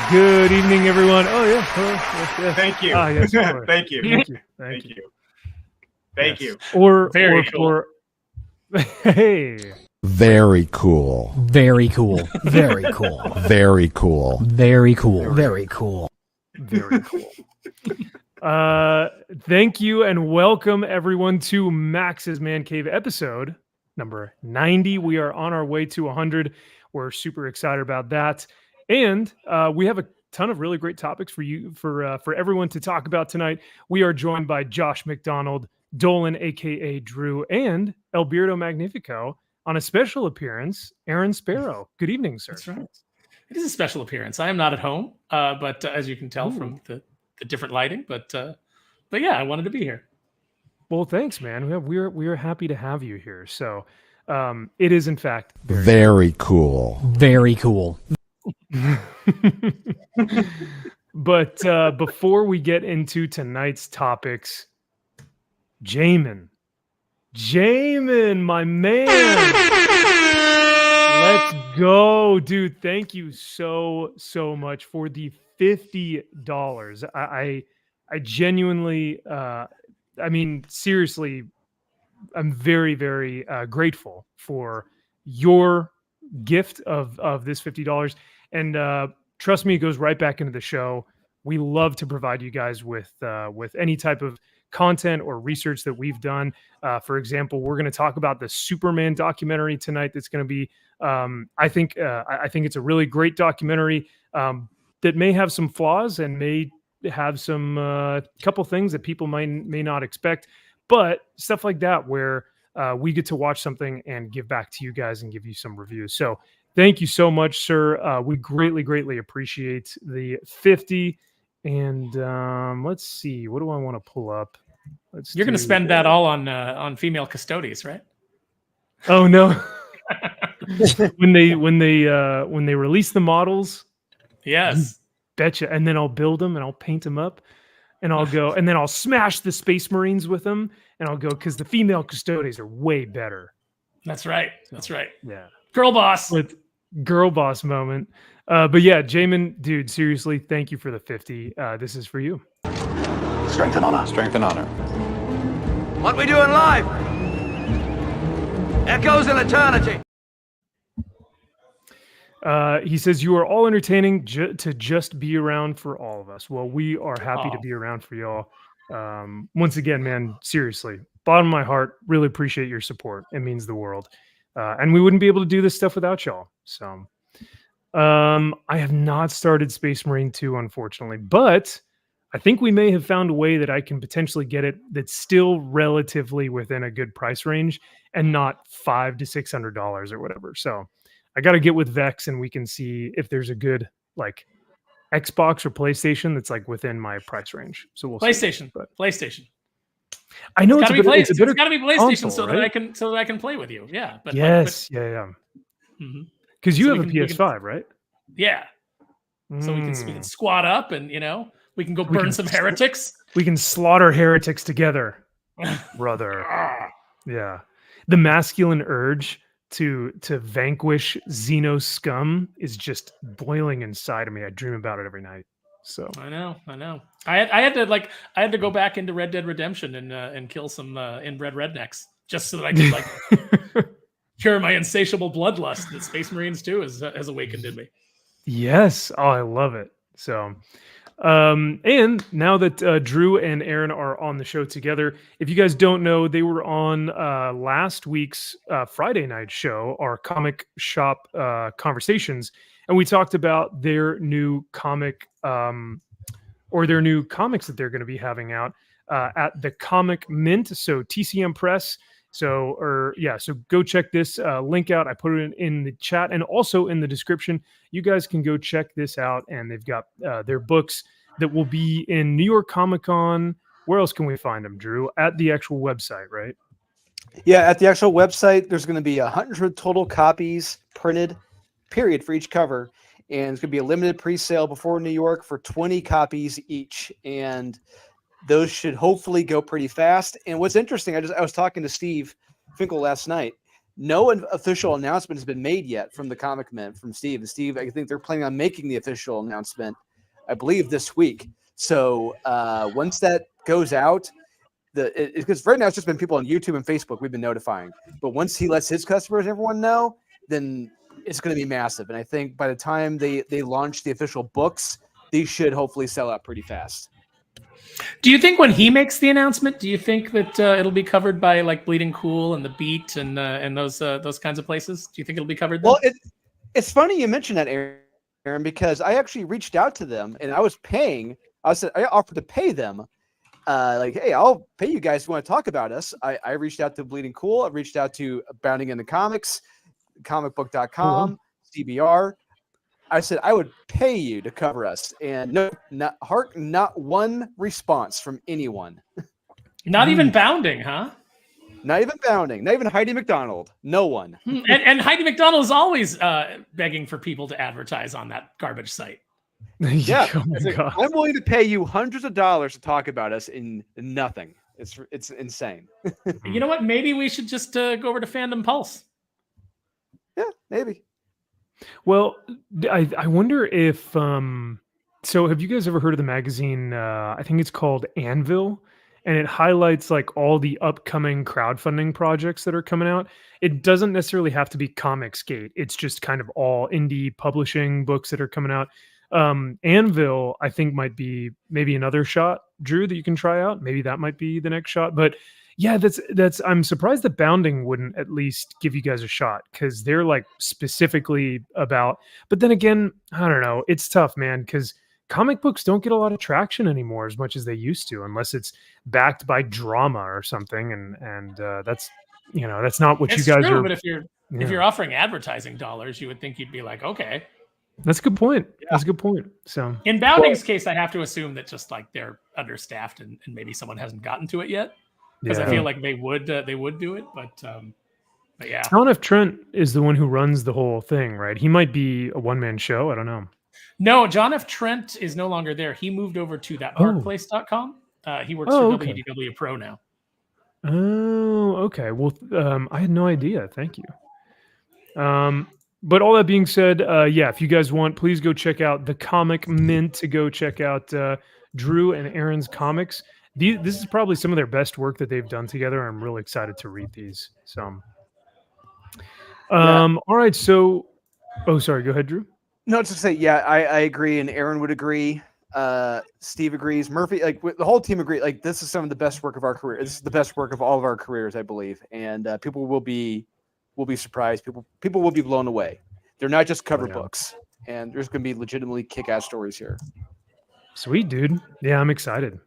Good evening, everyone. Oh, yeah. Yes. Thank you. Yes, Thank you. Thank you. Thank you. Or cool. Hey. Very cool. Very cool. Very cool. Very cool. Very cool. Very cool. Very cool. Thank you and welcome everyone to Max's Man Cave episode number 90. We are on our way to 100. We're super excited about that. And we have a ton of really great topics for you, for everyone to talk about tonight. We are joined by Josh McDonald, Dolan, aka Drew, and Alberto Magnifico on a special appearance, Aaron Sparrow. Good evening, sir. That's right. It is a special appearance. I am not at home, but as you can tell from the different lighting, but yeah, I wanted to be here. Well, thanks, man. We are happy to have you here. So it is in fact very cool. Very cool. But before we get into tonight's topics, Jamin, my man, let's go, dude. Thank you so much for the $50. I genuinely, I mean, seriously, I'm very grateful for your gift of this $50. And trust me, it goes right back into the show. We love to provide you guys with any type of content or research that we've done. For example, we're going to talk about the Superman documentary tonight. That's going to be, I think it's a really great documentary that may have some flaws and may have some couple things that people may not expect, but stuff like that where we get to watch something and give back to you guys and give you some reviews. So thank you so much, sir. We greatly appreciate the 50. And let's see, what do I want to pull up? You're going to spend that all on female custodies, right? Oh no! when they release the models, yes, betcha. And then I'll build them and I'll paint them up, and I'll go and then I'll smash the Space Marines with them, and I'll go because the female custodies are way better. That's right. That's right. Yeah, girl boss. With girl boss moment. But yeah, Jamin, dude, seriously, thank you for the 50. This is for you. Strength and honor. Strength and honor. What we doing live? Echoes in eternity. He says, you are all entertaining to just be around for all of us. Well, we are happy to be around for y'all. Once again, man, seriously, bottom of my heart, really appreciate your support. It means the world. And we wouldn't be able to do this stuff without y'all. So I have not started Space Marine 2, unfortunately, but I think we may have found a way that I can potentially get it that's still relatively within a good price range and not $500 to $600 or whatever. So I got to get with Vex and we can see if there's a good like Xbox or PlayStation that's like within my price range. So we'll PlayStation, see. But PlayStation. I know it's got to be PlayStation console, so right? that I can play with you. Yeah, but yes, yeah. Mm-hmm. Because you have a PS5, right? Yeah. So we can squat up and we can go burn some heretics. We can slaughter heretics together, brother. Yeah. The masculine urge to vanquish Xeno scum is just boiling inside of me. I dream about it every night. So I know. I had to go back into Red Dead Redemption and kill some inbred rednecks just so that I could cure my insatiable bloodlust that Space Marines 2 has awakened in me. Yes. Oh, I love it. So, and now that Drew and Aaron are on the show together, if you guys don't know, they were on last week's Friday night show, our comic shop conversations, and we talked about their new comic or their new comics that they're going to be having out at the Comic Mint. So TCM Press. So go check this link out. I put it in the chat and also in the description. You guys can go check this out. And they've got their books that will be in New York Comic Con. Where else can we find them, Drew? At the actual website, right? Yeah, at the actual website, there's going to be 100 total copies printed, period, for each cover. And it's going to be a limited pre-sale before New York for 20 copies each. And those should hopefully go pretty fast. And what's interesting, I was talking to Steve Finkel last night, no official announcement has been made yet from the Comic Men, from Steve. And Steve, I think they're planning on making the official announcement, I believe, this week. So once that goes out, because right now it's just been people on YouTube and Facebook we've been notifying. But once he lets his customers and everyone know, then it's going to be massive. And I think by the time they launch the official books, these should hopefully sell out pretty fast. Do you think when he makes the announcement, do you think that it'll be covered by like Bleeding Cool and The Beat and those kinds of places? Do you think it'll be covered then? Well, it's funny you mentioned that, Aaron, because I actually reached out to them and I offered to pay them. Like, hey, I'll pay you guys who want to talk about us. I reached out to Bleeding Cool. I reached out to Bounding in the Comics, comicbook.com, CBR. I said I would pay you to cover us, and not one response from anyone. Not even Bounding, huh? Not even Bounding. Not even Heidi McDonald. No one. And Heidi McDonald is always begging for people to advertise on that garbage site. Yeah, Oh my God. I'm willing to pay you hundreds of dollars to talk about us in nothing. It's insane. You know what? Maybe we should just go over to Fandom Pulse. Yeah, maybe. Well, I wonder if so have you guys ever heard of the magazine? I think it's called Anvil, and it highlights like all the upcoming crowdfunding projects that are coming out. It doesn't necessarily have to be Comicsgate. It's just kind of all indie publishing books that are coming out. Anvil, I think, might be maybe another shot, Drew, that you can try out. Maybe that might be the next shot. But yeah, that's I'm surprised that Bounding wouldn't at least give you guys a shot, because they're like specifically about, but then again, I don't know. It's tough, man, because comic books don't get a lot of traction anymore as much as they used to, unless it's backed by drama or something. And that's, that's not what It's you guys true, are. but if you're offering advertising dollars, you would think you'd be like, okay. That's a good point. Yeah. That's a good point. So in Bounding's case, I have to assume that just like they're understaffed and maybe someone hasn't gotten to it yet, because I feel like they would do it, but yeah. I don't know if Trent is the one who runs the whole thing, right? He might be a one-man show. I don't know. No, John F. Trent is no longer there. He moved over to thatparkplace.com. He works for WDW Pro now. Oh, okay. Well, I had no idea. Thank you. But all that being said, if you guys want, please go check out the Comic Mint to go check out Drew and Aaron's comics. This is probably some of their best work that they've done together. I'm really excited to read these. So, all right. So, sorry. Go ahead, Drew. No, just to say, I agree, and Aaron would agree. Steve agrees. Murphy, like the whole team agree. Like, this is some of the best work of our career. This is the best work of all of our careers, I believe. And people will be surprised. People will be blown away. They're not just cover books, and there's going to be legitimately kick-ass stories here. Sweet, dude. Yeah, I'm excited.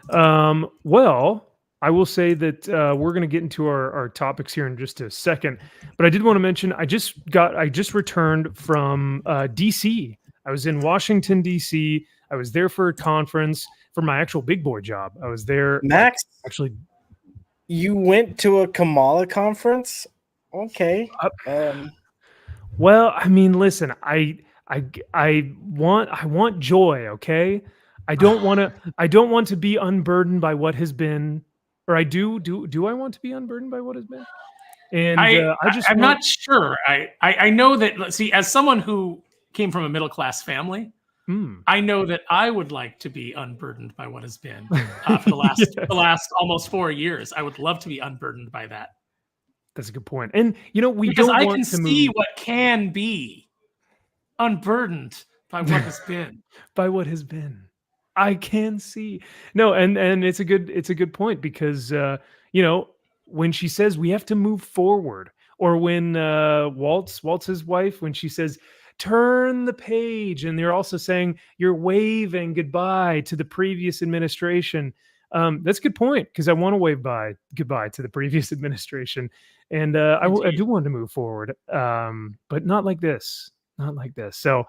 Well, I will say that we're going to get into our topics here in just a second, but I did want to mention I just returned from DC. I was in Washington, DC. I was there for a conference for my actual big boy job. I was there. Max, actually, you went to a Kamala conference? Okay. Well, I mean, listen, I want joy, okay? I don't want to be unburdened by what has been, or I do I want to be unburdened by what has been? And I'm not sure. I know that, let's see, as someone who came from a middle-class family, I know that I would like to be unburdened by what has been for the last almost 4 years. I would love to be unburdened by that. That's a good point. And because I can see what can be unburdened by what has been. By what has been. I can see. No, and it's a good point, because when she says we have to move forward, or when Walt's wife, when she says turn the page, and they're also saying you're waving goodbye to the previous administration. That's a good point, because I want to wave goodbye to the previous administration, and I do want to move forward, but not like this. So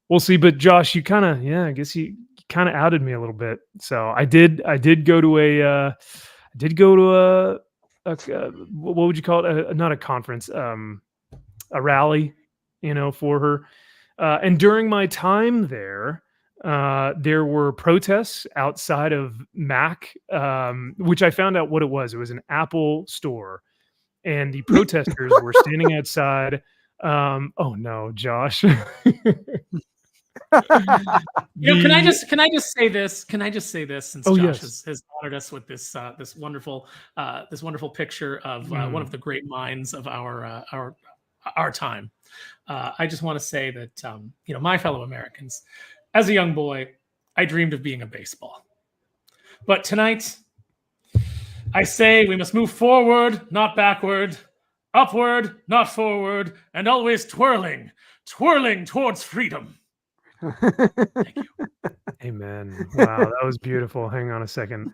we'll see. But Josh, you kind of, I guess you kind of outed me a little bit. So I did go to a what would you call it? Not a conference, a rally, for her. And during my time there, there were protests outside of Mac, which I found out what it was. It was an Apple store. and the protesters were standing outside. Oh no, Josh. Can I just say this? Can I just say this? Since Josh has honored us with this this wonderful picture of one of the great minds of our time. I just want to say that my fellow Americans, as a young boy, I dreamed of being a baseball. But tonight, I say we must move forward, not backward, upward, not forward, and always twirling towards freedom. Thank you. Amen. Wow, that was beautiful. Hang on a second.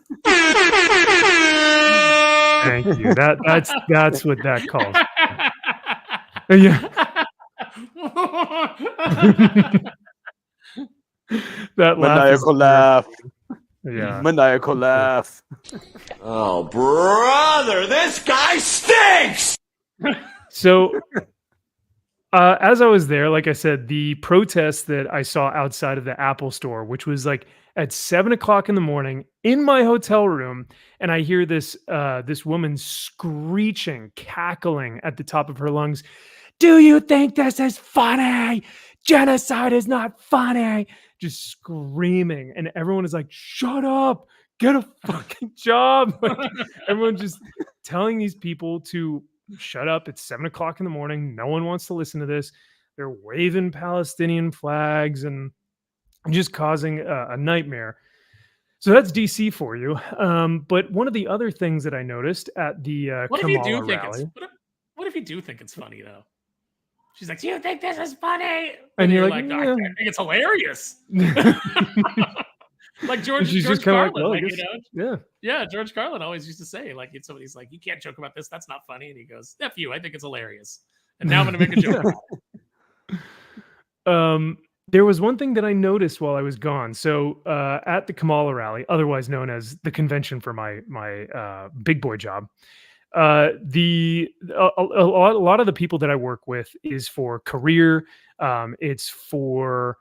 Thank you. That's what that calls. Yeah. That maniacal laugh. Yeah. Maniacal laugh. Oh, brother, this guy stinks! So, as I was there, like I said, the protest that I saw outside of the Apple store, which was like at 7 o'clock in the morning in my hotel room, and I hear this woman screeching, cackling at the top of her lungs. Do you think this is funny? Genocide is not funny. Just screaming. And everyone is like, shut up, get a fucking job. Like, everyone just telling these people to shut up. It's 7 o'clock in the morning. No one wants to listen to this. They're waving Palestinian flags and just causing a nightmare. So that's DC for you. But one of the other things that I noticed at the Kamala rally. What if you do think it's funny, though? She's like, do you think this is funny? And you're like, no, I think it's hilarious. Like George Carlin. Yeah, George Carlin always used to say, like, somebody's like, you can't joke about this. That's not funny. And he goes, F you. I think it's hilarious. And now I'm going to make a joke about it. There was one thing that I noticed while I was gone. So at the Kamala rally, otherwise known as the convention for my big boy job, a lot of the people that I work with is for career. It's for,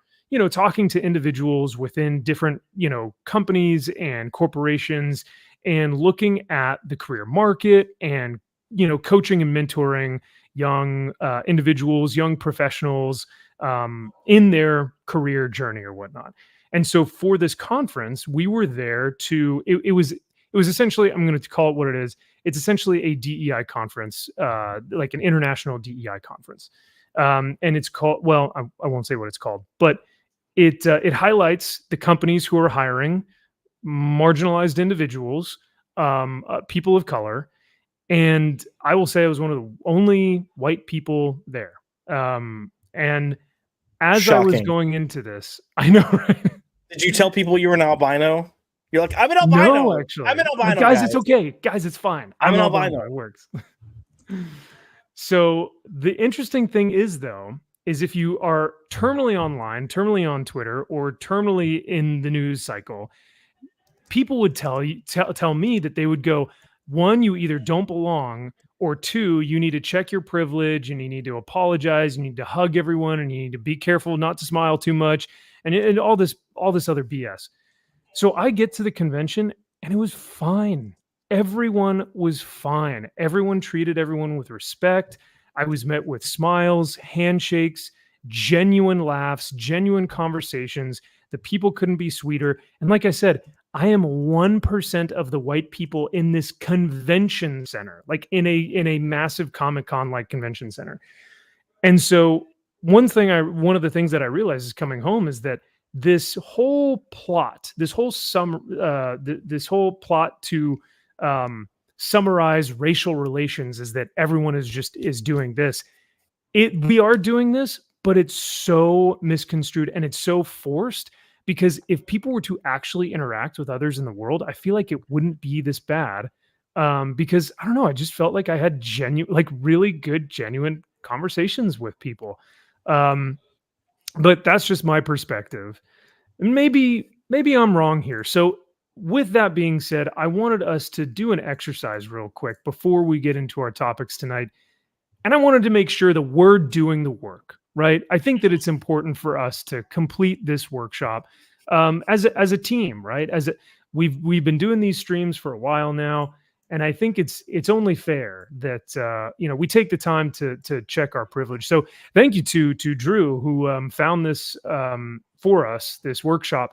talking to individuals within different, companies and corporations and looking at the career market and, coaching and mentoring young individuals, young professionals in their career journey or whatnot. And so for this conference, we were there to, it was essentially, I'm going to call it what it is. It's essentially a DEI conference, like an international DEI conference. And it's called, well, I won't say what it's called, but it highlights the companies who are hiring marginalized individuals, people of color. And I will say I was one of the only white people there. And as Shocking. I was going into this, I know, right? Did you tell people you were an albino? You're like, I'm an albino. No, actually. I'm an albino. Guys, it's okay. Guys, it's fine. I'm an albino. It works. So the interesting thing is, though, is if you are terminally online, terminally on Twitter, or terminally in the news cycle, people would tell me that they would go, one, you either don't belong, or two, you need to check your privilege and you need to apologize, you need to hug everyone, and you need to be careful not to smile too much, and all this other BS. So I get to the convention and it was fine. Everyone was fine. Everyone treated everyone with respect. I was met with smiles, handshakes, genuine laughs, genuine conversations. The people couldn't be sweeter. And like I said, I am 1% of the white people in this convention center, like in a massive Comic-Con like convention center. And so one of the things that I realized is coming home is that this whole plot, this whole plot to summarize racial relations is that everyone is doing this. We are doing this, but it's so misconstrued and it's so forced, because if people were to actually interact with others in the world, I feel like it wouldn't be this bad. Because I don't know, I just felt like I had really good, genuine conversations with people. But that's just my perspective. And maybe I'm wrong here. So with that being said, I wanted us to do an exercise real quick before we get into our topics tonight. And I wanted to make sure that we're doing the work, right? I think that it's important for us to complete this workshop as a team, right? We've been doing these streams for a while now, And I think it's only fair that we take the time to check our privilege. So thank you to Drew, who found this for us, this workshop.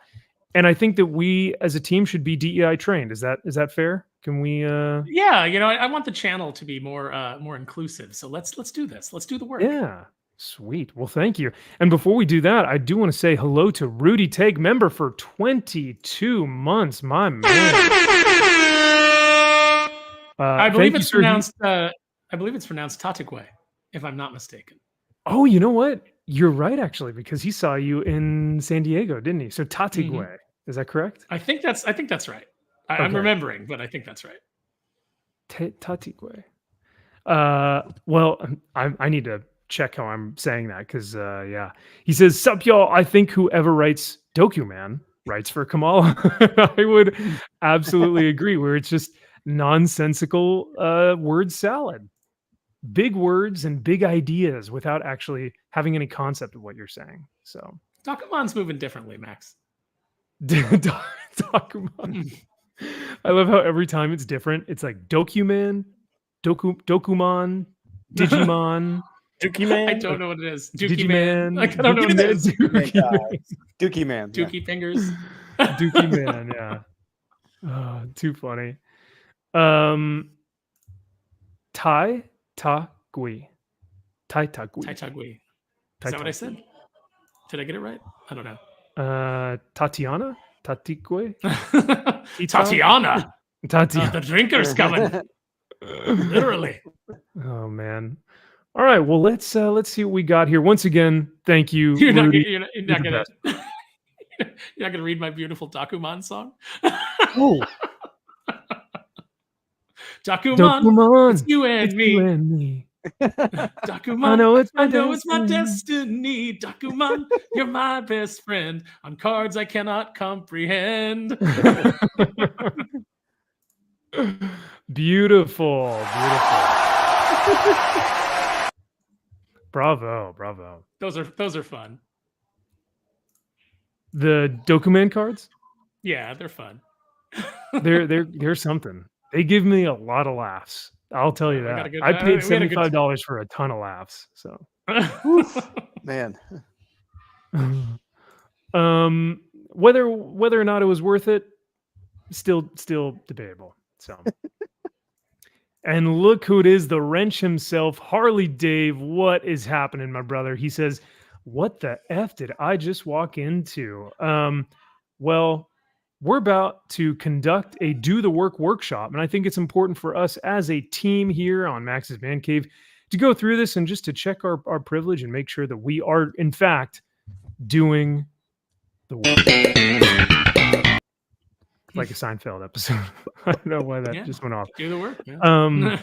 And I think that we as a team should be DEI trained. Is that fair? Can we Yeah, I want the channel to be more inclusive. So let's do this. Let's do the work. Yeah. Sweet. Well, thank you. And before we do that, I do want to say hello to Rudy Taitague, member for 22 months. My man. I believe it's pronounced Taitague, if I'm not mistaken. Oh, you know what? You're right, actually, because he saw you in San Diego, didn't he? So Taitague, is that correct? I think that's right. I'm remembering, but I think that's right. Taitague. Well, I need to check how I'm saying that because yeah, he says, "Sup, y'all? I think whoever writes Dokuman writes for Kamala." I would absolutely agree. Where it's just nonsensical word salad, big words and big ideas without actually having any concept of what you're saying. So Dokuman's moving differently, Max. Dokuman. I love how every time it's different. It's like Dokuman, Dokuman, Digimon. Dookie Man. I don't know what it is. Dookie Man. Like, I don't know what it is. Dookie Man. Dookie fingers. Dookie Man. Yeah. Oh, too funny. Taitague. Taitague. Is that what I said? Did I get it right? I don't know. Tatiana? Tatique? Tatiana. Tatiana. The drinker's coming. Literally. Oh man. All right. Well, let's see what we got here. Once again, thank you. You're not Rudy. gonna read my beautiful Dokuman song. Oh. Dokuman, it's you and it's me. you and me. Dokuman, I know it's my destiny. Dokuman, you're my best friend. On cards I cannot comprehend. Beautiful. Bravo. Those are fun. The Dokuman cards? Yeah, they're fun. They're something. They give me a lot of laughs. I'll tell you that. I paid $75 for a ton of laughs. So, Man. whether or not it was worth it, still debatable. So, and look who it is, the wrench himself, Harley Dave. What is happening, my brother? He says, "What the F did I just walk into?" Well, we're about to conduct a do the work workshop. And I think it's important for us as a team here on Max's Man Cave to go through this and just to check our privilege and make sure that we are, in fact, doing the work. Like a Seinfeld episode. I don't know why that just went off. Do the work. Yeah.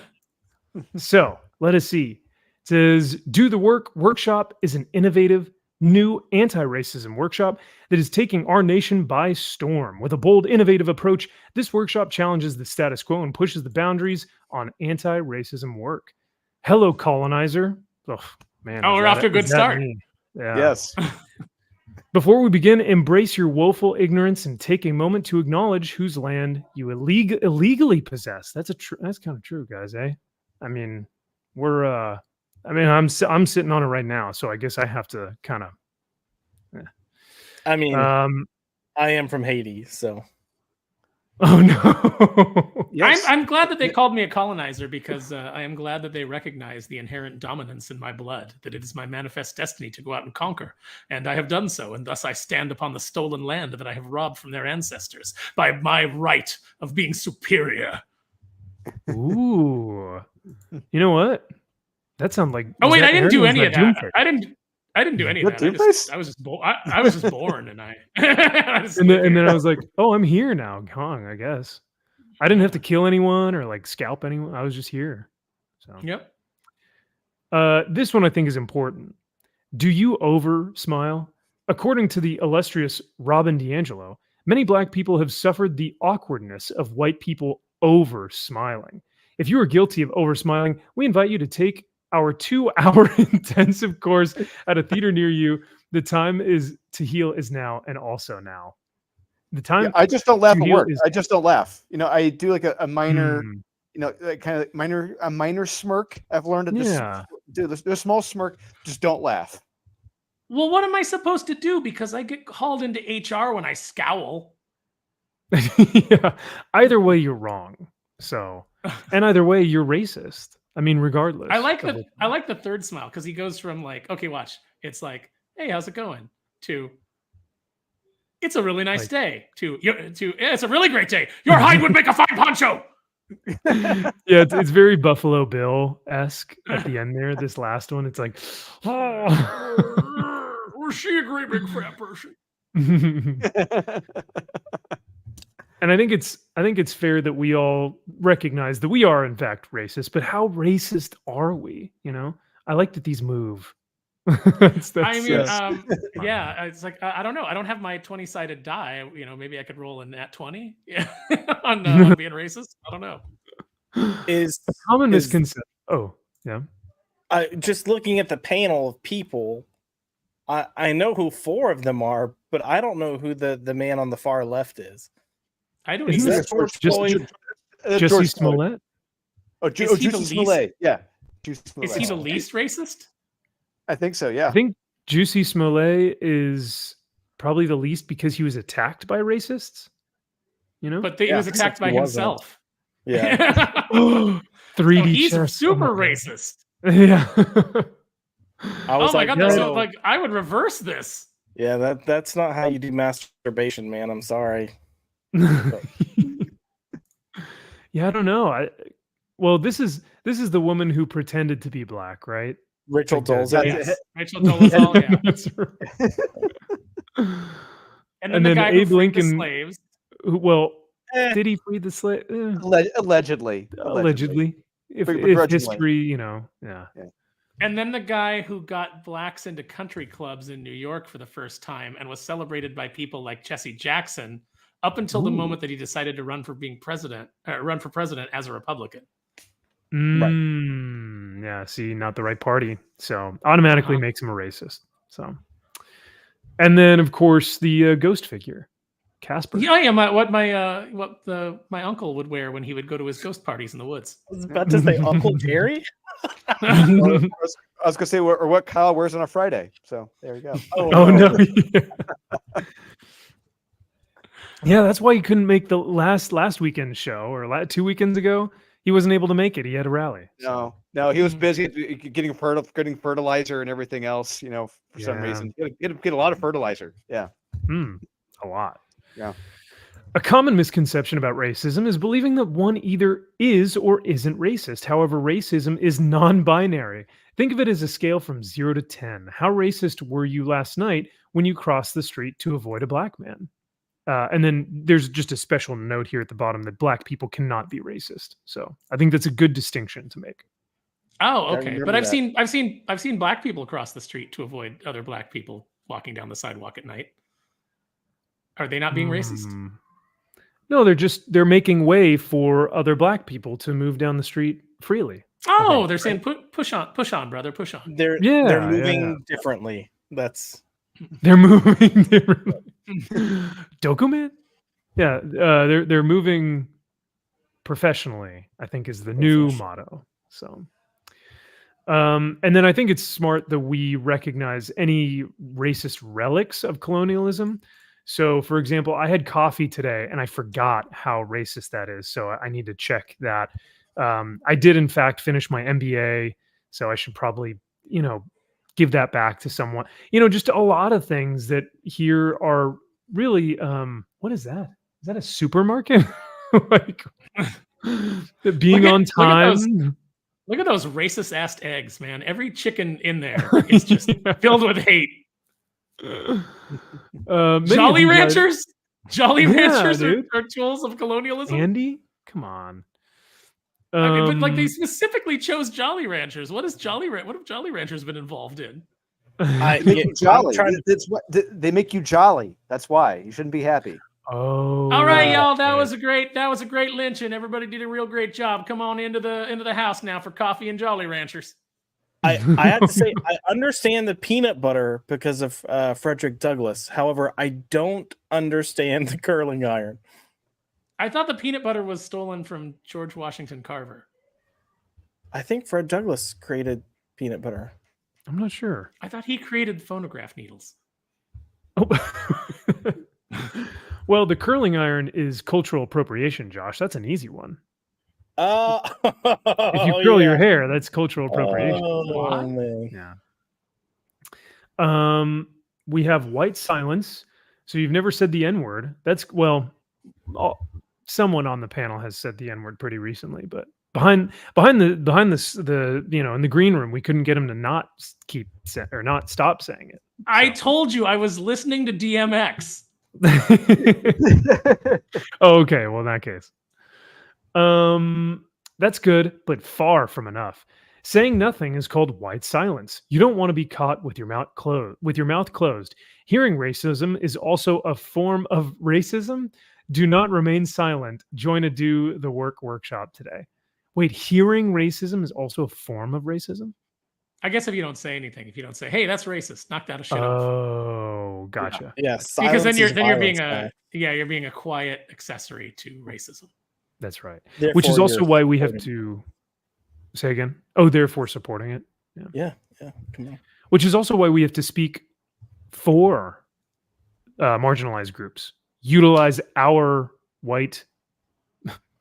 So let us see. It says, Do the Work Workshop is an innovative, new anti-racism workshop that is taking our nation by storm. With a bold, innovative approach, this workshop challenges the status quo and pushes the boundaries on anti-racism work. Hello, colonizer. Oh, man. We're off to a good start. Yeah. Yes. Before we begin, embrace your woeful ignorance and take a moment to acknowledge whose land you illegally possess. That's kind of true, guys, eh? I mean, I'm sitting on it right now, so I guess I have to kind of. I mean, I am from Haiti, so. Oh no! Yes. I'm glad that they called me a colonizer because I am glad that they recognize the inherent dominance in my blood, that it is my manifest destiny to go out and conquer, and I have done so, and thus I stand upon the stolen land that I have robbed from their ancestors by my right of being superior. Ooh, you know what? That sounds like. Oh wait, I didn't do any of that. I didn't do any of that. I was just born, and I. and then I was like, oh, I'm here now, Kong. I guess I didn't have to kill anyone or like scalp anyone. I was just here. So yep. This one I think is important. Do you over smile? According to the illustrious Robin DiAngelo, many Black people have suffered the awkwardness of white people over smiling. If you are guilty of over smiling, we invite you to take our 2-hour intensive course at a theater near you. The time is to heal is now, and also now. The time I just don't laugh at work. I just don't laugh. I do like a minor like kind of a minor smirk. I've learned that the small smirk, just don't laugh. Well, what am I supposed to do? Because I get called into HR when I scowl. Yeah. Either way, you're wrong. So, and either way, you're racist. I mean, regardless. I like the third smile because he goes from like, okay, watch. It's like, hey, how's it going? To, it's a really nice day. To yeah, it's a really great day. Your hide would make a fine poncho. Yeah, it's very Buffalo Bill-esque at the end there. This last one, it's like, oh. Was she a great big fat person? And I think it's fair that we all recognize that we are in fact racist, but how racist are we? I like that these move. I mean, yeah, it's like I don't know. I don't have my 20-sided die. Maybe I could roll a nat 20 on being racist. I don't know. Is a common misconception? Oh, yeah. Just looking at the panel of people, I know who 4 of them are, but I don't know who the man on the far left is. I don't Isn't either. that Jussie Smollett? Oh, Jussie Smollett. Yeah. Is he the least racist? I think so, yeah. I think Jussie Smollett is probably the least because he was attacked by racists. But he was attacked by himself. Yeah. 3D so he's chess. super racist. Yeah. Oh my god, that's so, I would reverse this. Yeah, that's not how you do masturbation, man. I'm sorry. Yeah, I don't know. Well, this is the woman who pretended to be black, right? Rachel Dolezal. Yes. Rachel Dolezal, yeah. That's right. And then the guy Abe who freed Lincoln, the slaves. Did he free the slave? Allegedly. If history, yeah. And then the guy who got blacks into country clubs in New York for the first time and was celebrated by people like Jesse Jackson up until the moment that he decided to run for president as a Republican. Right. Yeah, see, not the right party. So automatically makes him a racist. So, and then of course the ghost figure, Casper. Yeah, my uncle would wear when he would go to his ghost parties in the woods. I was about to say Uncle Jerry. I was gonna say what Kyle wears on a Friday. So there you go. Oh no. Yeah, that's why he couldn't make the last weekend show or 2 weekends ago. He wasn't able to make it. He had a rally. No, he was busy getting fertilizer and everything else. For some reason, get a lot of fertilizer. Yeah, a lot. Yeah. A common misconception about racism is believing that one either is or isn't racist. However, racism is non-binary. Think of it as a scale from 0 to 10. How racist were you last night when you crossed the street to avoid a black man? And then there's just a special note here at the bottom that black people cannot be racist. So I think that's a good distinction to make. Oh, okay. But I've seen black people cross the street to avoid other black people walking down the sidewalk at night. Are they not being racist? No, they're making way for other black people to move down the street freely. Oh, they're saying push on, brother, push on. They're moving differently. They're moving differently. Dokuman? Yeah, they're moving professionally, I think is the new motto. So and then I think it's smart that we recognize any racist relics of colonialism. So for example, I had coffee today and I forgot how racist that is. So I need to check that. I did in fact finish my MBA, so I should probably, give that back to someone. Just a lot of things that here are really what is that? Is that a supermarket? Like being on time. Look at those racist ass eggs, man. Every chicken in there is just filled with hate. Jolly Ranchers? Jolly Ranchers are tools of colonialism? Andy? Come on. But they specifically chose Jolly Ranchers. What have Jolly Ranchers been involved in? Jolly. They make you jolly. That's why you shouldn't be happy. Oh, all right, y'all. That was a great lynching. Everybody did a real great job. Come on into the house now for coffee and Jolly Ranchers. I have to say I understand the peanut butter because of Frederick Douglass. However, I don't understand the curling iron. I thought the peanut butter was stolen from George Washington Carver. I think Fred Douglass created peanut butter. I'm not sure. I thought he created phonograph needles. Oh. Well, the curling iron is cultural appropriation, Josh. That's an easy one. If you curl your hair, that's cultural appropriation. Oh, man. Yeah. We have white silence. So you've never said the N-word. That's someone on the panel has said the N-word pretty recently, but behind the in the green room, we couldn't get him to not stop saying it. So. I told you I was listening to DMX. Oh, okay. Well, in that case, that's good, but far from enough. Saying nothing is called white silence. You don't want to be caught with your mouth closed. Hearing racism is also a form of racism. Do not remain silent. Join a Do the Work workshop today. Wait, hearing racism is also a form of racism? I guess if you don't say anything, if you don't say, "Hey, that's racist," knock that shit off. Oh, gotcha. Yeah, because then you're being violence, you're being a quiet accessory to racism. That's right. Therefore, Which is also you're why we have supporting to say again. Oh, therefore supporting it. Yeah. Come on. Which is also why we have to speak for marginalized groups. Utilize our white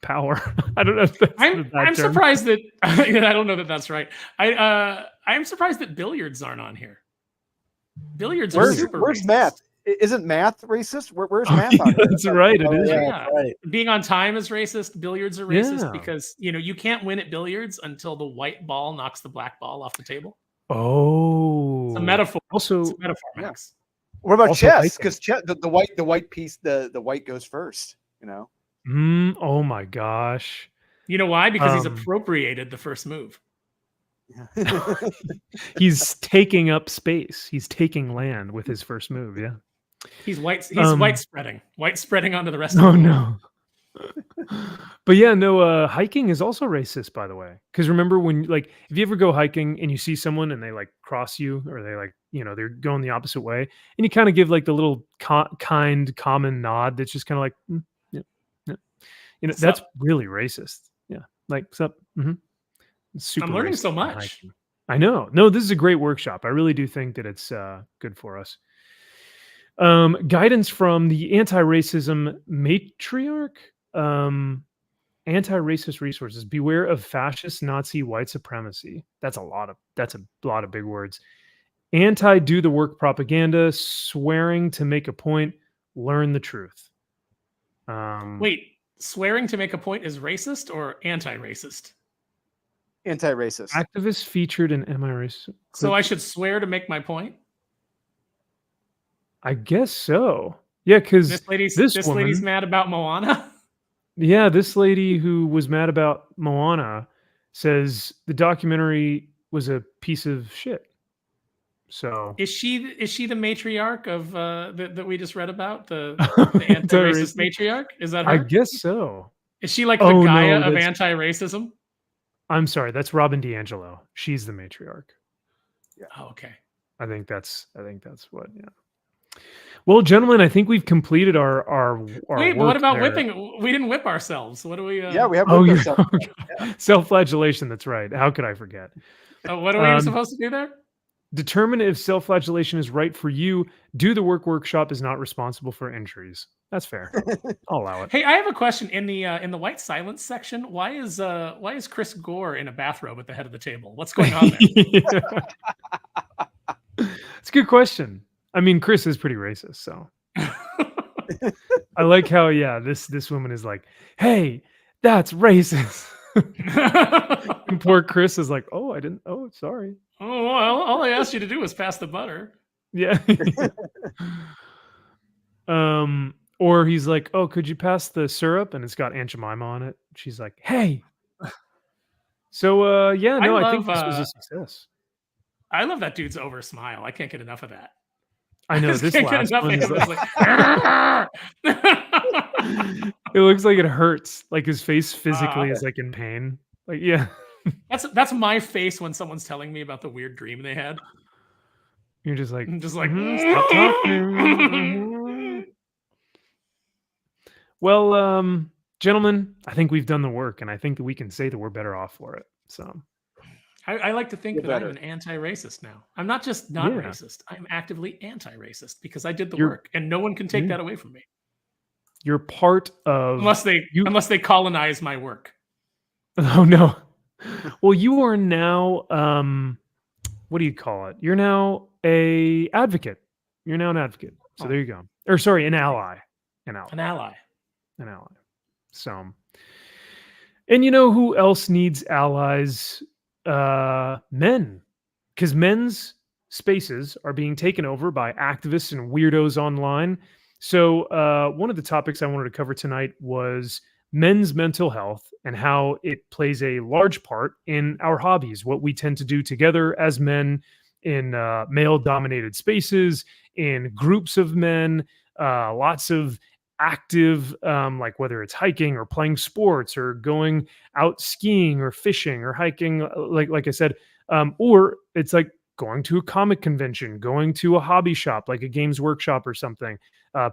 power. I don't know if that's I'm surprised that I don't know that that's right. I'm surprised that billiards aren't on here. Billiards are super Where's racist. math? Isn't math racist? Where's math on here? That's right. It is. Yeah. Right. Being on time is racist. Billiards are racist Yeah. because you can't win at billiards until the white ball knocks the black ball off the table. Oh. It's a metaphor. Also, It's a metaphor, Max. What about Also chess? hiking. Because the white piece, the white goes first. oh my gosh. You know why? Because he's Um, appropriated the first move. He's taking up space. He's taking land with his first move. Yeah. He's white spreading onto the rest of Oh the no. But yeah, no, hiking is also racist, by the way. Because remember when, like, if you ever go hiking and you see someone and they like cross you, or they like, they're going the opposite way, and you kind of give like the little kind, common nod that's just kind of like, yeah. That's really racist. Yeah. Like, what's up? Mm-hmm. Super I'm learning racist so on much. hiking. I know. No, this is a great workshop. I really do think that it's good for us. Guidance from the anti-racism matriarch. Anti-racist resources. Beware of fascist, Nazi, white supremacy. That's a lot of big words. Anti-do the work propaganda. Swearing to make a point. Learn the truth. Wait, swearing to make a point is racist or anti-racist? Anti-racist. Activists featured in Am I Racist? So I should swear to make my point? I guess so. Yeah, because This lady's woman, mad about Moana. yeah, this lady who was mad about Moana says the documentary was a piece of shit. So Is she the matriarch of that we just read about, the anti-racist matriarch? Is that her? I guess so. Is she like the Gaia of that's- anti-racism? I'm sorry, that's Robin DiAngelo. She's the matriarch. Oh, okay. I think that's what. Yeah. Well, gentlemen, I think we've completed our Wait, but what work about there. whipping? We didn't whip ourselves. What do we? Yeah, we have. Oh, windows yeah. up. Self-flagellation. That's right. How could I forget? What are we supposed to do there? Determine if self-flagellation is right for you. Do the workshop is not responsible for injuries. That's fair. I'll allow it. Hey, I have a question in the white silence section. Why is Chris Gore in a bathrobe at the head of the table? What's going on there? It's a good question. I mean, Chris is pretty racist, so I like how this woman is like, "Hey, that's racist." And poor Chris is like, "Oh, I didn't. Oh, sorry." Oh, well, all I asked you to do was pass the butter. Yeah. Or he's like, "Oh, could you pass the syrup?" And it's got Aunt Jemima on it. She's like, "Hey." So I think this was a success. I love that dude's over smile. I can't get enough of that. I know just this can't get last enough one of is him. like, It's it looks like it hurts. Like his face physically is like in pain. Like, yeah. that's my face when someone's telling me about the weird dream they had. You're just like, I'm just like, stop talking. Well, gentlemen, I think we've done the work, and I think that we can say that we're better off for it. So I like to think You're that better. I'm an anti-racist now. I'm not just not racist. I'm actively anti-racist because I did the You're- work, and no one can take that away from me you're part of unless they colonize my work. Oh no. Well, you are now what do you call it? You're now a advocate. You're now an advocate. So there you go. Or sorry, an ally. An ally. An ally. An ally. So, and you know who else needs allies? Men. Because men's spaces are being taken over by activists and weirdos online. So one of the topics I wanted to cover tonight was men's mental health and how it plays a large part in our hobbies, what we tend to do together as men in male-dominated spaces, in groups of men, lots of active, like whether it's hiking or playing sports or going out skiing or fishing or hiking, like I said, or it's like going to a comic convention, going to a hobby shop like a Games Workshop or something,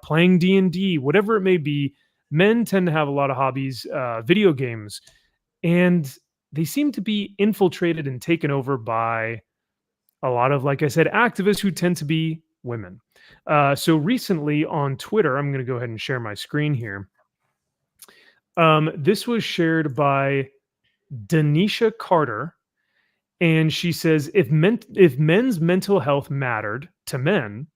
playing D&D, whatever it may be. Men tend to have a lot of hobbies, video games, and they seem to be infiltrated and taken over by a lot of, like I said, activists who tend to be women. So recently on Twitter, I'm going to go ahead and share my screen here. This was shared by Denisha Carter, and she says, if men's mental health mattered to men,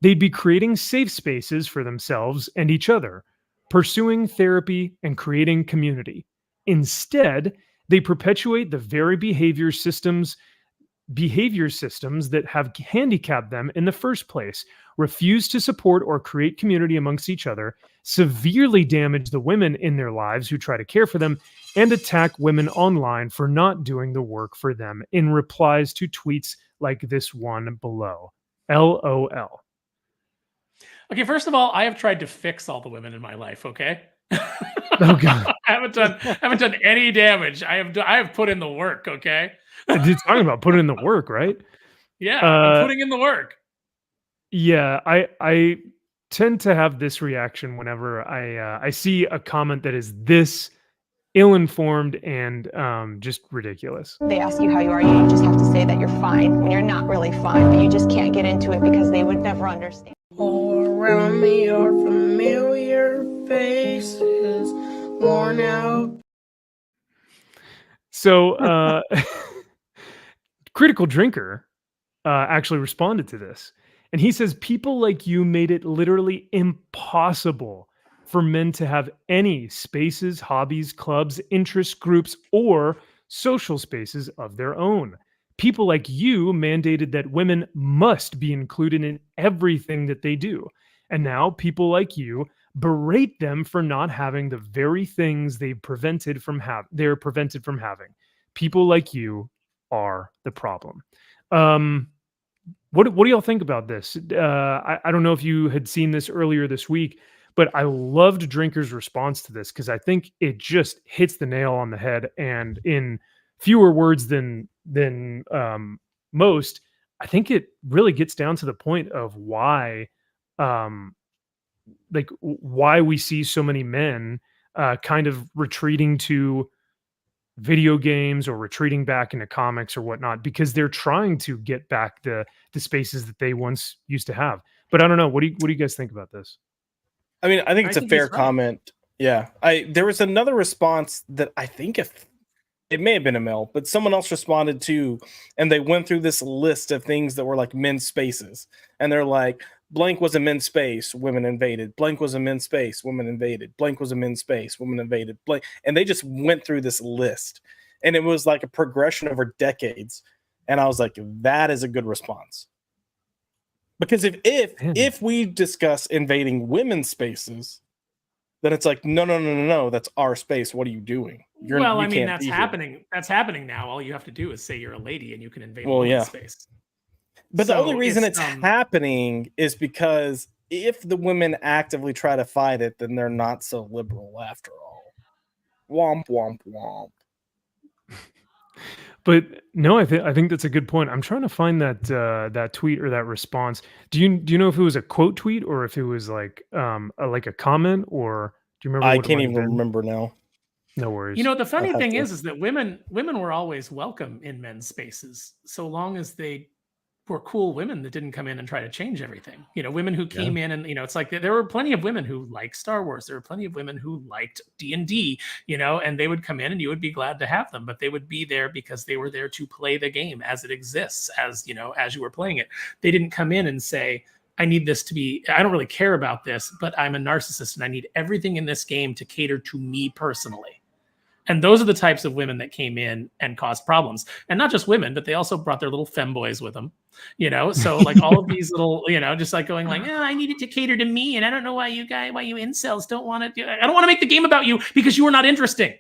they'd be creating safe spaces for themselves and each other, pursuing therapy and creating community. Instead, they perpetuate the very behavior systems that have handicapped them in the first place, refuse to support or create community amongst each other, severely damage the women in their lives who try to care for them, and attack women online for not doing the work for them in replies to tweets like this one below. LOL. Okay, first of all, I have tried to fix all the women in my life. Okay. Oh God. I haven't done any damage. I have put in the work. Okay. You're talking about putting in the work, right? Yeah, I'm putting in the work. Yeah, I tend to have this reaction whenever I see a comment that is this ill-informed and just ridiculous. They ask you how you are, you just have to say that you're fine when you're not really fine, but you just can't get into it because they would never understand. All around me are familiar faces, worn out. So Critical Drinker actually responded to this, and he says, people like you made it literally impossible for men to have any spaces, hobbies, clubs, interest groups, or social spaces of their own. People like you mandated that women must be included in everything that they do. And now people like you berate them for not having the very things they're prevented from having. People like you are the problem. What do y'all think about this? I don't know if you had seen this earlier this week, but I loved Drinker's response to this because I think it just hits the nail on the head, and in fewer words than most, I think it really gets down to the point of why why we see so many men kind of retreating to video games or retreating back into comics or whatnot, because they're trying to get back the spaces that they once used to have. But I don't know. What do you guys think about this? I mean, I think it's a fair he's right. comment. Yeah. There was another response that I think if it may have been a male, but someone else responded to, and they went through this list of things that were like men's spaces. And they're like, blank was a men's space, women invaded. Blank was a men's space, women invaded. Blank was a men's space, women invaded. Blank. And they just went through this list. And it was like a progression over decades. And I was like, that is a good response. Because if we discuss invading women's spaces, then it's like, no, that's our space. What are you doing? I mean, that's happening. That's happening now. All you have to do is say you're a lady and you can invade women's space. But the only reason it's happening is because if the women actively try to fight it, then they're not so liberal after all. Womp, womp, womp. But no, I think that's a good point. I'm trying to find that tweet or that response. Do you know if it was a quote tweet or if it was like a comment, or do Do you remember? I what it can't might have even been? remember now. No worries. You know, the funny have thing to. is that women were always welcome in men's spaces, so long as they were cool women that didn't come in and try to change everything. You know, women who came in and, you know, it's like there were plenty of women who liked Star Wars. There were plenty of women who liked D&D, you know, and they would come in and you would be glad to have them, but they would be there because they were there to play the game as it exists, as, you know, as you were playing it. They didn't come in and say, I need this to be, I don't really care about this, but I'm a narcissist and I need everything in this game to cater to me personally. And those are the types of women that came in and caused problems. And not just women, but they also brought their little femboys with them, you know? So like all of these little, you know, just like going like, oh, I need it to cater to me. And I don't know why you incels don't want to do it. I don't want to make the game about you because you are not interesting.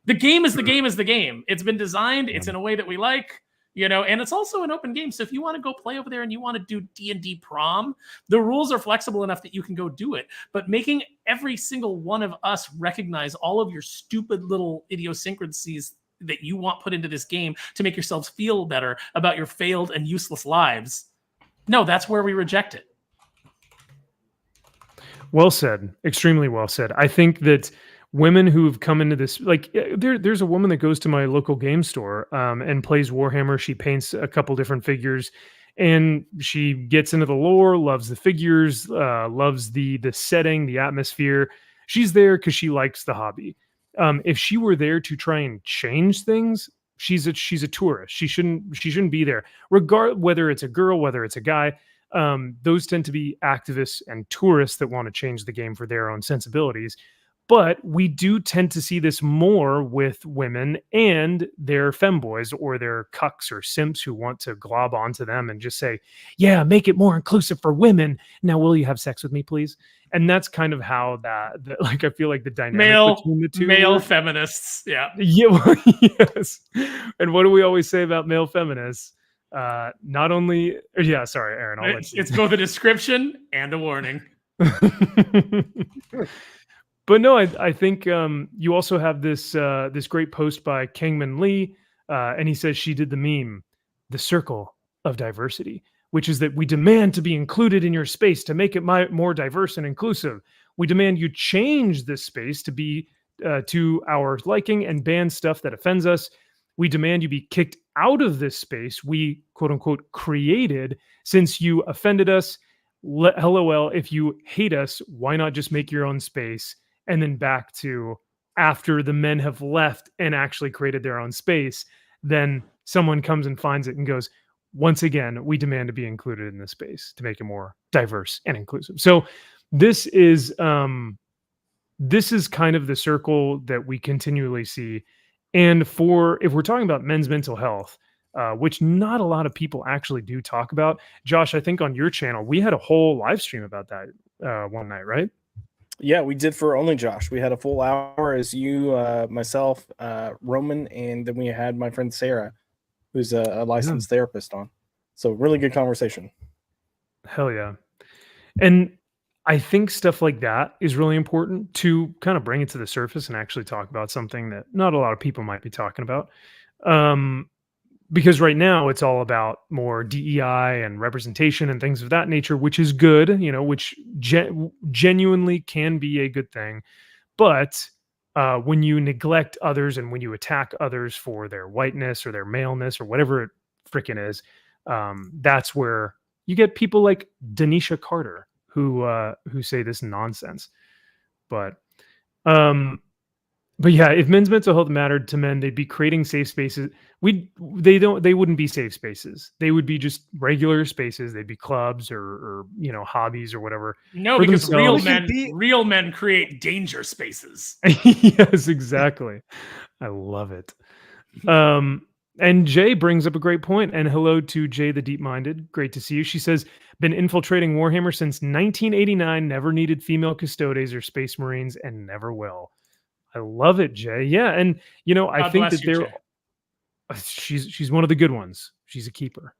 The game is the game is the game. It's been designed. It's in a way that we like. You know, and it's also an open game. So if you want to go play over there and you want to do D&D prom, the rules are flexible enough that you can go do it. But making every single one of us recognize all of your stupid little idiosyncrasies that you want put into this game to make yourselves feel better about your failed and useless lives. No, that's where we reject it. Well said. Extremely well said. I think that women who've come into this, like there's a woman that goes to my local game store and plays Warhammer. She paints a couple different figures and she gets into the lore, loves the figures, loves the setting, the atmosphere. She's there because she likes the hobby. If she were there to try and change things, she's a tourist. She shouldn't be there. Whether it's a girl, whether it's a guy, those tend to be activists and tourists that want to change the game for their own sensibilities. But we do tend to see this more with women and their femboys or their cucks or simps who want to glob onto them and just say, yeah, make it more inclusive for women. Now, will you have sex with me, please? And that's kind of how that like, I feel like the dynamic between the two. Male feminists. Yeah. Yeah. Well, yes. And what do we always say about male feminists? Not only, yeah, sorry, Aaron. It's both a description and a warning. But no, I think you also have this this great post by Kangman Lee, and he says she did the meme, the circle of diversity, which is that we demand to be included in your space to make it more diverse and inclusive. We demand you change this space to be to our liking and ban stuff that offends us. We demand you be kicked out of this space we, quote unquote, created since you offended us. LOL, if you hate us, why not just make your own space? And then back to after the men have left and actually created their own space, then someone comes and finds it and goes, once again, we demand to be included in this space to make it more diverse and inclusive. So this is kind of the circle that we continually see. And if we're talking about men's mental health, which not a lot of people actually do talk about, Josh, I think on your channel, we had a whole live stream about that one night, right? Yeah, we did for only Josh. We had a full hour as you, myself, Roman, and then we had my friend Sarah, who's a licensed therapist on. So really good conversation. Hell yeah. And I think stuff like that is really important to kind of bring it to the surface and actually talk about something that not a lot of people might be talking about. Because right now it's all about more DEI and representation and things of that nature, which is good, you know, which genuinely can be a good thing. But when you neglect others and when you attack others for their whiteness or their maleness or whatever it freaking is, that's where you get people like Denisha Carter who say this nonsense. But yeah, if men's mental health mattered to men, they'd be creating safe spaces. They wouldn't be safe spaces. They would be just regular spaces. They'd be clubs or you know, hobbies or whatever. No, because real men create danger spaces. Yes, exactly. I love it. And Jay brings up a great point. And hello to Jay the Deep-Minded. Great to see you. She says, been infiltrating Warhammer since 1989, never needed female custodes or space marines and never will. I love it, Jay. Yeah, and you know, I think that she's one of the good ones. She's a keeper.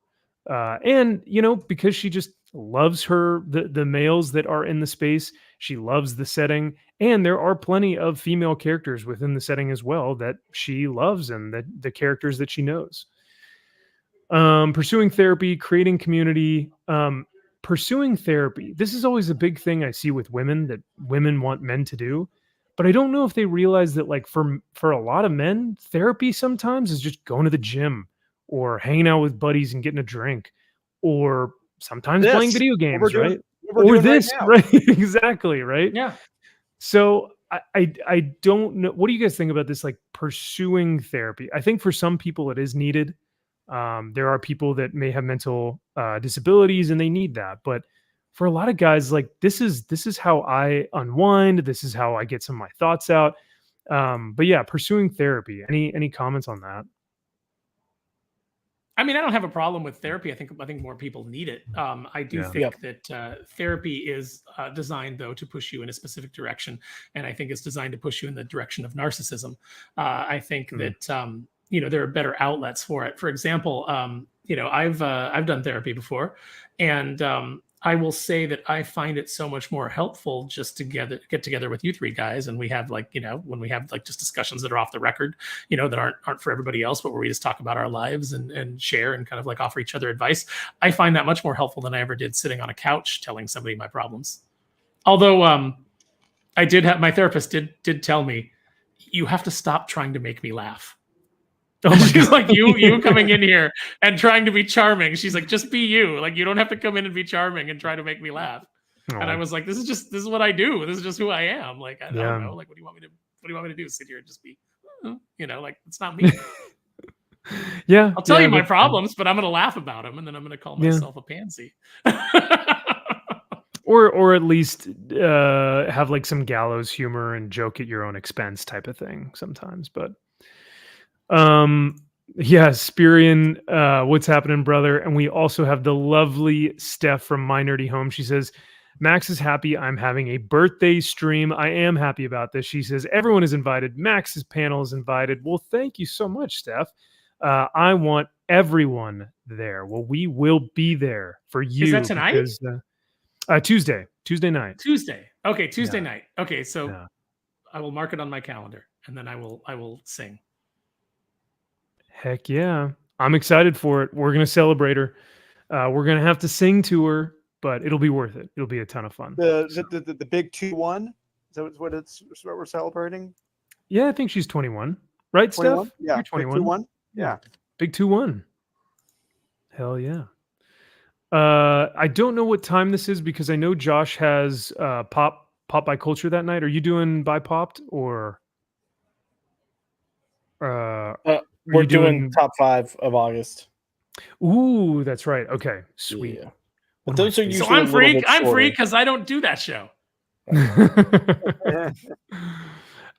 And you know, because she just loves the males that are in the space, she loves the setting, and there are plenty of female characters within the setting as well that she loves and the characters that she knows. Pursuing therapy, creating community, pursuing therapy. This is always a big thing I see with women that women want men to do. But But I don't know if they realize that, like, for a lot of men, therapy sometimes is just going to the gym or hanging out with buddies and getting a drink, or sometimes playing video games, right? Or this, right? Exactly, right? Yeah. So I don't know. What do you guys think about this? Like, pursuing therapy. I think for some people it is needed. There are people that may have mental disabilities and they need that. But for a lot of guys, like, this is how I unwind. This is how I get some of my thoughts out. But yeah, pursuing therapy. Any comments on that? I mean, I don't have a problem with therapy. I think more people need it. I do think that therapy is designed, though, to push you in a specific direction, and I think it's designed to push you in the direction of narcissism. I think that there are better outlets for it. For example, I've done therapy before, and I will say that I find it so much more helpful just to get together with you three guys, and we have when we have just discussions that are off the record, that aren't for everybody else, but where we just talk about our lives and share and kind of offer each other advice. I find that much more helpful than I ever did sitting on a couch telling somebody my problems. Although I did have, my therapist did tell me, you have to stop trying to make me laugh. She's like, you coming in here and trying to be charming. She's like, just be you. Like, you don't have to come in and be charming and try to make me laugh. And I was like, this is what I do. This is just who I am. Like, I don't know. Like, what do you want me to do? Sit here and just be, it's not me. Yeah. I'll tell you my problems, but I'm going to laugh about them. And then I'm going to call myself a pansy. Or at least have some gallows humor and joke at your own expense type of thing sometimes. But Spirian, what's happening, brother? And we also have the lovely Steph from My Nerdy Home. She says, Max is happy I'm having a birthday stream. I am happy about this. She says, everyone is invited. Max's panel is invited. Well, thank you so much, Steph. I want everyone there. Well, we will be there for you. Is that tonight? Because, Tuesday night. Tuesday. Okay. Tuesday night. Okay. So I will mark it on my calendar and then I will sing. Heck yeah. I'm excited for it. We're going to celebrate her. We're going to have to sing to her, but it'll be worth it. It'll be a ton of fun. The big 2-1? Is that what we're celebrating? Yeah, I think she's 21. Right, 21? Steph? Yeah. You're 21. Yeah. Big 2-1. Hell yeah. I don't know what time this is because I know Josh has Pop by Culture that night. Are you doing by Popped or... We're doing top 5 of August. Ooh, that's right. Okay, sweet. Yeah. But those are usually so I'm free. I'm free because I don't do that show.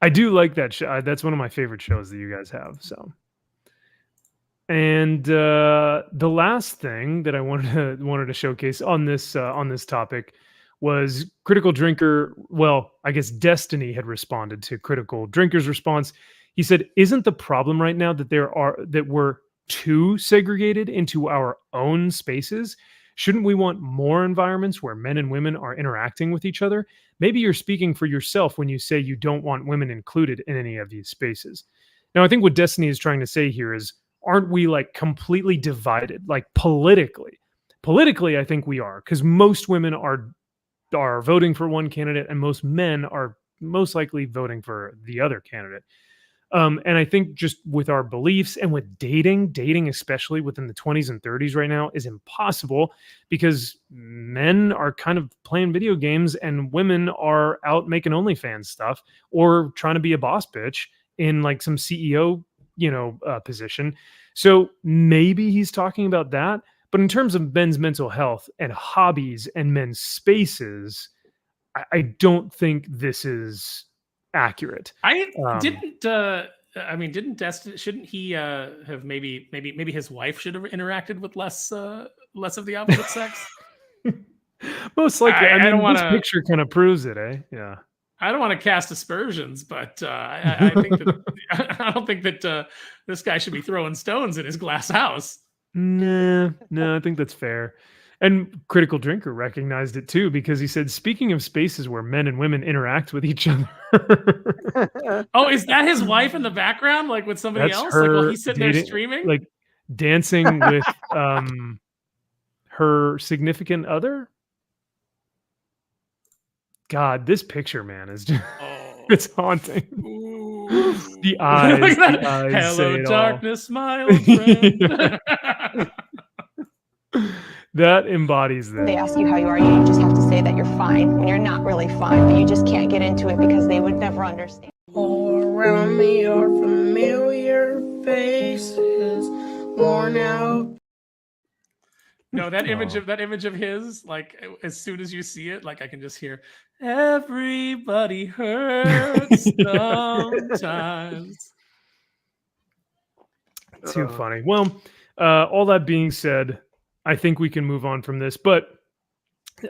I do like that show. That's one of my favorite shows that you guys have. So, and the last thing that I wanted to showcase on this topic was Critical Drinker. Well, I guess Destiny had responded to Critical Drinker's response. He said, "Isn't the problem right now that we're too segregated into our own spaces? Shouldn't we want more environments where men and women are interacting with each other? Maybe you're speaking for yourself when you say you don't want women included in any of these spaces." Now, I think what Destiny is trying to say here is, aren't we completely divided? Politically, I think we are, because most women are voting for one candidate and most men are most likely voting for the other candidate. And I think just with our beliefs and with dating, especially within the 20s and 30s right now, is impossible because men are kind of playing video games and women are out making OnlyFans stuff or trying to be a boss bitch in some CEO, position. So maybe he's talking about that. But in terms of men's mental health and hobbies and men's spaces, I don't think this is accurate. Didn't Destiny, shouldn't he have maybe his wife should have interacted with less of the opposite sex? Most likely. I don't this picture kind of proves it, eh? Yeah. I don't want to cast aspersions, but I think that I don't think that this guy should be throwing stones in his glass house. No, I think that's fair. And Critical Drinker recognized it too, because he said, speaking of spaces where men and women interact with each other. Oh, is that his wife in the background? With somebody else? While he's sitting there streaming? Dancing with her significant other? God, this picture, man, is just... Oh. It's haunting. The eyes. Look at The eyes Hello, say it darkness, my old friend. That embodies that. They ask you how you are, you just have to say that you're fine when you're not really fine, but you just can't get into it because they would never understand. All around me are familiar faces, worn out. No, that image of his, like as soon as you see it, like I can just hear everybody hurts sometimes. Too funny. Well, all that being said, I think we can move on from this. But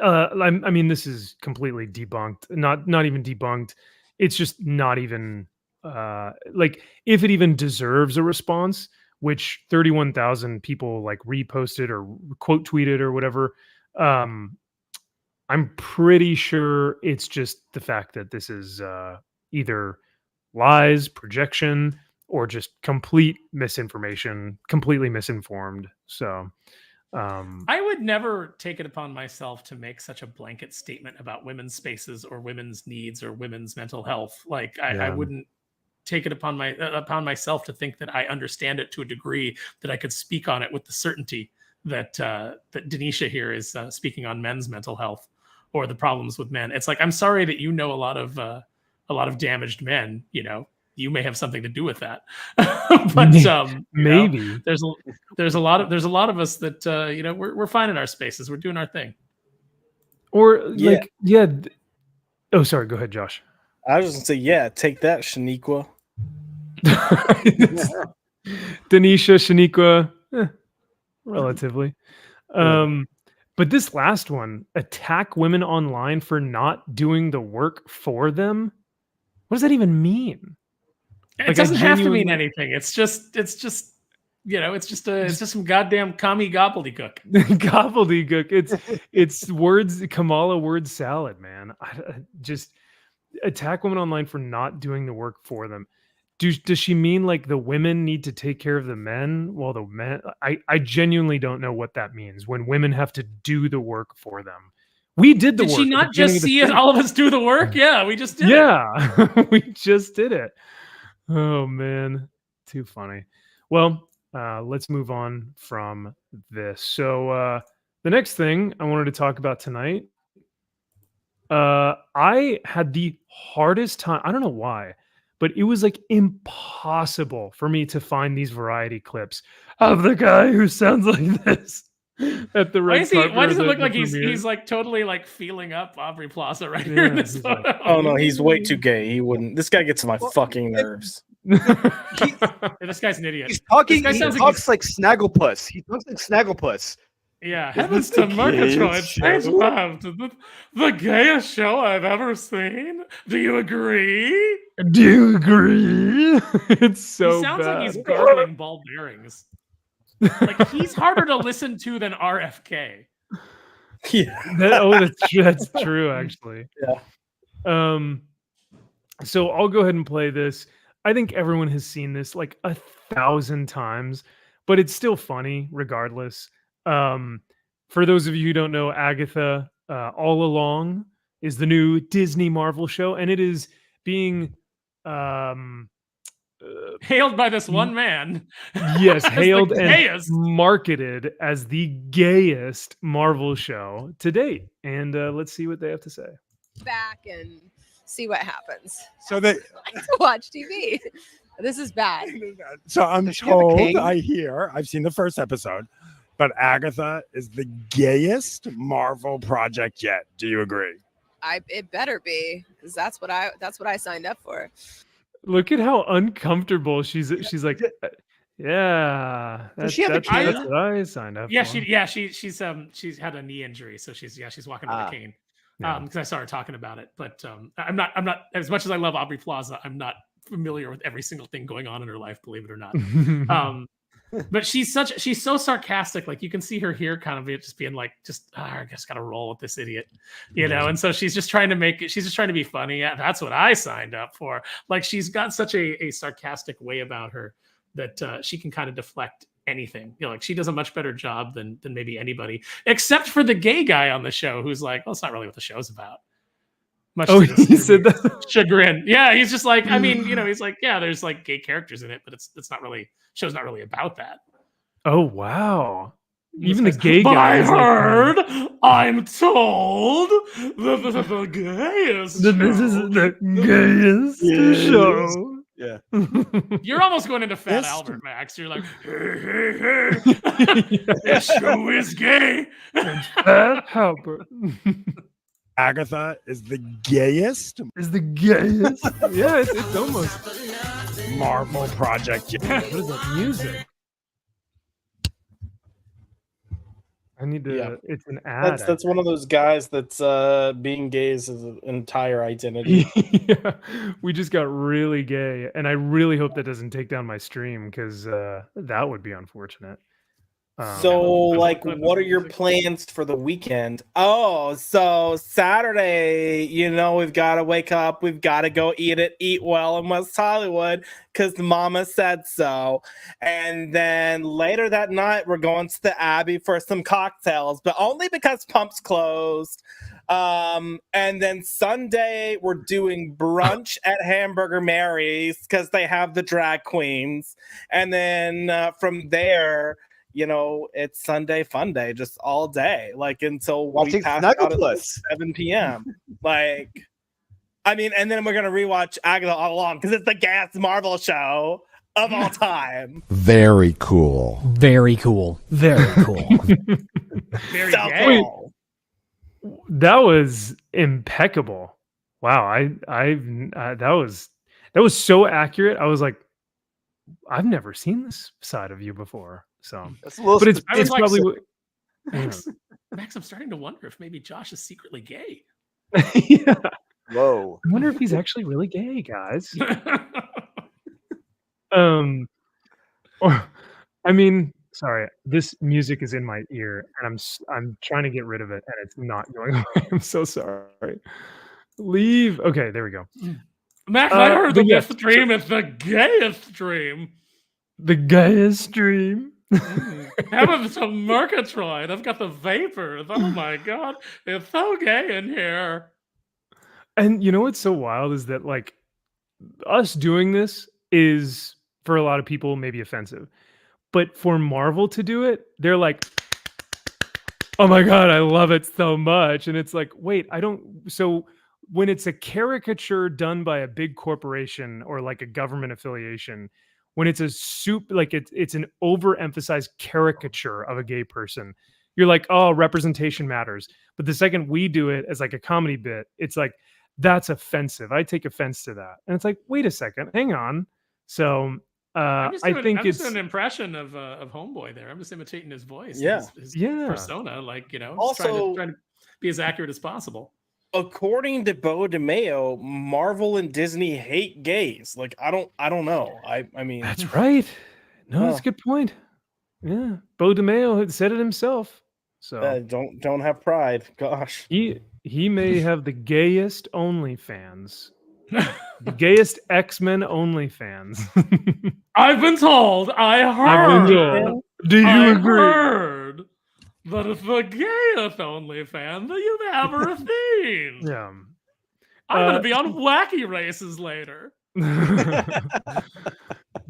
I mean, this is completely debunked. Not even debunked. It's just not even like if it even deserves a response, which 31,000 people like reposted or quote tweeted or whatever. I'm pretty sure it's just the fact that this is either lies, projection, or just complete misinformation, completely misinformed. So I would never take it upon myself to make such a blanket statement about women's spaces or women's needs or women's mental health. Like I wouldn't take it upon myself to think that I understand it to a degree that I could speak on it with the certainty that that Denisha here is speaking on men's mental health or the problems with men. It's like, I'm sorry that you know a lot of damaged men. You know, you may have something to do with that, but maybe you know, there's a lot of us that you know, we're finding our spaces, we're doing our thing. Or like oh, sorry, go ahead, Josh. I was just gonna say, take that, Shaniqua. Denisha, Shaniqua, relatively. But this last one, attack women online for not doing the work for them. What does that even mean? It doesn't have to mean anything. It's just, you know, it's just some goddamn commie gobbledygook. Gobbledygook. It's words, Kamala word salad, man. Just attack women online for not doing the work for them. Does she mean like the women need to take care of the men while the men? I genuinely don't know what that means when women have to do the work for them. We did the work. Did she not just see all of us do the work? Yeah, we just did it. Yeah, we just did it. Oh man, too funny. Well, let's move on from this. So the next thing I wanted to talk about tonight, I had the hardest time. I don't know why, but it was like impossible for me to find these variety clips of the guy who sounds like this at the red carpet. Why does it look like he's like totally like feeling up Aubrey Plaza right here in this photo? Like, oh no, he's way too gay. He wouldn't. This guy gets on my fucking nerves. This guy's an idiot. He's talking. He This guy talks like Snagglepuss. He talks like Snagglepuss. Yeah, heavens to Murgatroyd, stage left. The gayest show I've ever seen. Do you agree? Do you agree? It's so He sounds bad. like he's gargling ball bearings. Like he's harder to listen to than RFK. Yeah. That's true, actually. Yeah. So I'll go ahead and play this. I think everyone has seen this like 1,000 times, but it's still funny regardless. For those of you who don't know, Agatha All Along is the new Disney Marvel show, and it is being hailed by this one man. Yes, hailed and gayest. marketed as the gayest Marvel show to date. And let's see what they have to say. Back and see what happens. So that I like to watch TV. This is bad. So I'm told, I've seen the first episode, but Agatha is the gayest Marvel project yet. Do you agree? It better be, because that's what I signed up for. Look at how uncomfortable she's like. Yeah, Does she have a that's cane? what I signed up. Yeah, for. she's had a knee injury, so she's walking with a cane. Yeah. Because I saw her talking about it, but I'm not as much as I love Aubrey Plaza, I'm not familiar with every single thing going on in her life, believe it or not. But she's so sarcastic. Like you can see her here kind of just being like, I just gotta roll with this idiot, you know? And so she's just trying to be funny. Yeah, that's what I signed up for. Like she's got such a sarcastic way about her that she can kind of deflect anything. You know, like she does a much better job than maybe anybody, except for the gay guy on the show who's like, well, it's not really what the show's about. Much Oh, to this he said that. chagrin. Yeah, he's just like, I mean, he's like, yeah, there's like gay characters in it, but it's not really show's not really about that. Oh wow. And Even this the guy's, gay but guy. I is like, heard, I'm told the gayest. This is the gayest show. Yeah. You're almost going into Fat Albert, Max. You're like, hey. This show is gay. Fat Albert. Agatha is the gayest. Is the gayest. Yeah, it's almost Marvel project yet. What is that music? I need to. Yeah. It's an ad. That's one of those guys that's being gay is his entire identity. Yeah, we just got really gay, and I really hope that doesn't take down my stream because that would be unfortunate. So, like, what are your plans for the weekend? Oh, so Saturday, we've got to wake up. We've got to go eat well in West Hollywood because Mama said so. And then later that night, we're going to the Abbey for some cocktails, but only because Pump's closed. And then Sunday, we're doing brunch at Hamburger Mary's because they have the drag queens. And then from there, it's Sunday fun day, just all day, like until we pass out at 7 p.m. Like, I mean, and then we're gonna rewatch Agatha All Along because it's the Gayest Marvel show of all time. Very cool. Very cool. Very cool. Very So gay. cool. That was impeccable. Wow, that was so accurate. I was like, I've never seen this side of you before. So, but it's like, probably Max, I'm starting to wonder if maybe Josh is secretly gay. Yeah. Whoa. I wonder if he's actually really gay, guys. Or, I mean, sorry, this music is in my ear, and I'm trying to get rid of it, and it's not going away. I'm so sorry. Leave. Okay, there we go. Max, I heard the yes, dream is the gayest dream. The gayest dream. Having some Murgatroyd. I've got the vapors. Oh my god, it's so gay in here. And you know what's so wild is that like us doing this is for a lot of people maybe offensive, but for Marvel to do it, they're like, "Oh my god, I love it so much," and it's like, wait, I don't. So when it's a caricature done by a big corporation or like a government affiliation. When it's a like it's an overemphasized caricature of a gay person, you're like, oh, representation matters. But the second we do it as like a comedy bit, it's like, that's offensive. I take offense to that. And it's like, wait a second, hang on. So I think I'm it's just an impression of Homeboy there. I'm just imitating his voice. Yeah. His Yeah. persona, like, Also, trying to be as accurate as possible. According to Bo DeMayo, Marvel and Disney hate gays. Like, I don't know. I mean, that's right. No, that's a good point. Yeah, Bo DeMayo had said it himself. So don't have pride. Gosh, he may have the gayest OnlyFans, the gayest X-Men OnlyFans. I've been told. I heard. Do you I agree? Heard that it's the gayest OnlyFans that you've ever seen. Yeah. I'm gonna be on Wacky Races later.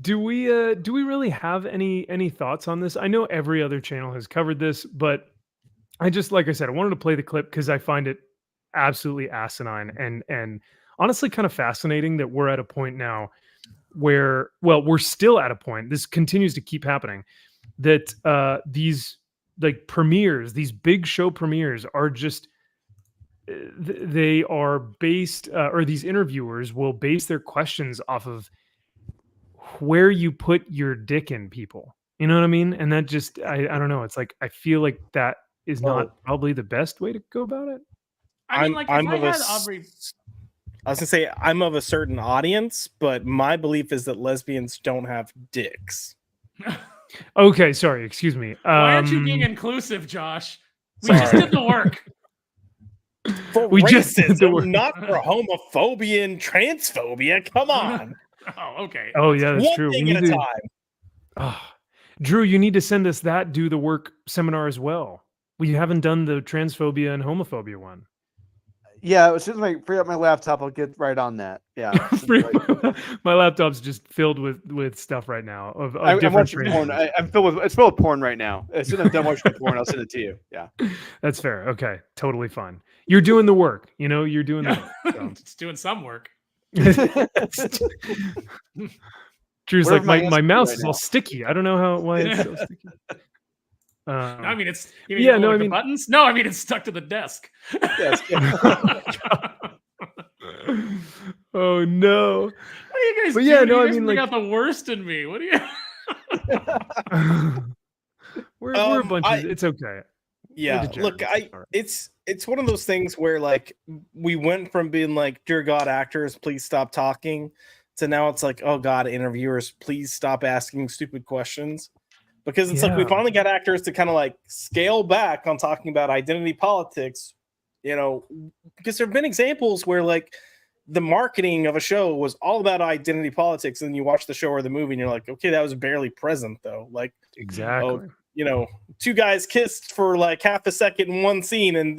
Do we really have any thoughts on this? I know every other channel has covered this, but I just, like I said, I wanted to play the clip because I find it absolutely asinine and honestly kind of fascinating that we're at a point now where, well, we're still at a point, this continues to keep happening, that these like premieres, these big show premieres are just, they are based, or these interviewers will base their questions off of where you put your dick in people. You know what I mean? And that just, I don't know. It's like, I feel like that is not probably the best way to go about it. I mean, like, if I had Aubrey... I was gonna say I'm of a certain audience, but my belief is that lesbians don't have dicks. Okay, sorry, excuse me. Why aren't you being inclusive, Josh? We just did the work. For we racism, just did the work. Not for homophobia and transphobia. Come on. Oh, okay. Oh, yeah, that's One true. thing We at need a to, time. Drew, you need to send us that do the work seminar as well. We haven't done the transphobia and homophobia one. Yeah, as soon as I free up my laptop, I'll get right on that. Yeah. My laptop's just filled with stuff right now of I'm different watching porn. I'm filled with it's full of porn right now. As soon as I'm done watching the porn, I'll send it to you. Yeah. That's fair. Okay, totally fine. You're doing the work. You know, you're doing the work. So. It's doing some work. Drew's like, my mouse is all sticky. I don't know why it's so sticky. I mean, it's the buttons. No, I mean it's stuck to the desk. Yes. Oh no! What are you guys? But doing? I You guys mean, bring out the worst in me. What are you? we're a bunch of. It's okay. Yeah, look, it's one of those things where like we went from being like, dear God, actors, please stop talking, to now it's like, oh God, interviewers, please stop asking stupid questions. Because it's like we finally got actors to kind of like scale back on talking about identity politics, because there have been examples where like the marketing of a show was all about identity politics, and then you watch the show or the movie and you're like, okay, that was barely present though. Like exactly. Two guys kissed for like half a second in one scene, and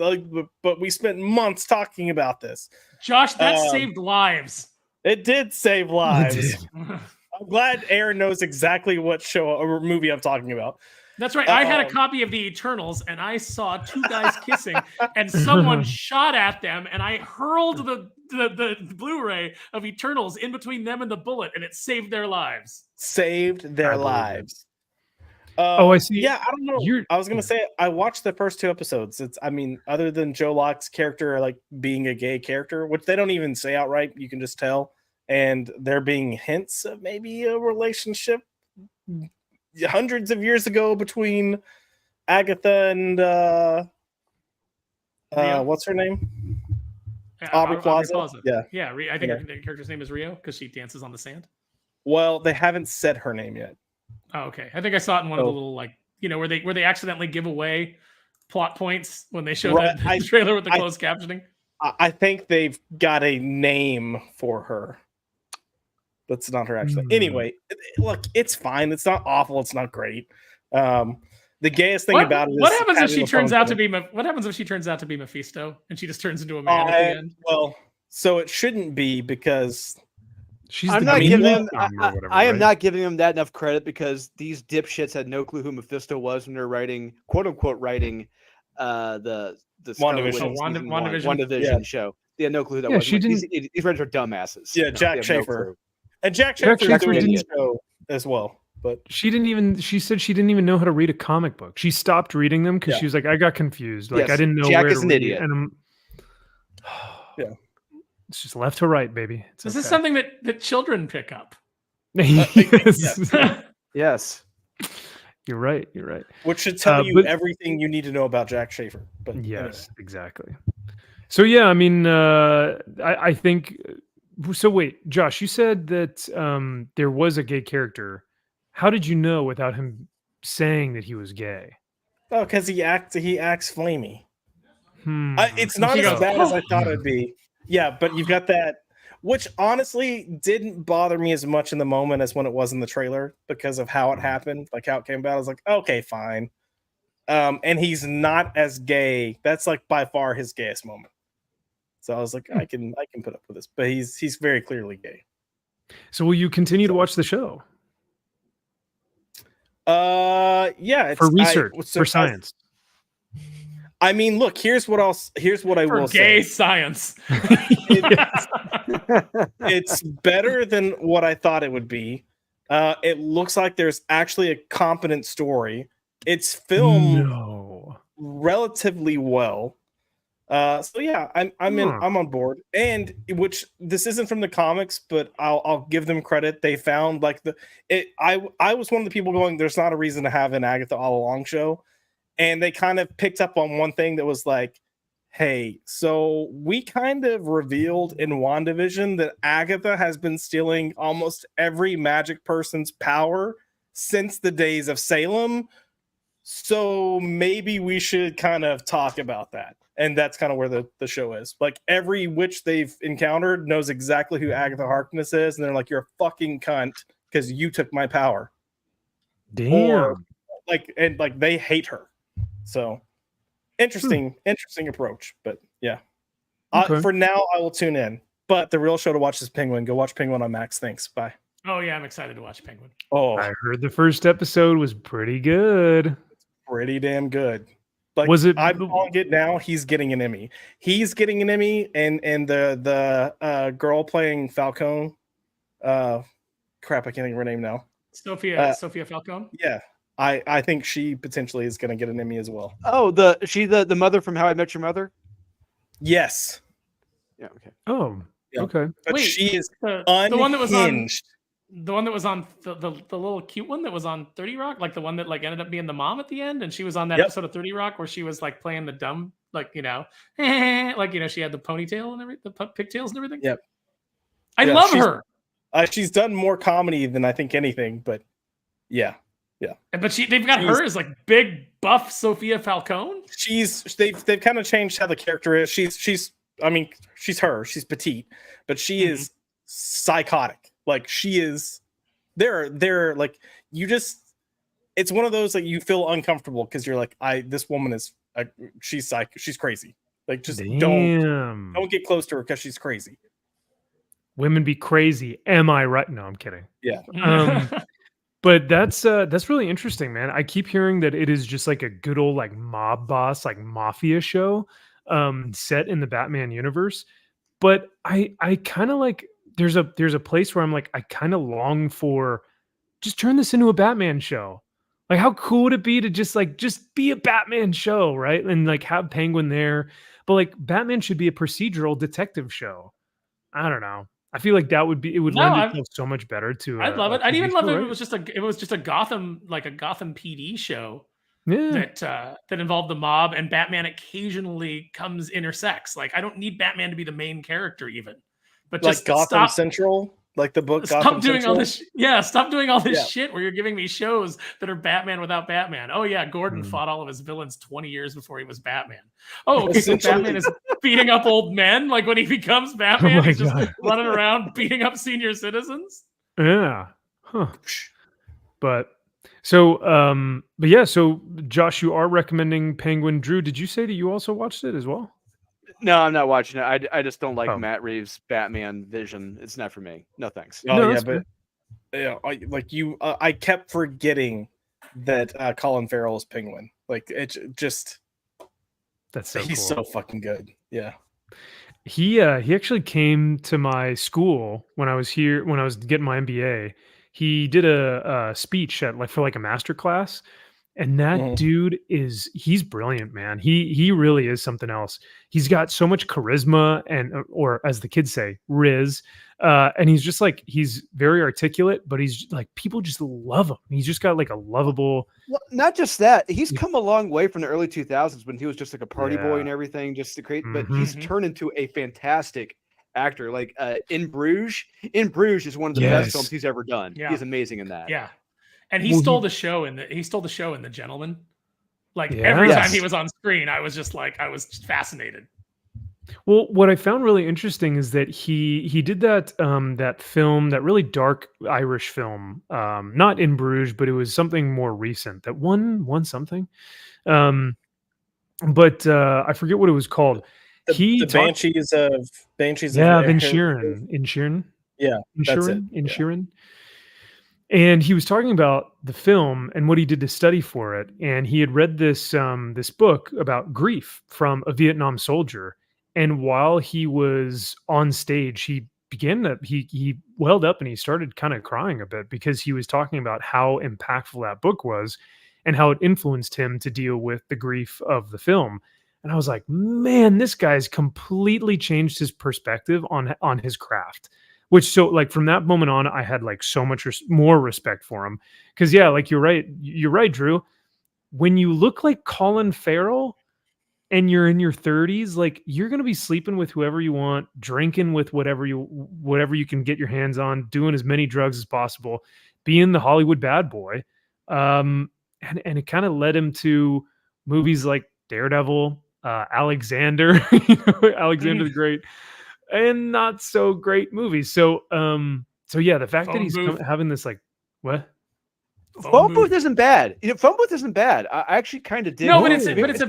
but we spent months talking about this. Josh, that saved lives. It did save lives. I'm glad Aaron knows exactly what show or movie I'm talking about. That's right. I had a copy of The Eternals, and I saw two guys kissing, and someone shot at them, and I hurled the Blu-ray of Eternals in between them and the bullet, and it saved their lives. Saved their lives. I see. Yeah, I don't know. I was gonna say I watched the first 2 episodes. Other than Joe Locke's character like being a gay character, which they don't even say outright, you can just tell. And there being hints of maybe a relationship hundreds of years ago between Agatha and what's her name? Aubrey Plaza. Yeah. I think the character's name is Rio because she dances on the sand. Well, they haven't said her name yet. Oh, okay. I think I saw it in one of the little where they accidentally give away plot points when they show that trailer with the closed captioning. I think they've got a name for her. That's not her actually. Anyway, look, it's fine. It's not awful. It's not great. The gayest thing about it is what happens if she turns out to be Mephisto and she just turns into a man at the end? Well, so it shouldn't be because I'm not giving him. I am not giving him that enough credit because these dipshits had no clue who Mephisto was when they're writing, quote unquote, writing the WandaVision show. They had no clue who that was. These writers are dumbasses. Yeah, Jack Schaefer. And Jack Schaefer doing the show as well. But she said she didn't even know how to read a comic book. She stopped reading them because she was like, I got confused. Like I didn't know Jack where is to an read. idiot. And it's just left to right, baby. This is something that children pick up. Yes. You're right. Which should tell you everything you need to know about Jack Schaefer. But yes, exactly. So yeah, I mean, I think. So wait, Josh, you said that there was a gay character. How did you know without him saying that he was gay? Oh, because he acts flamey. It's not as bad as I thought it'd be. Yeah, but you've got that, which honestly didn't bother me as much in the moment as when it was in the trailer because of how it happened, like how it came about. I was like, okay, fine. And he's not as gay. That's like by far his gayest moment. So I was like, I can put up with this, but he's very clearly gay. So will you continue to watch the show? Yeah, for research, for science. I mean, look, here's what I will say. Gay science. It's better than what I thought it would be. It looks like there's actually a competent story. It's filmed relatively well. So yeah, I'm on board. And which this isn't from the comics, but I'll give them credit. They found like I was one of the people going, there's not a reason to have an Agatha All Along show. And they kind of picked up on one thing that was like, hey, so we kind of revealed in WandaVision that Agatha has been stealing almost every magic person's power since the days of Salem. So maybe we should kind of talk about that. And that's kind of where the show is. Like every witch they've encountered knows exactly who Agatha Harkness is. And they're like, you're a fucking cunt because you took my power. Damn. Or, they hate her. So interesting approach. But yeah. Okay. For now, I will tune in. But the real show to watch is Penguin. Go watch Penguin on Max. Thanks. Bye. Oh yeah, I'm excited to watch Penguin. Oh, I heard the first episode was pretty good. pretty damn good. Like, Was it? I'm calling it now. He's getting an Emmy. He's getting an Emmy, and the girl playing Falcone. Crap, I can't think of her name now. Sophia Falcone. Yeah, I think she potentially is going to get an Emmy as well. Oh, the mother from How I Met Your Mother. Yes. Yeah. Okay. Oh. Yeah. Okay. But Wait, she is the unhinged. one that was on the little cute one that was on 30 Rock, like the one that like ended up being the mom at the end, and she was on that episode of 30 Rock where she was like playing the dumb, like she had the ponytail and everything, the pigtails and everything. Yep. I love her. She's done more comedy than I think anything, but yeah. But they've got her as like big buff Sophia Falcone. They've kind of changed how the character is. She's petite, but she is psychotic. Like she is, they're like, you just, it's one of those like you feel uncomfortable because you're like, this woman is, she's crazy. Like just don't get close to her because she's crazy. Women be crazy. Am I right? No, I'm kidding. Yeah. But that's really interesting, man. I keep hearing that it is just like a good old like mob boss, like mafia show, set in the Batman universe. But I kind of like there's a place where I'm like I kind of long for just turn this into a Batman show. Like how cool would it be to just be a Batman show, right? And like have Penguin there, but like Batman should be a procedural detective show. I don't know. I feel like it would lend itself so much better to. I'd love it. I'd even love it if it was just a Gotham PD show. Yeah. That involved the mob and Batman occasionally intersects. Like I don't need Batman to be the main character even, but like just Gotham Central, like the book. Gotham doing Central. all this. Yeah, stop doing all this shit where you're giving me shows that are Batman without Batman. Oh yeah, Gordon fought all of his villains 20 years before he was Batman. Oh, okay, so Batman is beating up old men. Like when he becomes Batman, he's just running around beating up senior citizens. Yeah. Huh. But so Josh, you are recommending Penguin. Drew, did you say that you also watched it as well? No, I'm not watching it. I just don't like Matt Reeves' Batman vision. It's not for me. No thanks. Oh yeah, but yeah, I kept forgetting that Colin Farrell is Penguin. Like it's just he's so fucking good. Yeah. He actually came to my school when I was getting my MBA. He did a speech for a master class, and that dude he's brilliant, man. He really is something else. He's got so much charisma or as the kids say, riz. And he's just like, he's very articulate, but he's like, people just love him. He's just got like a lovable. Well, not just that, he's come a long way from the early 2000s when he was just like a party boy and everything, just to create. But he's turned into a fantastic actor. Like In Bruges is one of the best films he's ever done. Yeah. He's amazing in that. Yeah, and he stole the show in The Gentleman. Like every time he was on screen, I was just fascinated. Well, what I found really interesting is that he did that film, that really dark Irish film, not In Bruges, but it was something more recent that won something. But I forget what it was called. Banshees of Inisherin. Yeah, Inisherin. And he was talking about the film and what he did to study for it. And he had read this book about grief from a Vietnam soldier. And while he was on stage, he welled up and he started kind of crying a bit because he was talking about how impactful that book was and how it influenced him to deal with the grief of the film. And I was like, man, this guy's completely changed his perspective on his craft. Which, so like from that moment on, I had like so much more respect for him. Because like you're right, Drew. When you look like Colin Farrell and you're in your 30s, like you're gonna be sleeping with whoever you want, drinking with whatever you can get your hands on, doing as many drugs as possible, being the Hollywood bad boy. And it kind of led him to movies like Daredevil, Alexander, Alexander the Great, and not so great movies. So yeah, the fact that he's having this like what? Phone booth isn't bad. Phone booth isn't bad. I actually kind of dig. No, it. but it's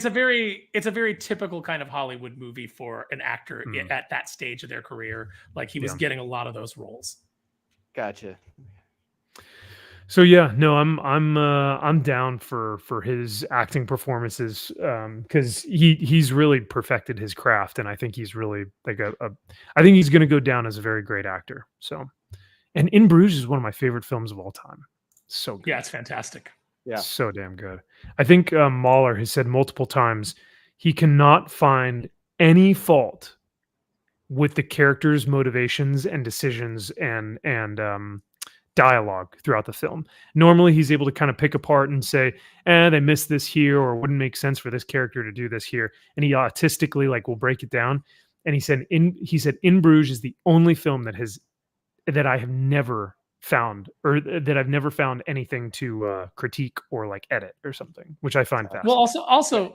a very typical kind of Hollywood movie for an actor at that stage of their career. Like he was getting a lot of those roles. Gotcha. So yeah, no, I'm down for his acting performances because he's really perfected his craft, and I think he's really like I think he's going to go down as a very great actor. So, and In Bruges is one of my favorite films of all time. So good. Yeah, it's fantastic. Yeah, so damn good. I think Mahler has said multiple times he cannot find any fault with the characters' motivations and decisions and dialogue throughout the film. Normally he's able to kind of pick apart and say, they missed this here, or wouldn't make sense for this character to do this here. And he autistically will break it down. And he said In Bruges is the only film that I have never found, or that I've never found anything to critique or edit or something, which I find fascinating. Well,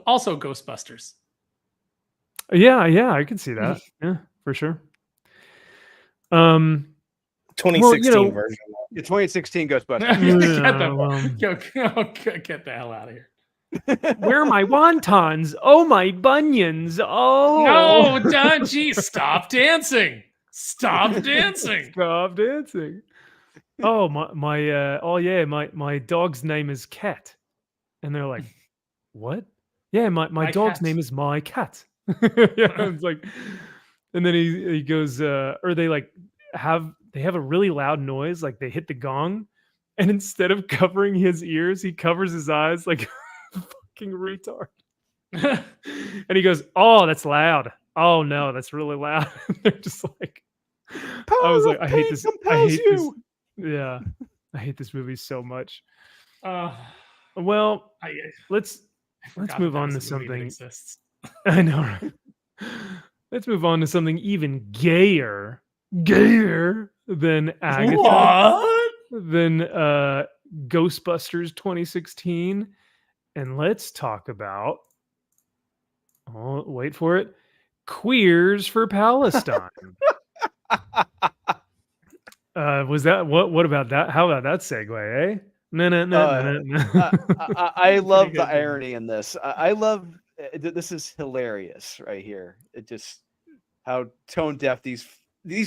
also Ghostbusters. Yeah, I can see that. Yeah, for sure. 2016 version. The 2016 Ghostbusters. Get the hell out of here. Where are my wontons? Oh, my bunions. Oh. No, Dungy, stop dancing. Stop dancing. Stop dancing. Oh, my dog's name is Cat. And they're like, what? Yeah, my dog's name is my cat. It's like, and then he goes, or they have a really loud noise, like they hit the gong, and instead of covering his ears, he covers his eyes like a fucking retard. And he goes, oh, that's loud. Oh no, that's really loud. They're just like, I was like, I hate this. Yeah, I hate this movie so much. Well, let's move on to something. I know, right? Let's move on to something even gayer than Agatha. What? Than Ghostbusters 2016. And let's talk about, wait for it, Queers for Palestine. Was that what about that? How about that segue, eh? No. I love the irony in this. I love this is hilarious right here. It just how tone deaf these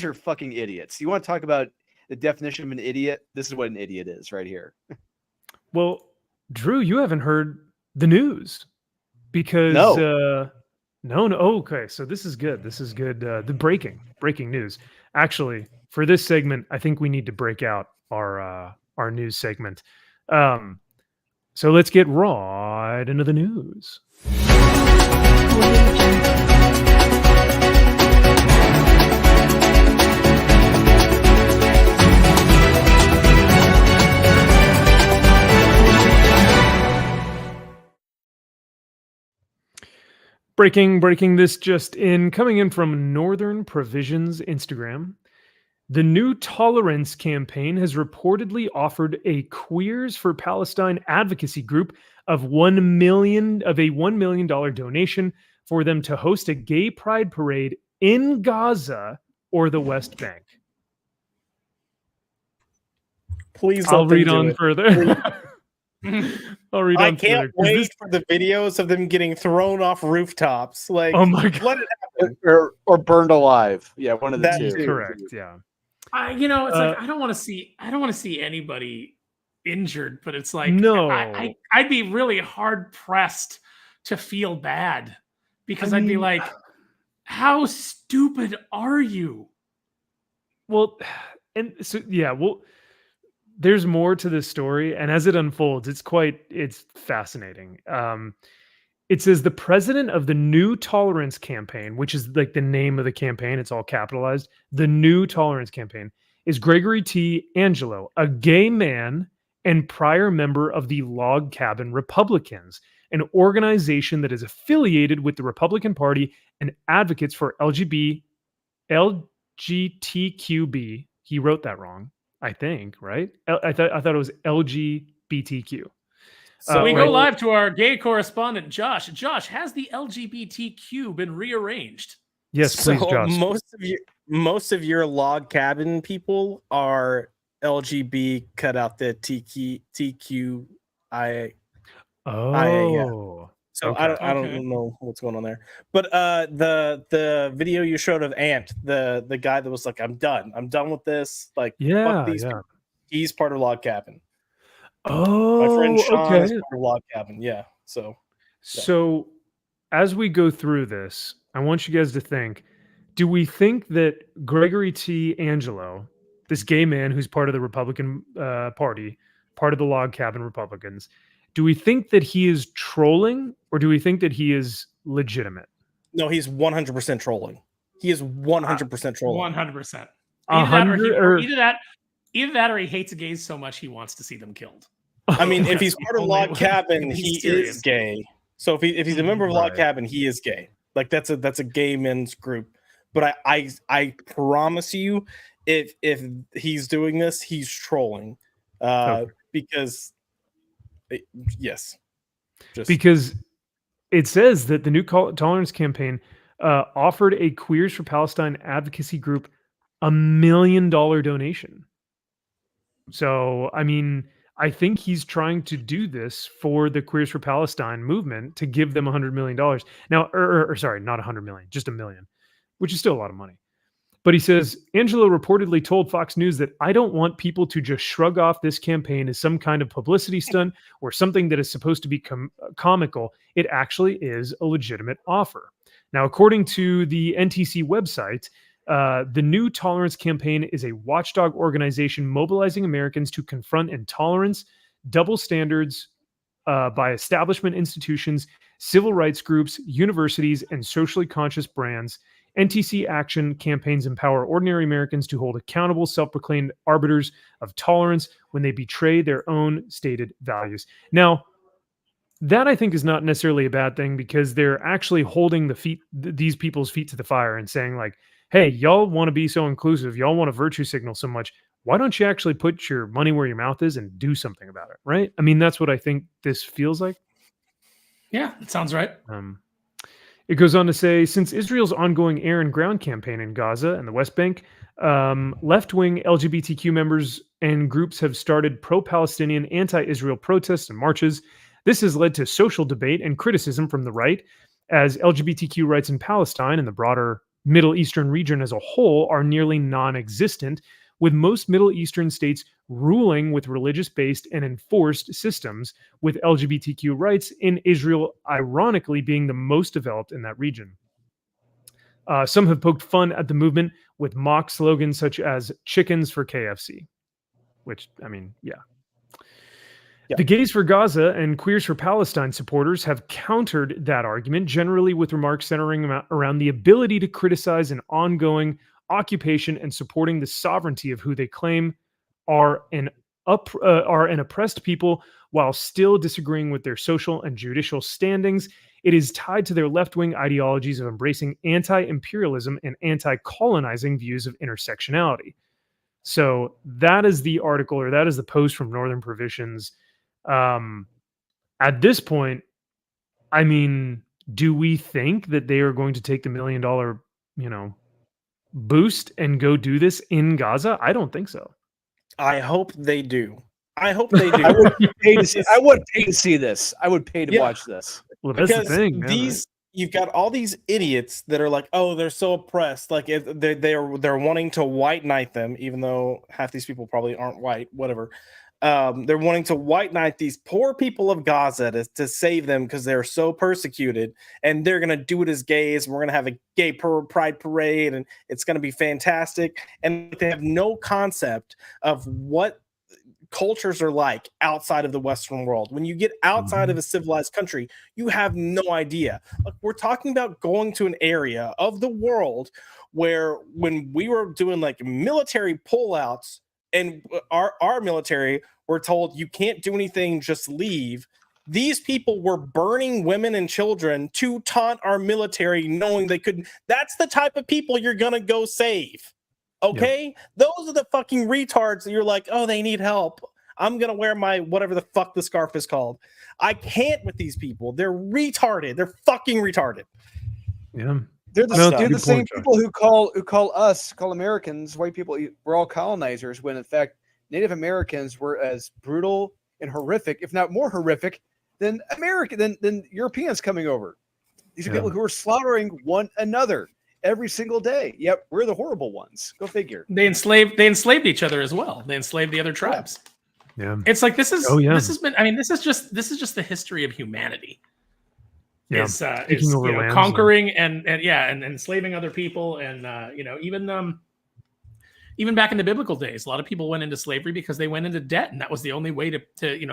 are fucking idiots. You want to talk about the definition of an idiot? This is what an idiot is right here. Well, Drew, you haven't heard the news because no. Okay, so this is good. The breaking news. Actually, for this segment, I think we need to break out our news segment. So let's get right into the news. Breaking this just in, coming in from Northern Provisions Instagram. The New Tolerance campaign has reportedly offered a Queers for Palestine advocacy group of $1 million donation for them to host a gay pride parade in Gaza or the West Bank. Please, I'll read on further. I'll read on I can't further. wait for the videos of them getting thrown off rooftops. Like, oh my god, let it happen. Or burned alive. Yeah, one of the two. That's correct. Yeah. It's like I don't want to see anybody injured, but it's like no, I'd be really hard pressed to feel bad because I'd be like, how stupid are you? Well, and so yeah, well, there's more to this story, and as it unfolds, it's fascinating. It says the president of the New Tolerance campaign, which is like the name of the campaign, it's all capitalized. The New Tolerance campaign is Gregory T. Angelo, a gay man and prior member of the Log Cabin Republicans, an organization that is affiliated with the Republican Party and advocates for LGBTQB. He wrote that wrong, I think, right? I thought it was LGBTQ. So we go live to our gay correspondent, Josh. Josh, has the LGBTQ been rearranged? Yes, please, Josh. Most of your log cabin people are LGB cut out the TQI. Oh, So okay. I don't know what's going on there. But the video you showed of Ant, the guy that was like, I'm done with this. Like, fuck these people. He's part of Log Cabin. Oh, my friend Sean is okay. part of Log Cabin. Yeah. So as we go through this, I want you guys to think, do we think that Gregory T. Angelo, this gay man who's part of the Republican Party, part of the Log Cabin Republicans, do we think that he is trolling, or do we think that he is legitimate? No, he's 100% trolling. He is 100% trolling. 100%. Either that or he hates gays so much he wants to see them killed. I mean, if he's part of Log Cabin, he is gay. So if he's a member of Log Cabin, he is gay. Like that's a gay men's group. But I promise you, if he's doing this, he's trolling. Because yes. Because it says that the New Tolerance Campaign offered a Queers for Palestine advocacy group $1 million donation. So, I mean, I think he's trying to do this for the Queers for Palestine movement to give them $100 million. Now, sorry, not 100 million, just $1 million, which is still a lot of money. But he says, Angelo reportedly told Fox News that I don't want people to just shrug off this campaign as some kind of publicity stunt or something that is supposed to be comical. It actually is a legitimate offer. Now, according to the NTC website, the New Tolerance Campaign is a watchdog organization mobilizing Americans to confront intolerance, double standards by establishment institutions, civil rights groups, universities, and socially conscious brands. NTC action campaigns empower ordinary Americans to hold accountable self-proclaimed arbiters of tolerance when they betray their own stated values. Now, that I think is not necessarily a bad thing, because they're actually holding these people's feet to the fire and saying like, hey, y'all want to be so inclusive, y'all want to virtue signal so much, why don't you actually put your money where your mouth is and do something about it, right? I mean, that's what I think this feels like. Yeah, it sounds right. It goes on to say, since Israel's ongoing air and ground campaign in Gaza and the West Bank, left-wing LGBTQ members and groups have started pro-Palestinian, anti-Israel protests and marches. This has led to social debate and criticism from the right, as LGBTQ rights in Palestine and the broader Middle Eastern region as a whole are nearly non-existent, with most Middle Eastern states ruling with religious-based and enforced systems, with LGBTQ rights in Israel ironically being the most developed in that region. Some have poked fun at the movement with mock slogans such as chickens for KFC, which, I mean, yeah. The Gays for Gaza and Queers for Palestine supporters have countered that argument, generally with remarks centering around the ability to criticize an ongoing occupation and supporting the sovereignty of who they claim are an oppressed people, while still disagreeing with their social and judicial standings. It is tied to their left-wing ideologies of embracing anti-imperialism and anti-colonizing views of intersectionality. So that is the article, or that is the post from Northern Provisions. At this point, I mean, do we think that they are going to take the $1 million, boost and go do this in Gaza? I don't think so. I hope they do. I hope they do. I would pay to see this. I would pay to watch this. Well, that's the thing. You've got all these idiots that are like, oh, they're so oppressed. Like if they're wanting to white knight them, even though half these people probably aren't white. Whatever. They're wanting to white knight these poor people of Gaza to save them because they're so persecuted, and they're going to do it as gays, and we're going to have a gay pride parade, and it's going to be fantastic. And they have no concept of what cultures are like outside of the Western world. When you get outside of a civilized country, you have no idea. Look, we're talking about going to an area of the world where when we were doing like military pullouts, and our military were told you can't do anything, just leave. These people were burning women and children to taunt our military, knowing they couldn't. That's the type of people you're gonna go save. Okay? Yep. Those are the fucking retards that you're like, oh, they need help. I'm gonna wear my whatever the fuck the scarf is called. I can't with these people. They're retarded. They're fucking retarded. Yeah. They're the same people who call Americans, white people, we're all colonizers, when in fact Native Americans were as brutal and horrific, if not more horrific, than than Europeans coming over. These are people who were slaughtering one another every single day. Yep, we're the horrible ones. Go figure. They enslaved each other as well. They enslaved the other tribes. Yeah. It's like this is yeah. this has been, I mean, this is just the history of humanity. Yeah. Is Taking over lands conquering and enslaving other people, and even back in the biblical days, a lot of people went into slavery because they went into debt, and that was the only way to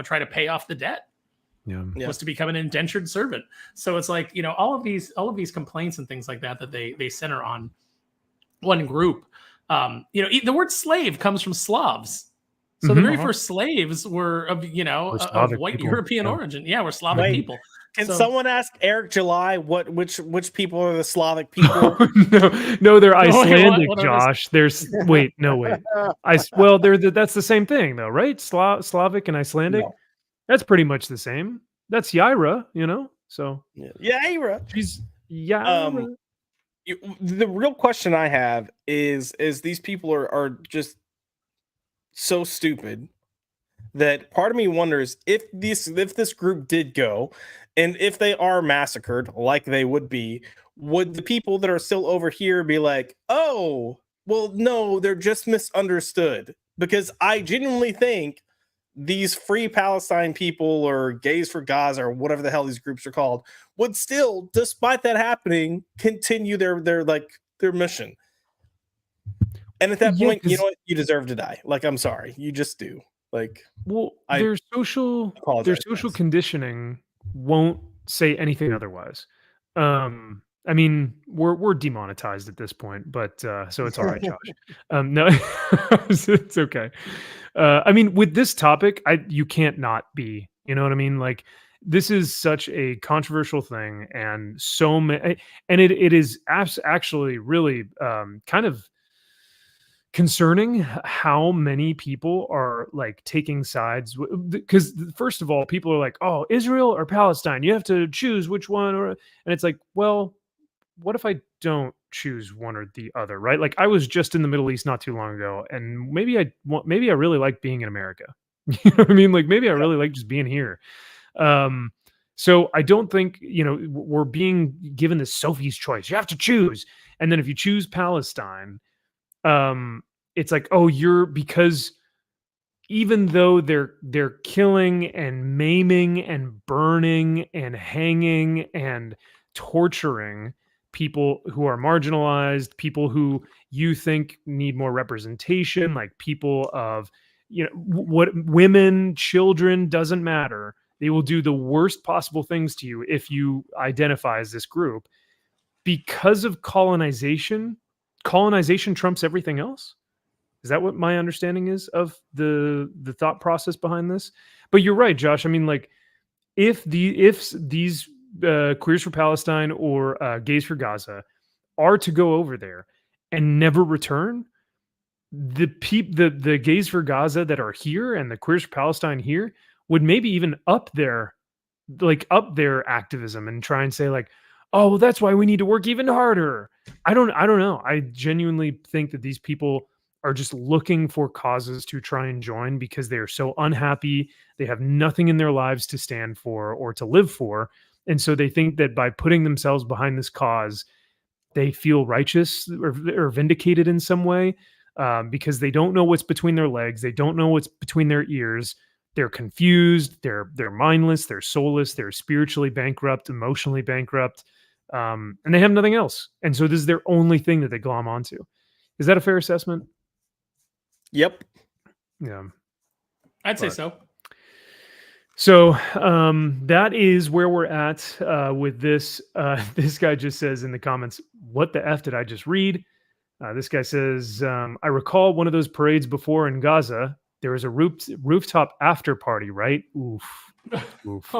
try to pay off the debt. Was to become an indentured servant. So it's like, all of these complaints and things like that they center on one group. The word slave comes from Slavs. So the very first slaves were of white people. European origin. Yeah, we're Slavic people. Can someone ask Eric July which people are the Slavic people? no, they're Icelandic, Josh. There's wait. That's the same thing though, right? Slavic and Icelandic. No. That's pretty much the same. That's Yaira, So Yaira. She's Yaira. The real question I have is these people are just so stupid that part of me wonders if this group did go, and if they are massacred like they would be, would the people that are still over here be like, oh, well, no, they're just misunderstood? Because I genuinely think these Free Palestine people, or Gays for Gaza, or whatever the hell these groups are called, would still, despite that happening, continue their mission. And at that point, you know what? You deserve to die. Like, I'm sorry, you just do. Like, their social conditioning won't say anything otherwise. I mean, we're demonetized at this point, but so it's all right, Josh. No, it's okay. I mean, with this topic, you can't not be. You know what I mean? Like, this is such a controversial thing, and so many, and it is actually really kind of concerning how many people are like taking sides, because first of all, people are like, oh, Israel or Palestine, you have to choose which one, and it's like, well, what if I don't choose one or the other, right? Like, I was just in the Middle East not too long ago, and maybe I really like being in America. You know what I mean? Like, maybe I really like just being here. So I don't think, we're being given this Sophie's choice. You have to choose. And then if you choose Palestine, it's like, oh, because even though they're killing and maiming and burning and hanging and torturing people who are marginalized, people who you think need more representation, like people of, what, women, children, doesn't matter. They will do the worst possible things to you if you identify as this group. Because of colonization trumps everything else. Is that what my understanding is of the thought process behind this? But you're right, Josh. I mean, like, if these Queers for Palestine or Gays for Gaza are to go over there and never return, the Gays for Gaza that are here and the Queers for Palestine here would maybe even up their activism and try and say, like, oh, well, that's why we need to work even harder. I don't know. I genuinely think that these people are just looking for causes to try and join because they are so unhappy. They have nothing in their lives to stand for or to live for. And so they think that by putting themselves behind this cause, they feel righteous or vindicated in some way, because they don't know what's between their legs. They don't know what's between their ears. They're confused. They're mindless. They're soulless. They're spiritually bankrupt, emotionally bankrupt, and they have nothing else. And so this is their only thing that they glom onto. Is that a fair assessment? Yep. Yeah. I'd say so. So that is where we're at with this. This guy just says in the comments, what the F did I just read? This guy says, I recall one of those parades before in Gaza. There was a rooftop after party, right? Oof. Oof.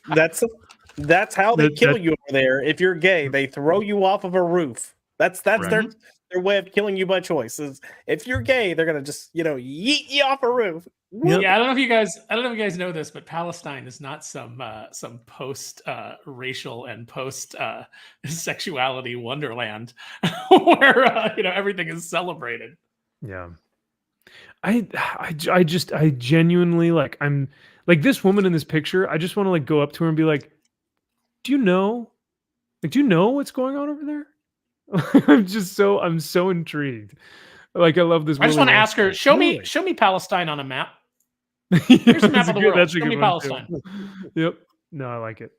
That's how they kill you over there. If you're gay, they throw you off of a roof. That's right. their way of killing you by choice. Is if you're gay, they're gonna just yeet you off a roof. Yep. Yeah, I don't know if you guys know this, but Palestine is not some post racial and post sexuality wonderland where everything is celebrated. Yeah. I genuinely like, I'm like this woman in this picture. I just want to like go up to her and be like, do you know what's going on over there? I'm so intrigued. Like I love this. I just want to Willy ask her, Wonka. show me Palestine on a map. Yeah, Here's a map that's of the good- world. that's a Show good me one, too. Palestine. Yep. No, I like it.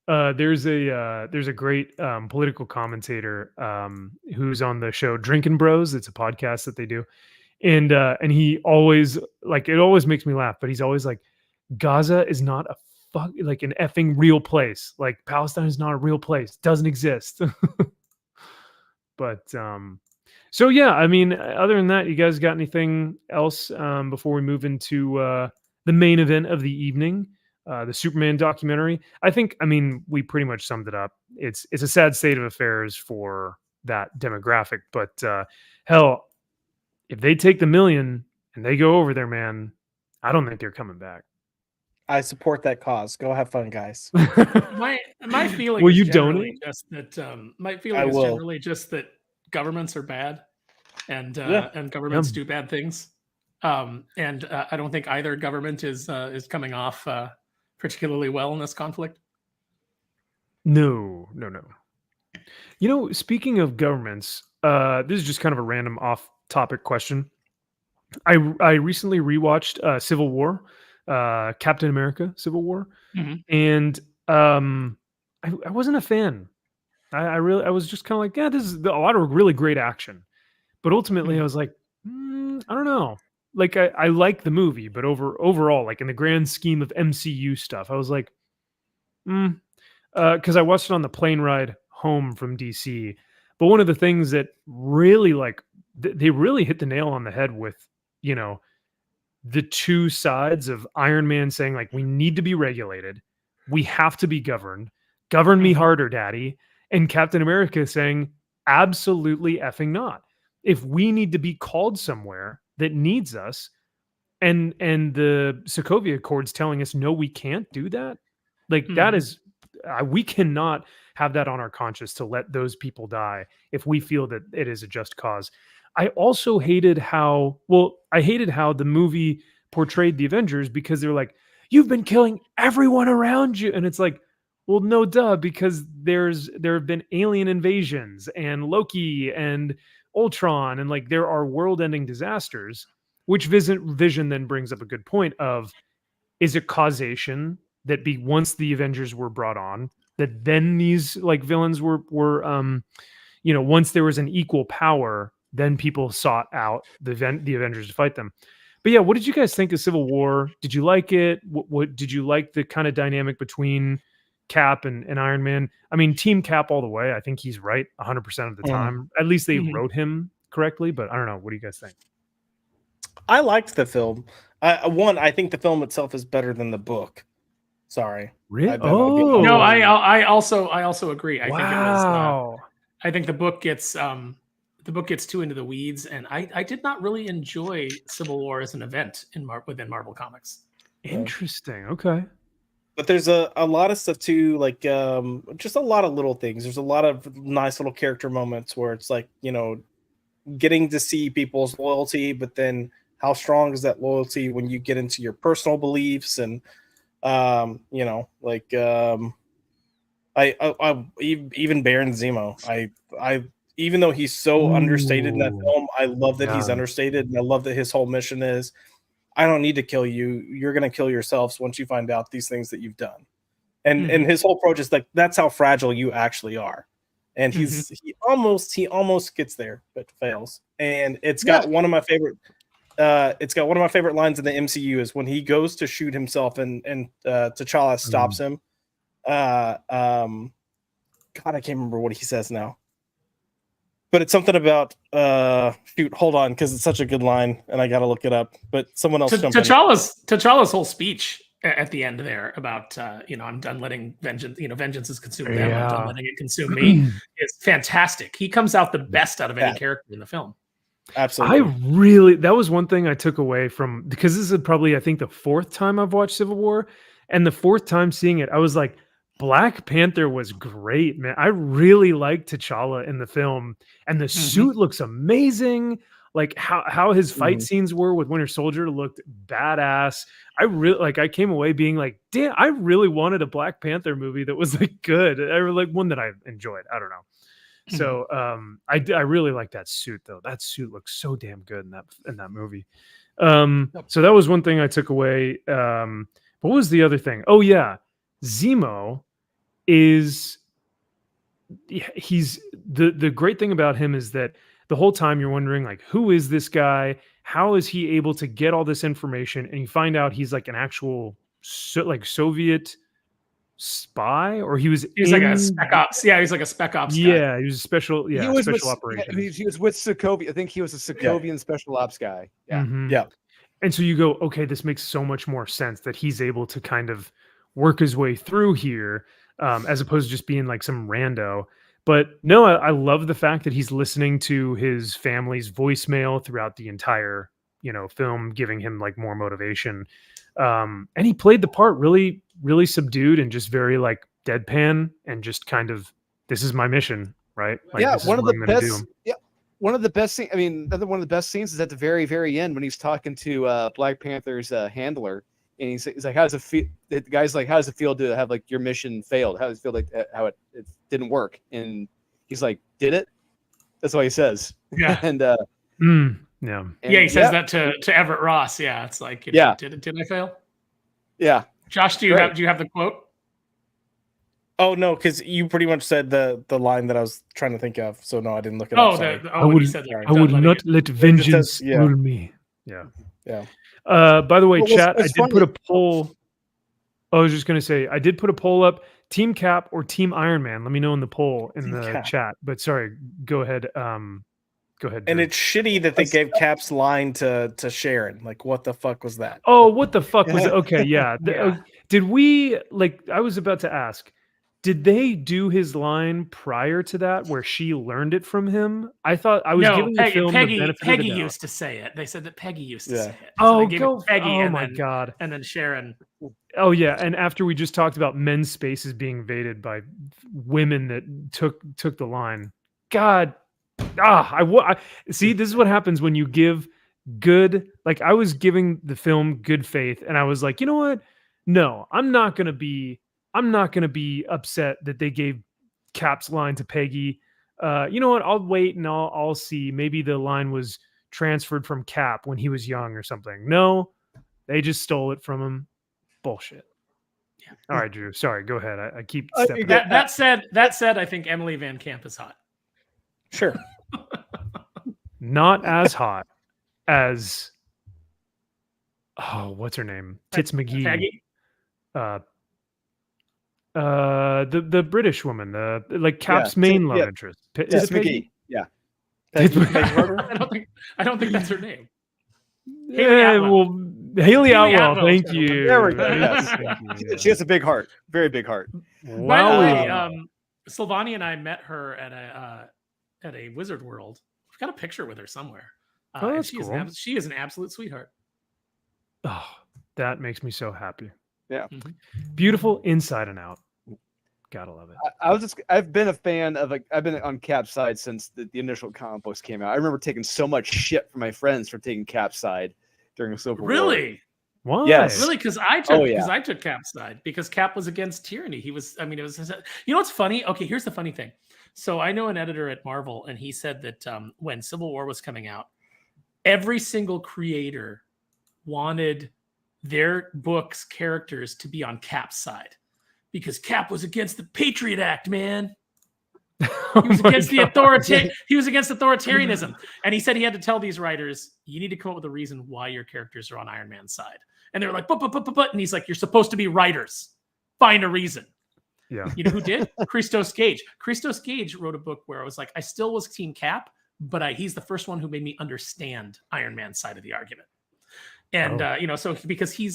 There's a great political commentator who's on the show Drinking Bros. It's a podcast that they do, and he always like it always makes me laugh. But he's always like, Gaza is not a like an effing real place. Like Palestine is not a real place. Doesn't exist. But so yeah, I mean, other than that, you guys got anything else before we move into the main event of the evening? The Superman documentary. I mean, we pretty much summed it up. It's a sad state of affairs for that demographic, but hell, if they take the million and they go over there, man, I don't think they're coming back. I support that cause. Go have fun, guys. My feeling. Will is you generally donate? Just that my I feeling is will. generally just that governments are bad, and Yeah. and governments do bad things. And I don't think either government is coming off particularly well in this conflict. No. You know, speaking of governments, this is just kind of a random off-topic question. I recently rewatched Civil War, Captain America: Civil War, and I wasn't a fan. I was just kind of like, yeah, this is a lot of really great action, but ultimately I was like, I don't know. Like I like the movie, but overall, like in the grand scheme of MCU stuff, I was like, because I watched it on the plane ride home from DC. But one of the things that really like they really hit the nail on the head with, you know, the two sides of Iron Man saying like, we need to be regulated, we have to be governed, govern me harder, daddy, and Captain America saying, absolutely effing not. If we need to be called somewhere that needs us, and the Sokovia Accords telling us no, we can't do that, like that is we cannot have that on our conscience to let those people die if we feel that it is a just cause. I also hated how the movie portrayed the Avengers, because they're like, you've been killing everyone around you, and it's like, well, no duh, because there have been alien invasions and Loki and Ultron, and like there are world-ending disasters, which Vision then brings up a good point of, is it causation that once the Avengers were brought on, that then these like villains were once there was an equal power, then people sought out the Avengers to fight them. But yeah, what did you guys think of Civil War? Did you like it? What did you like the kind of dynamic between Cap and Iron Man? I mean, Team Cap all the way. I think he's right 100% of the time. At least they wrote him correctly, but I don't know. What do you guys think? I liked the film. I think the film itself is better than the book. Sorry. Really? No, I also agree. I think it was. Wow. I think the book gets too into the weeds, and I did not really enjoy Civil War as an event within Marvel Comics. Interesting. Okay. But there's a lot of stuff too, like just a lot of little things. There's a lot of nice little character moments where it's like, you know, getting to see people's loyalty, but then how strong is that loyalty when you get into your personal beliefs, and you know, like I even Baron Zemo, I even though he's so understated in that film, I love that he's understated, and I love that his whole mission is, I don't need to kill you. You're going to kill yourselves once you find out these things that you've done. And his whole approach is like, that's how fragile you actually are. And he almost gets there, but fails. And it's got one of my favorite lines in the MCU is when he goes to shoot himself and T'Challa stops him. God, I can't remember what he says now. But it's something about shoot, hold on, because it's such a good line, and I got to look it up. But someone else jump in. T'Challa's whole speech at the end there about I'm done letting vengeance. Vengeance has consumed them. I'm done letting it consume me. It's fantastic. He comes out the best out of any character in the film. Absolutely. That was one thing I took away from, because this is probably, I think, the fourth time I've watched Civil War, and the fourth time seeing it, I was like, Black Panther was great, man. I really liked T'Challa in the film, and the suit looks amazing. like how his fight scenes were with Winter Soldier looked badass. I came away being like, damn, I really wanted a Black Panther movie that was like good. I like one that I enjoyed. I don't know. So I really like that suit though. That suit looks so damn good in that movie. So that was one thing I took away. What was the other thing? Oh yeah, Zemo he's the great thing about him is that the whole time you're wondering like, who is this guy? How is he able to get all this information? And you find out he's like an actual Soviet spy, or he's like a spec ops. Yeah, he's like a spec ops guy. Yeah, he was special. Yeah, he was special with, operations. He was with Sokovia. I think he was a Sokovian special ops guy. Yeah. Yeah. And so you go, okay, this makes so much more sense that he's able to kind of work his way through here, as opposed to just being like some rando. But no, I love the fact that he's listening to his family's voicemail throughout the entire, film, giving him like more motivation. And he played the part really, really subdued and just very like deadpan and just kind of, this is my mission, right? Like, yeah, one of the best. Yeah, one of the best scenes. I mean, one of the best scenes is at the very, very end when he's talking to Black Panther's handler, and he's like, "How does it feel?" The guy's like, "How does it feel to have like your mission failed? How does it feel like how it didn't work?" And he's like, "Did it?" That's what he says. Yeah. And yeah. Yeah, he says that to Everett Ross. Yeah, it's like, did I fail? Yeah. Josh, do you have the quote? Oh no, because you pretty much said the line that I was trying to think of. So no, I didn't look it up. I would not let vengeance rule me. Yeah. Yeah. By the way, chat, I did funny. put a poll. I was just gonna say I did put a poll up. Team Cap or Team Iron Man? Let me know in the poll in the chat. But sorry, go ahead. Go ahead. And Drew. it's shitty that they gave Cap's line to Sharon. Like, what the fuck was that? Oh, what the fuck was it? Okay, yeah. Did we I was about to ask. Did they do his line prior to that, where she learned it from him? I thought I was giving the film the benefit of the Peggy doubt. used to say it. They said that Peggy used to say it. So Oh, they gave go it to Peggy. Oh and my then, god. And then Sharon. Oh yeah, and after we just talked about men's spaces being invaded by women that took the line. God, I see. This is what happens when you give good. Like I was giving the film good faith, and I was like, you know what? No, I'm not gonna be upset that they gave Cap's line to Peggy. You know what? I'll wait and I'll see. Maybe the line was transferred from Cap when he was young or something. No, they just stole it from him. Bullshit. Yeah. All right, Drew. Sorry. Go ahead. I keep stepping. That said, I think Emily Van Camp is hot. Sure. Not as hot as what's her name? Tits McGee. Peggy? The British woman, the Cap's main love interest. Tits McGee. Yeah. I don't think that's her name. Haley Atwell. Thank you. There we go. Yes. She has a big heart. Very big heart. By the way, Sylvania and I met her at a Wizard World. We've got a picture with her somewhere. That's cool. She is an absolute sweetheart. Oh, that makes me so happy. Yeah. Beautiful inside and out. Gotta love it. I've been a fan of I've been on Cap's side since the initial comic books came out. I remember taking so much shit from my friends for taking Cap's side during the Civil War. Really? Why? Yes. Really? Because I took Cap's side because Cap was against tyranny. It was you know what's funny? Okay, here's the funny thing. So I know an editor at Marvel, and he said that when Civil War was coming out, every single creator wanted their book's characters to be on Cap's side because Cap was against the Patriot Act, man. He was against he was against authoritarianism. And he said he had to tell these writers, you need to come up with a reason why your characters are on Iron Man's side. And they were like, but. And he's like, you're supposed to be writers. Find a reason. Yeah. You know who did? Christos Gage. Christos Gage wrote a book where I was like, I still was Team Cap, but he's the first one who made me understand Iron Man's side of the argument. And, so because he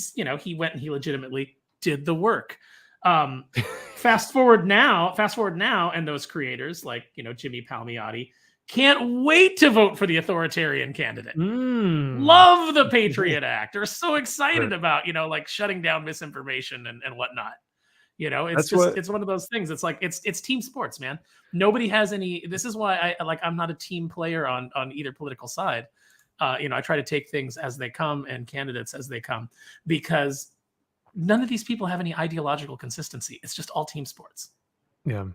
went and he legitimately did the work. Fast forward now, and those creators like, Jimmy Palmiotti can't wait to vote for the authoritarian candidate. Love the Patriot Act. They're so excited about, shutting down misinformation and whatnot. It's one of those things. It's like, it's team sports, man. Nobody has any, this is why I'm not a team player on either political side. I try to take things as they come and candidates as they come, because none of these people have any ideological consistency. It's just all team sports. Yeah.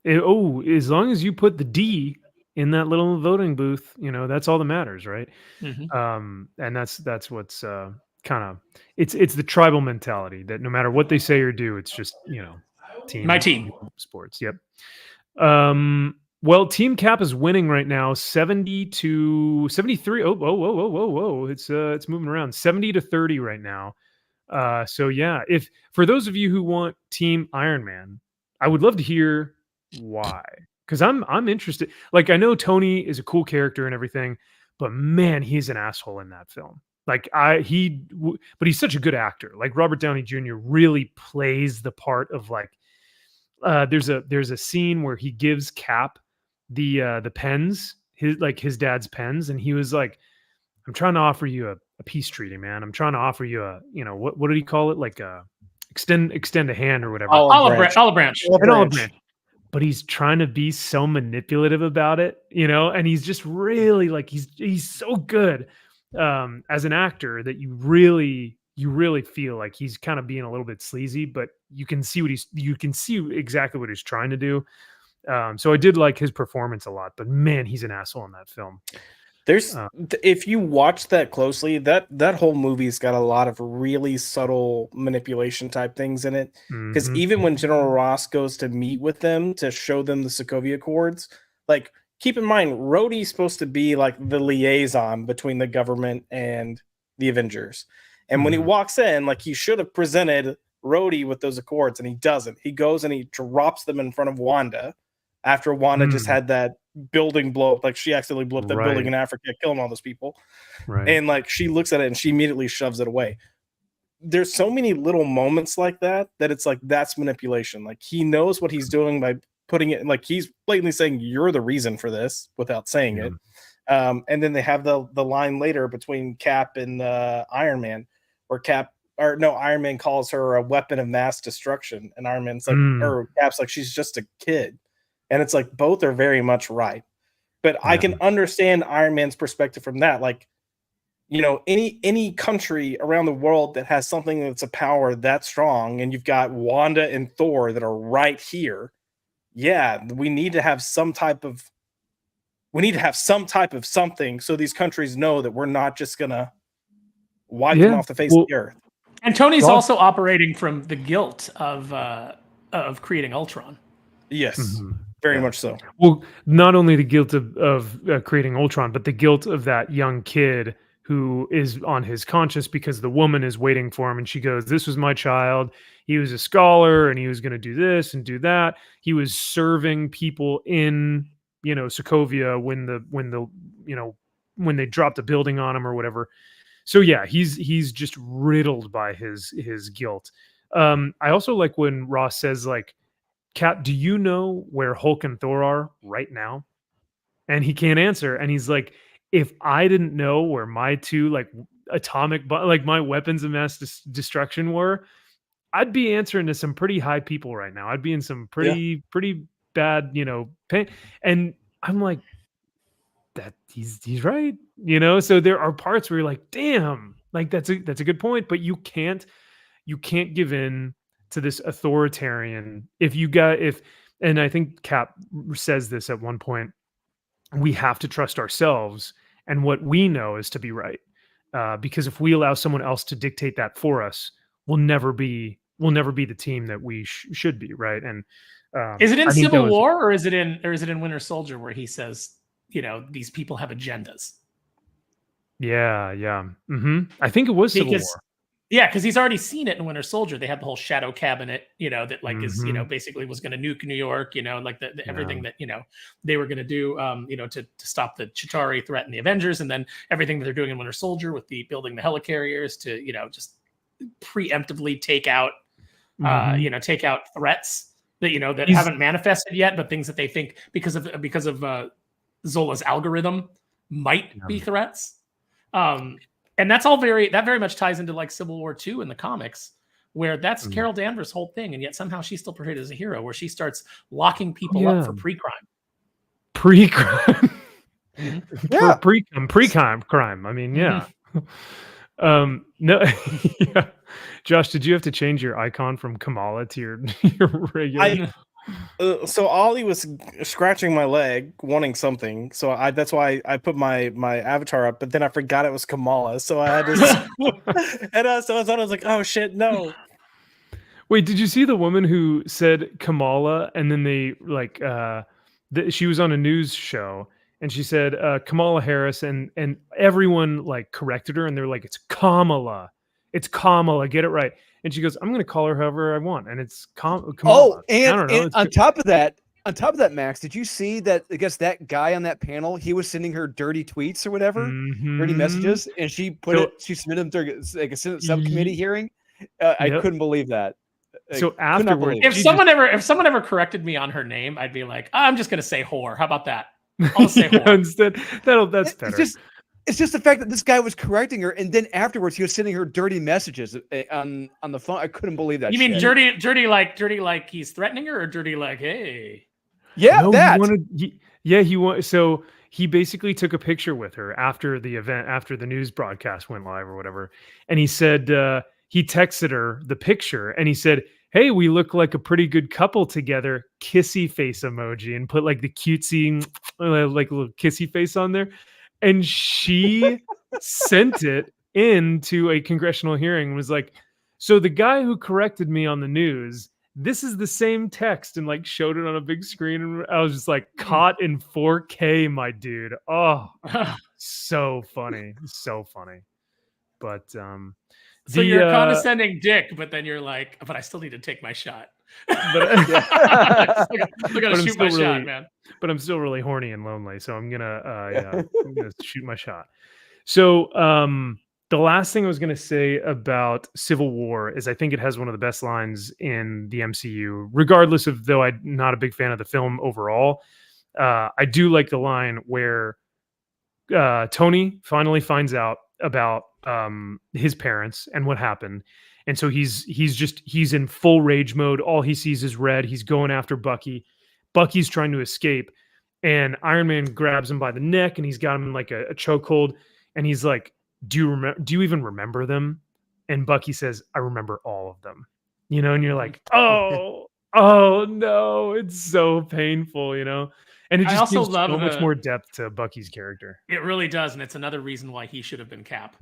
As long as you put the D in that little voting booth, that's all that matters, right? Mhm. And that's what's kind of it's the tribal mentality that no matter what they say or do, it's just My team. sports. Yep. Well, Team Cap is winning right now, 70-73. Oh, whoa! It's moving around, 70-30 right now. So yeah, if for those of you who want Team Iron Man, I would love to hear why, because I'm interested. Like, I know Tony is a cool character and everything, but man, he's an asshole in that film. Like but he's such a good actor. Like Robert Downey Jr. really plays the part of like. There's a scene where he gives Cap the pens, his dad's pens, and he was like, "I'm trying to offer you a peace treaty, man. I'm trying to offer you a what did he call it? Like a extend a hand or whatever. Olive branch. An olive branch. But he's trying to be so manipulative about it, and he's just really like he's so good as an actor that you really feel like he's kind of being a little bit sleazy, but you can see exactly what he's trying to do. So I did like his performance a lot, but man, he's an asshole in that film. There's if you watch that closely, that whole movie's got a lot of really subtle manipulation type things in it. Because even when General Ross goes to meet with them to show them the Sokovia Accords, like, keep in mind, Rhodey's supposed to be like the liaison between the government and the Avengers. And when he walks in, like, he should have presented Rhodey with those accords, and he doesn't. He goes and he drops them in front of Wanda after Wanda just had that building blow up. Like, she accidentally blew up that building in Africa, killing all those people. Right. And like, she looks at it and she immediately shoves it away. There's so many little moments like that it's like, that's manipulation. Like, he knows what he's doing by putting it, like, he's blatantly saying you're the reason for this without saying it. And then they have the line later between Cap and Iron Man, where Iron Man calls her a weapon of mass destruction, and Iron Man's like, or Cap's like, she's just a kid. And it's like, both are very much right. But I can understand Iron Man's perspective from that. Like, any country around the world that has something that's a power that strong, and you've got Wanda and Thor that are right here. Yeah, we need to have some type of something, so these countries know that we're not just gonna wipe them off the face of the earth. And Tony's also operating from the guilt of creating Ultron. Yes, very much so. Well, not only the guilt of creating Ultron, but the guilt of that young kid who is on his conscience because the woman is waiting for him, and she goes, "This was my child. He was a scholar, and he was going to do this and do that. He was serving people in Sokovia when they dropped a building on him or whatever." So yeah, he's just riddled by his guilt. I also like when Ross says, like, "Cap, do you know where Hulk and Thor are right now?" And he can't answer. And he's like, "If I didn't know where my two like my weapons of mass destruction were, I'd be answering to some pretty high people right now. I'd be in some pretty bad, pain." And I'm like, that he's right, So there are parts where you're like, damn, like that's a good point, but you can't give in to this authoritarian. And I think Cap says this at one point, we have to trust ourselves and what we know is to be right, because if we allow someone else to dictate that for us, we'll never be the team that we should be, right? And is it in Civil War or is it in Winter Soldier where he says, these people have agendas? Yeah. I think it was Civil War. Yeah, because he's already seen it in Winter Soldier. They had the whole shadow cabinet, that like is, basically was going to nuke New York, like the everything that, they were going to do, to stop the Chitauri threat and the Avengers. And then everything that they're doing in Winter Soldier with the building the helicarriers to, just preemptively take out, take out threats that, that haven't manifested yet, but things that they think because of Zola's algorithm might be threats. And that's all very much ties into like Civil War II in the comics, where that's Carol Danvers' whole thing. And yet somehow she's still portrayed as a hero, where she starts locking people up for pre-crime. For pre-crime. I mean, yeah. No, yeah. Josh, did you have to change your icon from Kamala to your regular? So Ollie was scratching my leg, wanting something. So that's why I put my avatar up. But then I forgot it was Kamala, so I had to. So I thought I was like, oh shit, no. Wait, did you see the woman who said Kamala, and then they like she was on a news show, and she said Kamala Harris, and everyone like corrected her, and they're like, it's Kamala, get it right. And she goes, I'm going to call her however I want, and it's Kamala. Oh, I don't know. And on top of that, Max, did you see that? I guess that guy on that panel, he was sending her dirty tweets or whatever, dirty messages, and she put it. She submitted them during like a subcommittee hearing. I couldn't believe that. So afterwards, if someone ever corrected me on her name, I'd be like, I'm just going to say whore. How about that? I'll say whore instead. That's better. It's just the fact that this guy was correcting her, and then afterwards he was sending her dirty messages on the phone. I couldn't believe that. You mean dirty like he's threatening her, or dirty like, hey? Yeah, no, that. So he basically took a picture with her after the event, after the news broadcast went live or whatever, and he said he texted her the picture, and he said, hey, we look like a pretty good couple together, kissy face emoji, and put like the cutesy like little kissy face on there. And she sent it into a congressional hearing and was like, so the guy who corrected me on the news, this is the same text, and like showed it on a big screen. And I was just like, caught in 4K, my dude. Oh, so funny. So funny. But so you're a condescending dick, but then you're like, but I still need to take my shot. But I gotta shoot my shot, man. But I'm still really horny and lonely, so I'm gonna shoot my shot. So the last thing I was gonna say about Civil War is I think it has one of the best lines in the MCU, regardless of though I'm not a big fan of the film overall. I do like the line where Tony finally finds out about his parents and what happened. And so he's in full rage mode. All he sees is red. He's going after Bucky. Bucky's trying to escape, and Iron Man grabs him by the neck, and he's got him in like a chokehold. And he's like, "Do you even remember them?" And Bucky says, "I remember all of them." You know, and you're like, "Oh no, it's so painful," you know. And it just gives so much more depth to Bucky's character. It really does, and it's another reason why he should have been Cap.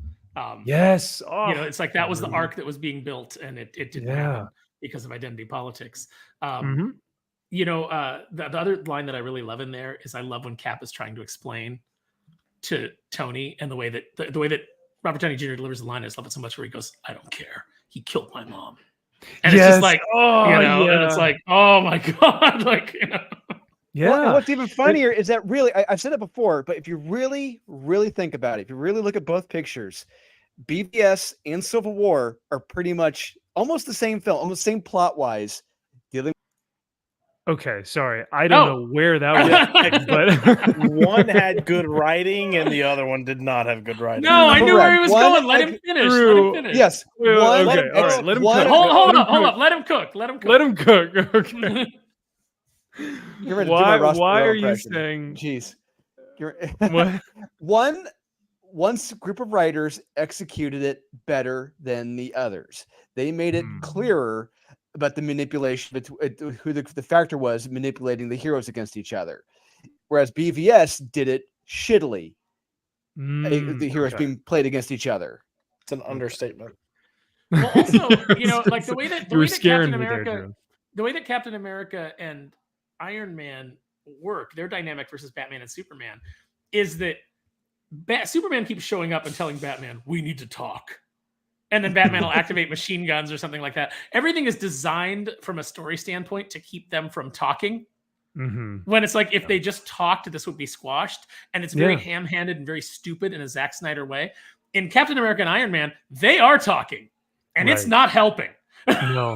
Yes, you know, it's like that was the arc that was being built, and it didn't happen because of identity politics. You know, the other line that I really love in there is I love when Cap is trying to explain to Tony, and the way that Robert Downey Jr. delivers the line. I just love it so much, where he goes, "I don't care. He killed my mom," and it's just like, and it's like, oh my god, like, you know. Yeah. Well, and what's even funnier is that really, I've said it before, but if you really, really think about it, if you really look at both pictures, BVS and Civil War are pretty much almost the same film, almost same plot wise. Okay, sorry, I don't know where that was, but one had good writing and the other one did not have good writing. No, I knew where he was going. Let him finish. Let him finish. Yes. Okay, all right, let him cook. Hold up. Let him cook. Okay. Why are you saying? Jeez, what? One group of writers executed it better than the others. They made it clearer about the manipulation, who the factor was manipulating the heroes against each other, whereas BVS did it shittily. The heroes being played against each other. It's an understatement. Well, also, you know, like the way that Captain America and Iron Man work, their dynamic versus Batman and Superman, is that Superman keeps showing up and telling Batman, "We need to talk," and then Batman will activate machine guns or something like that. Everything is designed from a story standpoint to keep them from talking. When it's like, if they just talked, this would be squashed, and it's very ham-handed and very stupid in a Zack Snyder way. In Captain America and Iron Man, they are talking, and it's not helping. No.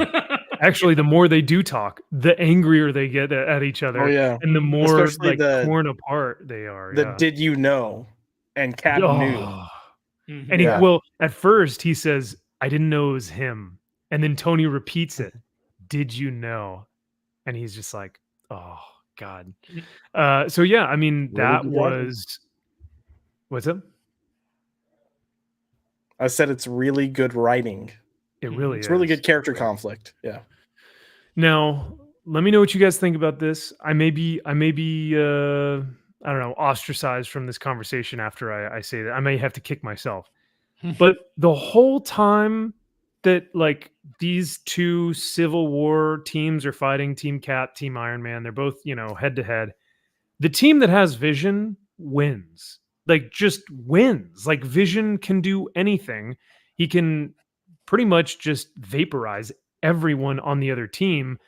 Actually, the more they do talk, the angrier they get at each other. Oh, yeah. And the more like torn apart they are. Did you know? And Cap knew. And well, at first he says, "I didn't know it was him." And then Tony repeats it. "Did you know?" And he's just like, "Oh God." So yeah, I mean, that was What's up? I said it's really good writing. It really It's is. really good character conflict. Yeah. Now, let me know what you guys think about this. I may be I don't know, ostracized from this conversation after I say that. I may have to kick myself. But the whole time that like these two Civil War teams are fighting, Team Cap, Team Iron Man, they're both, head to head. The team that has Vision wins. Like just wins. Like Vision can do anything. He can pretty much just vaporize everyone on the other team.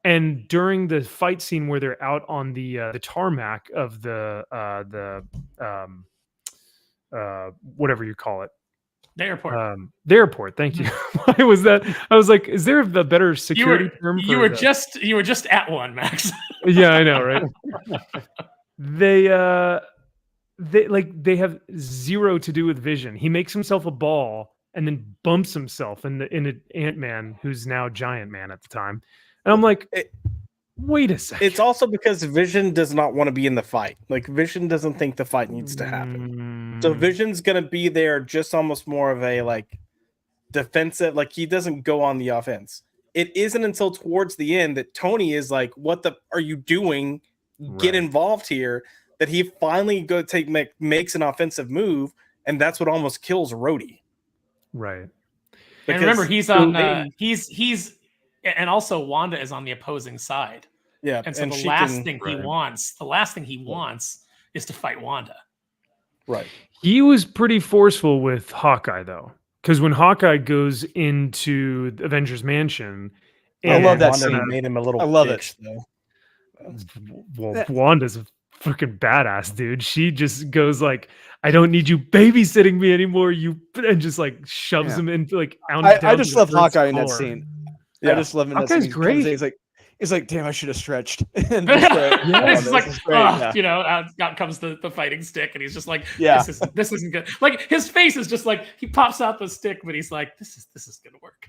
And during the fight scene where they're out on the tarmac of the whatever you call it, the airport. The airport. Thank you. Why was that? I was like, is there a better security term? You were just at one, Max. Yeah, I know, right? They have zero to do with Vision. He makes himself a ball and then bumps himself in an Ant-Man who's now Giant Man at the time. And I'm like, wait a second. It's also because Vision does not want to be in the fight. Like Vision doesn't think the fight needs to happen. So Vision's gonna be there just almost more of a like defensive, like he doesn't go on the offense. It isn't until towards the end that Tony is like, what the are you doing? Get involved here, that he finally makes an offensive move, and that's what almost kills Rhodey. Right. And remember, he's on he's and also Wanda is on the opposing side. Yeah. And so the last thing he wants is to fight Wanda. Right. He was pretty forceful with Hawkeye though. Because when Hawkeye goes into the Avengers Mansion, I love that scene. Made him a little. I love bitch, it. Though. Well, Wanda's a freaking badass, dude. She just goes like, "I don't need you babysitting me anymore." And just like shoves him into like. I just love Hawkeye in that scene. Yeah. I just love him. Hawkeye's great. He's like, damn, I should have stretched. And It's like, out comes the fighting stick, and he's just like, this isn't good. Like his face is just like he pops out the stick, but he's like, this is gonna work.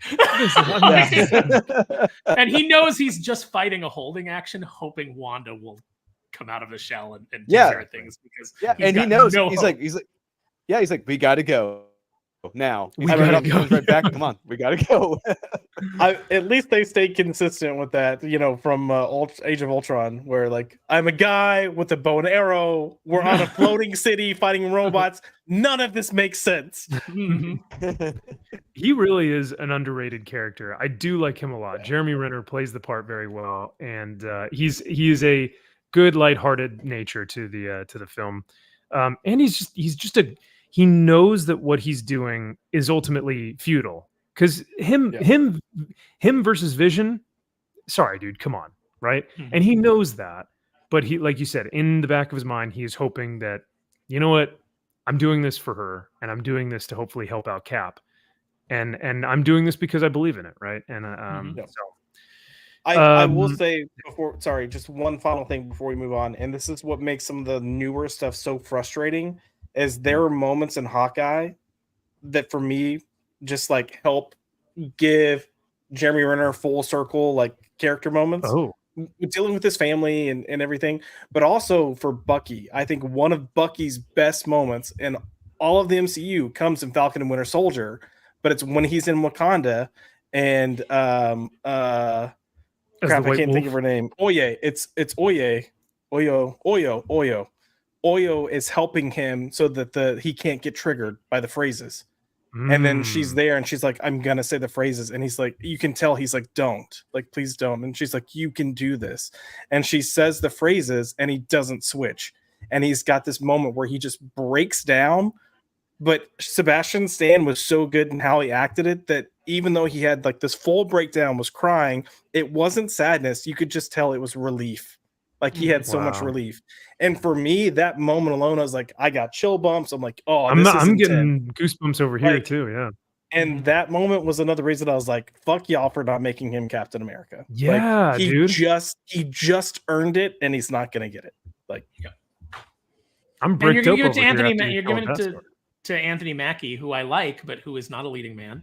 And he knows he's just fighting a holding action, hoping Wanda will come out of the shell and do their things because and he knows he's like, we gotta go. Now we gotta go. Right back. Come on, we gotta go. At least they stayed consistent with that, from Age of Ultron, where like I'm a guy with a bow and arrow. We're on a floating city fighting robots. None of this makes sense. He really is an underrated character. I do like him a lot. Jeremy Renner plays the part very well, and he is a good, lighthearted nature to the film. And he knows that what he's doing is ultimately futile because him versus Vision. Sorry, dude, come on, right? And he knows that, but he, like you said, in the back of his mind, he is hoping that, you know what, I'm doing this for her, and I'm doing this to hopefully help out Cap, and I'm doing this because I believe in it, right? And I will say just one final thing before we move on, and this is what makes some of the newer stuff so frustrating. Is there are moments in Hawkeye that for me just like help give Jeremy Renner full circle like character moments. Dealing with his family and everything, but also for Bucky. I think one of Bucky's best moments in all of the MCU comes in Falcon and Winter Soldier, but it's when he's in Wakanda and I can't think of her name. Oye. It's Oye. Oyo. Oyo is helping him so that he can't get triggered by the phrases. And then she's there and she's like, I'm gonna say the phrases. And he's like, you can tell he's like, don't, like, please don't. And she's like, you can do this. And she says the phrases and he doesn't switch. And he's got this moment where he just breaks down. But Sebastian Stan was so good in how he acted it that even though he had like this full breakdown, was crying, it wasn't sadness. You could just tell it was relief. Like he had so much relief. And for me, that moment alone, I was like, I got chill bumps. I'm like, oh, I'm getting goosebumps over here too. Yeah. And that moment was another reason I was like, fuck y'all for not making him Captain America. Yeah, like, he just earned it and he's not going to get it. Like, I'm bricked up. You're giving it to Anthony Mackie, who I like, but who is not a leading man.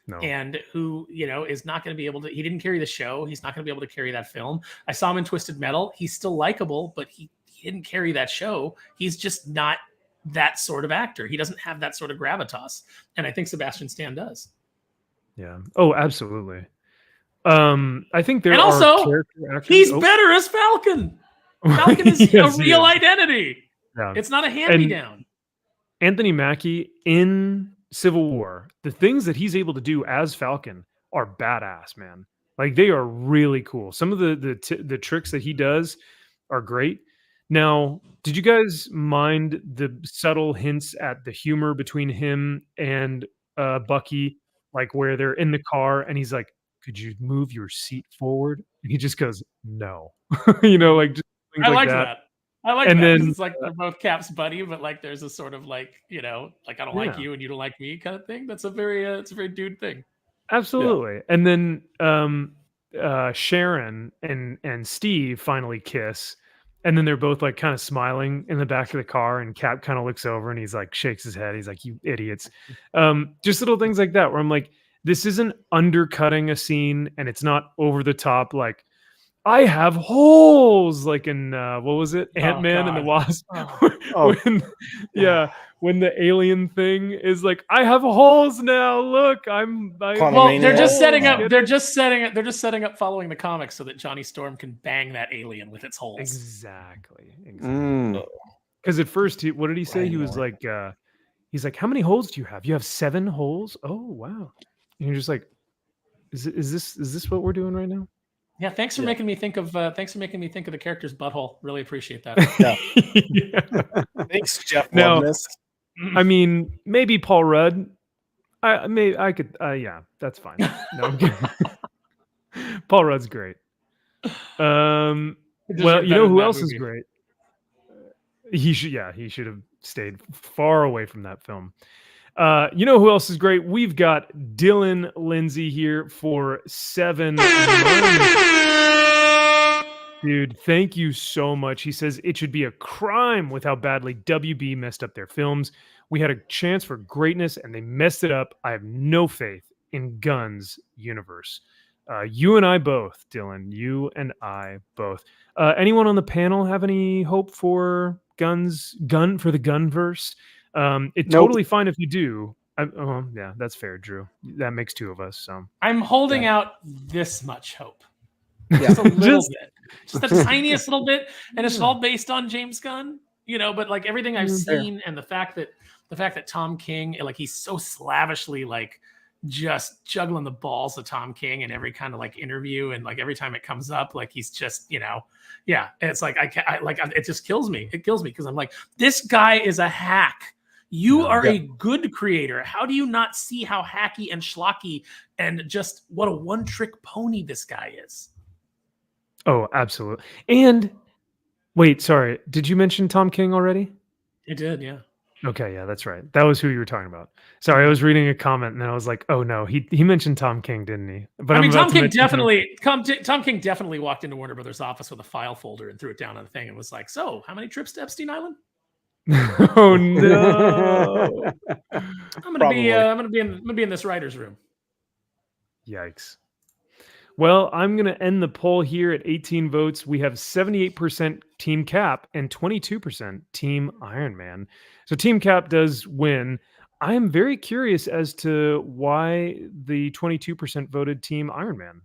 No. And who, is not going to be able to, he didn't carry the show. He's not going to be able to carry that film. I saw him in Twisted Metal. He's still likable, but he didn't carry that show. He's just not that sort of actor. He doesn't have that sort of gravitas, and I think Sebastian Stan does. Yeah. Oh, absolutely. I think there and are also character actors. he's better as Falcon. Falcon is Yes, a he real is. identity. Yeah. It's not a hand-me-down. Anthony Mackie in Civil War, the things that he's able to do as Falcon are badass, man. Like they are really cool. Some of the tricks that he does are great. Now, did you guys mind the subtle hints at the humor between him and Bucky, like where they're in the car and he's like, "Could you move your seat forward?" And he just goes, "No." Like just things I like like that. that. I like And that. 'Cause then, it's like they're both Cap's buddy, but like there's a sort of like, like I don't like Yeah. you and you don't like me kind of thing. That's a very it's a very dude thing. Absolutely. And then Sharon and Steve finally kiss. And then they're both like kind of smiling in the back of the car, and Cap kind of looks over and he's like shakes his head. He's like, "You idiots." Just little things like that where I'm like, this isn't undercutting a scene and it's not over the top like I have holes like in what was it? Ant-Man and the Wasp. When the alien thing is like, I have holes now. Look, Well, they're just setting up. They're just setting up following the comics so that Johnny Storm can bang that alien with its holes. Exactly. Because at first, what did he say? He was like, he's like, "How many holes do you have? You have 7 holes? Oh wow!" And you're just like, "Is this what we're doing right now?" Yeah, thanks for making me think of the character's butthole. Really appreciate that. Thanks, Jeff. Now, Loveness. I mean, maybe Paul Rudd. I could. Yeah, that's fine. No, I'm kidding. Paul Rudd's great. Well, you know who else is great? He should have stayed far away from that film. You know who else is great? We've got Dylan Lindsay here for 7 months. Dude, thank you so much. He says it should be a crime with how badly WB messed up their films. We had a chance for greatness and they messed it up. I have no faith in Gunn's universe. You and I both, Dylan. You and I both. Anyone on the panel have any hope for Gunn for the Gunverse? It's totally fine if you do. Yeah, that's fair, Drew. That makes 2 of us. So I'm holding out this much hope. Yeah. Just a little bit. Just the tiniest little bit. And it's all based on James Gunn, but like everything I've seen and the fact that Tom King, like he's so slavishly like just juggling the balls of Tom King in every kind of like interview and like every time it comes up, like he's just, it's like it just kills me. It kills me because I'm like, this guy is a hack. You are a good creator. How do you not see how hacky and schlocky and just what a one-trick pony this guy is? Oh, absolutely. And wait, sorry. Did you mention Tom King already? I did, yeah. Okay, yeah, that's right. That was who you were talking about. Sorry, I was reading a comment and then I was like, "Oh no, he mentioned Tom King, didn't he?" But I mean, Tom King definitely walked into Warner Brothers' office with a file folder and threw it down on the thing and was like, "So, how many trips to Epstein Island?" Oh no! I'm gonna be in this writer's room. Yikes. Well, I'm going to end the poll here at 18 votes. We have 78% Team Cap and 22% Team Iron Man. So Team Cap does win. I am very curious as to why the 22% voted Team Iron Man.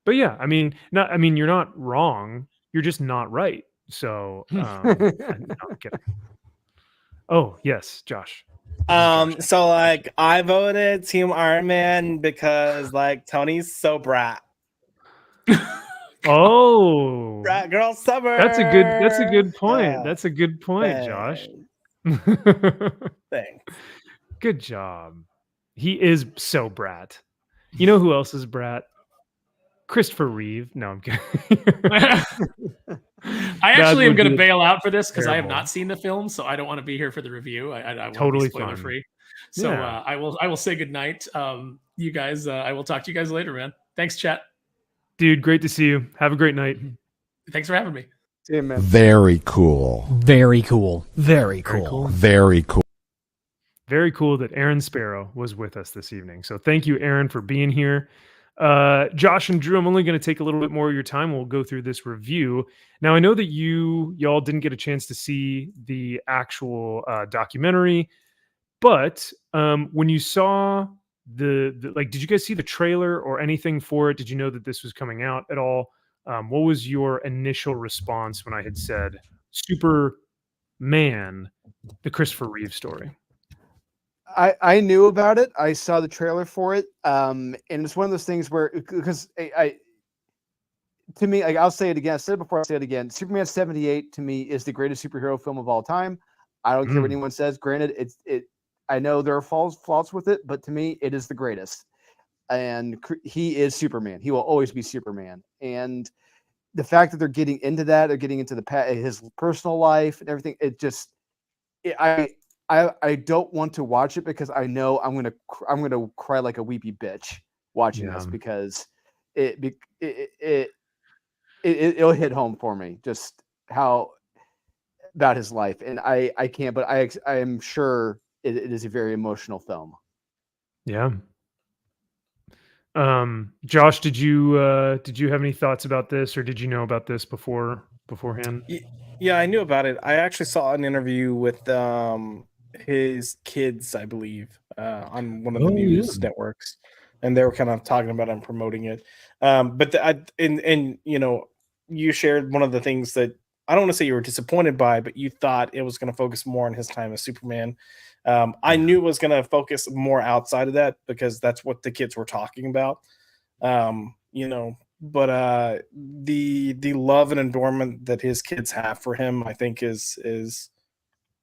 But yeah, I mean, you're not wrong. You're just not right. So, no, I'm kidding. Oh, yes, Josh. So like I voted Team Iron Man because like Tony's so brat. Oh, Brat girl summer. That's a good point. Yeah. That's a good point, Josh. Thanks. Good job. He is so brat. You know who else is brat? Christopher Reeve. No, I'm kidding. I actually am going to bail out for this because I have not seen the film, so I don't want to be here for the review. I want totally to be spoiler free. So I will say goodnight. You guys, I will talk to you guys later, man. Thanks, chat. Dude, great to see you. Have a great night. Thanks for having me. See you, man. Very cool. Very cool. Very cool. Very cool. Very cool that Aaron Sparrow was with us this evening. So thank you, Aaron, for being here. Josh and Drew, I'm only going to take a little bit more of your time. We'll go through this review. Now, I know that y'all didn't get a chance to see the actual documentary, but when you saw the like, did you guys see the trailer or anything for it? Did you know that this was coming out at all? What was your initial response when I had said Superman, the Christopher Reeve story? I knew about it. I saw the trailer for it, and it's one of those things where, because to me, like, I'll say it again. I said it before. I'll say it again. Superman 78 to me is the greatest superhero film of all time. I don't care what anyone says. Granted, I know there are flaws with it, but to me, it is the greatest. And he is Superman. He will always be Superman. And the fact that they're getting into that, they're getting into his personal life and everything. I don't want to watch it because I know I'm gonna cry like a weepy bitch watching this, because it'll hit home for me just how about his life, and I can't, but I am sure it is a very emotional film. Yeah. Josh, did you have any thoughts about this, or did you know about this beforehand? Yeah, I knew about it. I actually saw an interview with his kids, I believe, on one of the news networks, and they were kind of talking about it and promoting it. But you shared one of the things that I don't want to say you were disappointed by, but you thought it was going to focus more on his time as Superman. I knew it was going to focus more outside of that because that's what the kids were talking about. But the love and adornment that his kids have for him, I think is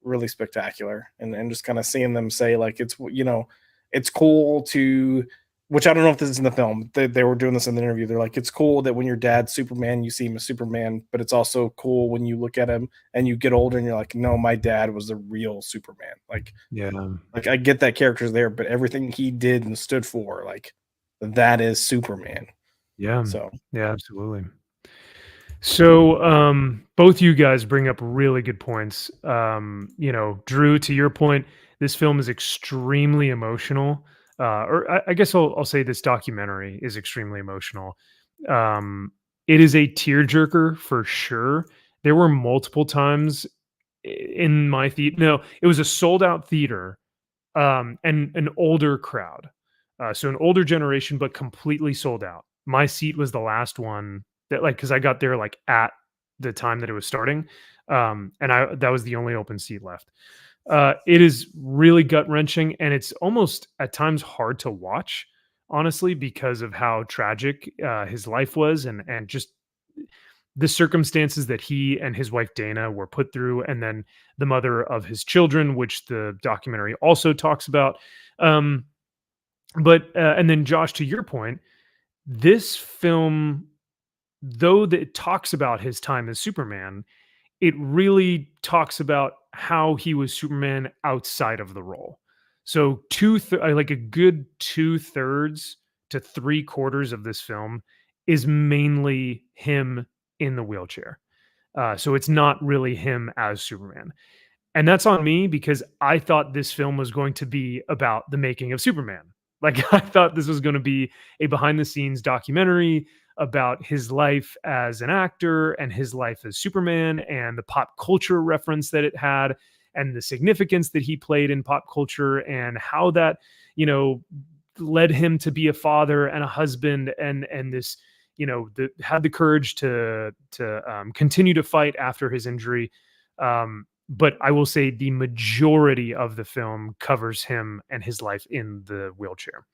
really spectacular. And just kind of seeing them say, like, it's cool to, which I don't know if this is in the film. They were doing this in the interview. They're like, it's cool that when your dad's Superman, you see him as Superman, but it's also cool when you look at him and you get older and you're like, no, my dad was the real Superman. Like, yeah, like I get that character's there, but everything he did and stood for, like, that is Superman. Yeah. So yeah, absolutely. So both you guys bring up really good points. Drew, to your point, this film is extremely emotional. I guess I'll say this documentary is extremely emotional. It is a tearjerker for sure. There were multiple times in my theater. No, it was a sold out theater, and an older crowd. So an older generation, but completely sold out. My seat was the last one that, like, because I got there like at the time that it was starting, and that was the only open seat left. It is really gut-wrenching, and it's almost at times hard to watch, honestly, because of how tragic his life was, and just the circumstances that he and his wife Dana were put through, and then the mother of his children, which the documentary also talks about. And then Josh, to your point, this film, though that it talks about his time as Superman, it really talks about how he was Superman outside of the role. So like a good 2/3 to 3/4 of this film is mainly him in the wheelchair. So it's not really him as Superman. And that's on me, because I thought this film was going to be about the making of Superman. Like, I thought this was going to be a behind the scenes documentary about his life as an actor and his life as Superman, and the pop culture reference that it had, and the significance that he played in pop culture, and how that, led him to be a father and a husband, and this, had the courage to continue to fight after his injury. But I will say the majority of the film covers him and his life in the wheelchair.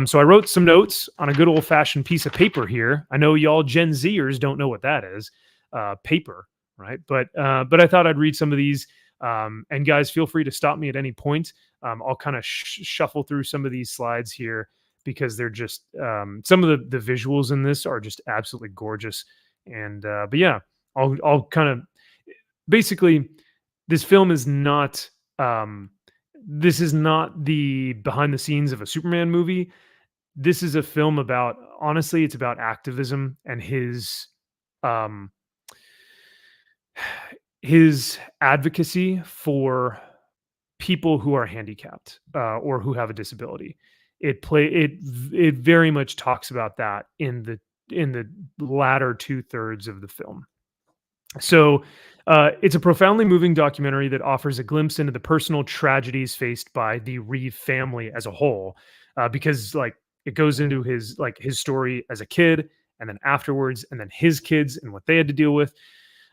So I wrote some notes on a good old fashioned piece of paper here. I know y'all Gen Zers don't know what that is, paper, right? But I thought I'd read some of these. And guys, feel free to stop me at any point. I'll kind of shuffle through some of these slides here, because they're just some of the visuals in this are just absolutely gorgeous. And but yeah, I'll kind of basically, this film is not. This is not the behind the scenes of a Superman movie. This is a film about, honestly, it's about activism and his advocacy for people who are handicapped or who have a disability. it very much talks about that in the latter 2/3 of the film. So it's a profoundly moving documentary that offers a glimpse into the personal tragedies faced by the Reeve family as a whole, because like it goes into his story as a kid, and then afterwards, and then his kids and what they had to deal with.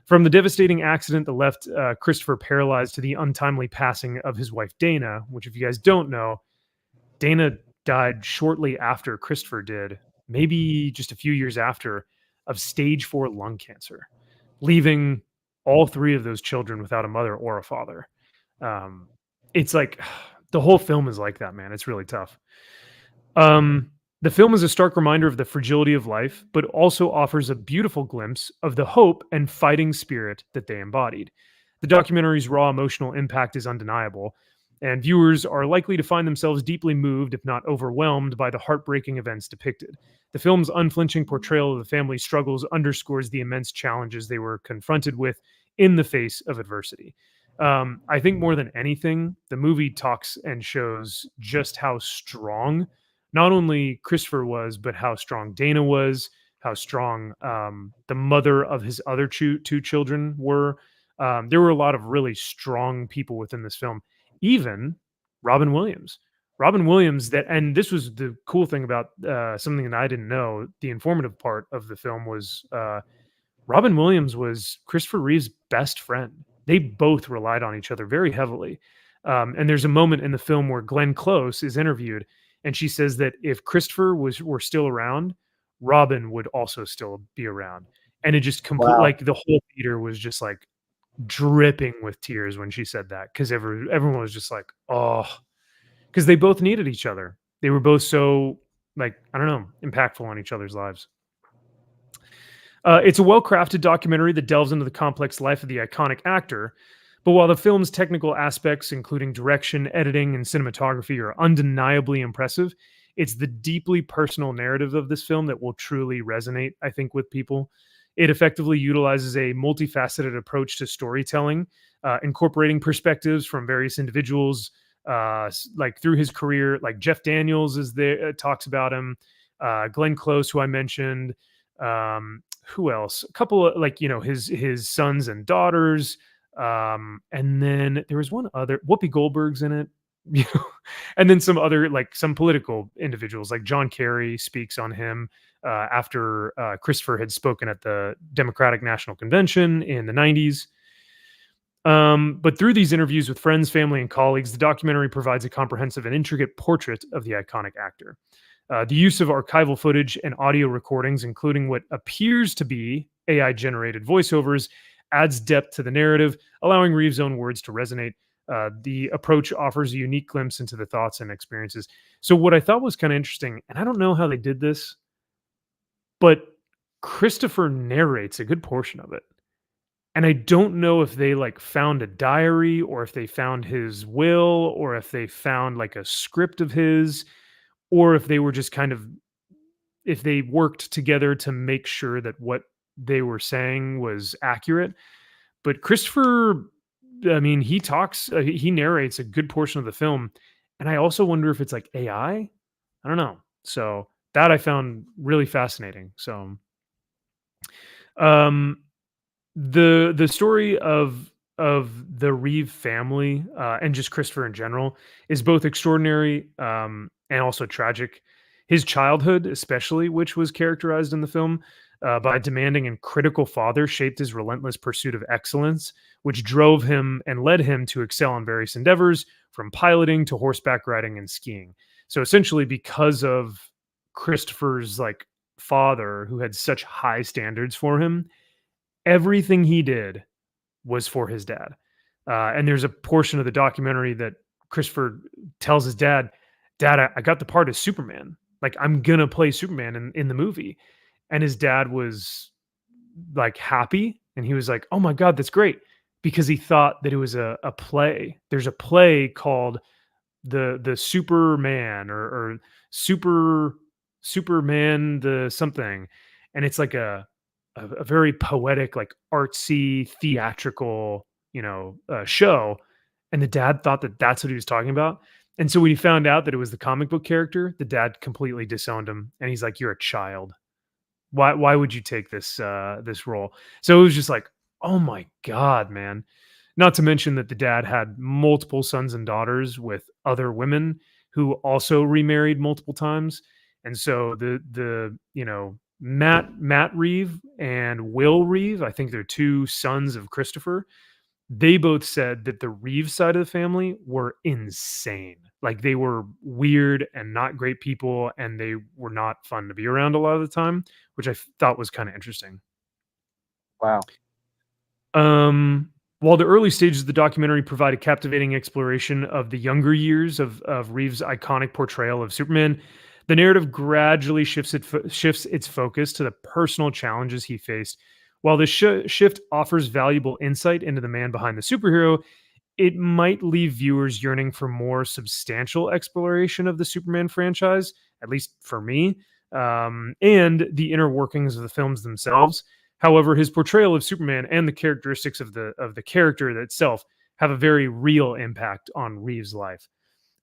From the devastating accident that left Christopher paralyzed to the untimely passing of his wife Dana, which if you guys don't know, Dana died shortly after Christopher did, maybe just a few years after, of stage 4 lung cancer, leaving all 3 of those children without a mother or a father. It's like the whole film is like that, man. It's really tough. The film is a stark reminder of the fragility of life, but also offers a beautiful glimpse of the hope and fighting spirit that they embodied. The documentary's raw emotional impact is undeniable, and viewers are likely to find themselves deeply moved, if not overwhelmed, by the heartbreaking events depicted. The film's unflinching portrayal of the family's struggles underscores the immense challenges they were confronted with in the face of adversity. I think more than anything, the movie talks and shows just how strong not only Christopher was, but how strong Dana was, how strong the mother of his other 2 children were. There were a lot of really strong people within this film, even Robin Williams. And this was the cool thing about something that I didn't know. The informative part of the film was Robin Williams was Christopher Reeve's best friend. They both relied on each other very heavily. And there's a moment in the film where Glenn Close is interviewed, and she says that if Christopher were still around, Robin would also still be around. And it just like the whole theater was just like dripping with tears when she said that, because everyone was just like, oh, because they both needed each other. They were both so, like, I don't know, impactful on each other's lives. It's a well-crafted documentary that delves into the complex life of the iconic actor. But while the film's technical aspects, including direction, editing, and cinematography, are undeniably impressive, it's the deeply personal narrative of this film that will truly resonate, I think, with people. It effectively utilizes a multifaceted approach to storytelling, incorporating perspectives from various individuals, like through his career. Like Jeff Daniels is there, talks about him, Glenn Close, who I mentioned. Who else? A couple of, like, his sons and daughters. And then there was one other, Whoopi Goldberg's in it, and then some other, like some political individuals, like John Kerry speaks on him after Christopher had spoken at the Democratic National Convention in the 90s. But through these interviews with friends, family, and colleagues, the documentary provides a comprehensive and intricate portrait of the iconic actor. The use of archival footage and audio recordings, including what appears to be AI-generated voiceovers, adds depth to the narrative, allowing Reeve's own words to resonate. The approach offers a unique glimpse into the thoughts and experiences. So what I thought was kind of interesting, and I don't know how they did this, but Christopher narrates a good portion of it. And I don't know if they like found a diary, or if they found his will, or if they found like a script of his, or if they were just kind of, if they worked together to make sure that what they were saying was accurate. But Christopher, I mean, he narrates a good portion of the film. And I also wonder if it's like AI. I don't know. So that I found really fascinating. So the story of the Reeve family and just Christopher in general is both extraordinary and also tragic. His childhood, especially, which was characterized in the film by a demanding and critical father, shaped his relentless pursuit of excellence, which drove him and led him to excel in various endeavors, from piloting to horseback riding and skiing. So essentially, because of Christopher's like father, who had such high standards for him, everything he did was for his dad. And there's a portion of the documentary that Christopher tells his dad, "Dad, I got the part as Superman. Like, I'm gonna play Superman in the movie." And his dad was like happy, and he was like, "Oh my God, that's great," because he thought that it was a play. There's a play called the Superman or Superman the something, and it's like a very poetic, like artsy, theatrical, show. And the dad thought that that's what he was talking about. And so when he found out that it was the comic book character, the dad completely disowned him, and he's like, "You're a child. Why would you take this role?" So it was just like, oh my god, man. Not to mention that the dad had multiple sons and daughters with other women who also remarried multiple times. And so the Matt Reeve and Will Reeve, I think they're two sons of Christopher. They both said that the Reeve side of the family were insane. Like, they were weird and not great people, and they were not fun to be around a lot of the time, which I thought was kind of interesting. Wow. While the early stages of the documentary provide a captivating exploration of the younger years of Reeve's iconic portrayal of Superman, the narrative gradually shifts its focus to the personal challenges he faced. While the shift offers valuable insight into the man behind the superhero, it might leave viewers yearning for more substantial exploration of the Superman franchise, at least for me, and the inner workings of the films themselves. However, his portrayal of Superman and the characteristics of the character itself have a very real impact on Reeve's life.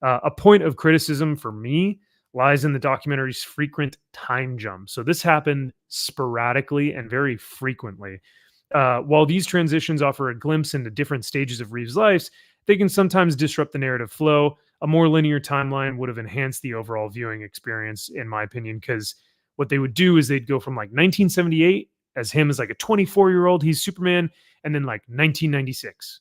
A point of criticism for me lies in the documentary's frequent time jumps. So this happened sporadically and very frequently. While these transitions offer a glimpse into different stages of Reeve's life, they can sometimes disrupt the narrative flow. A more linear timeline would have enhanced the overall viewing experience, in my opinion, because what they would do is they'd go from like 1978 as him as like a 24-year-old, he's Superman, and then like 1996,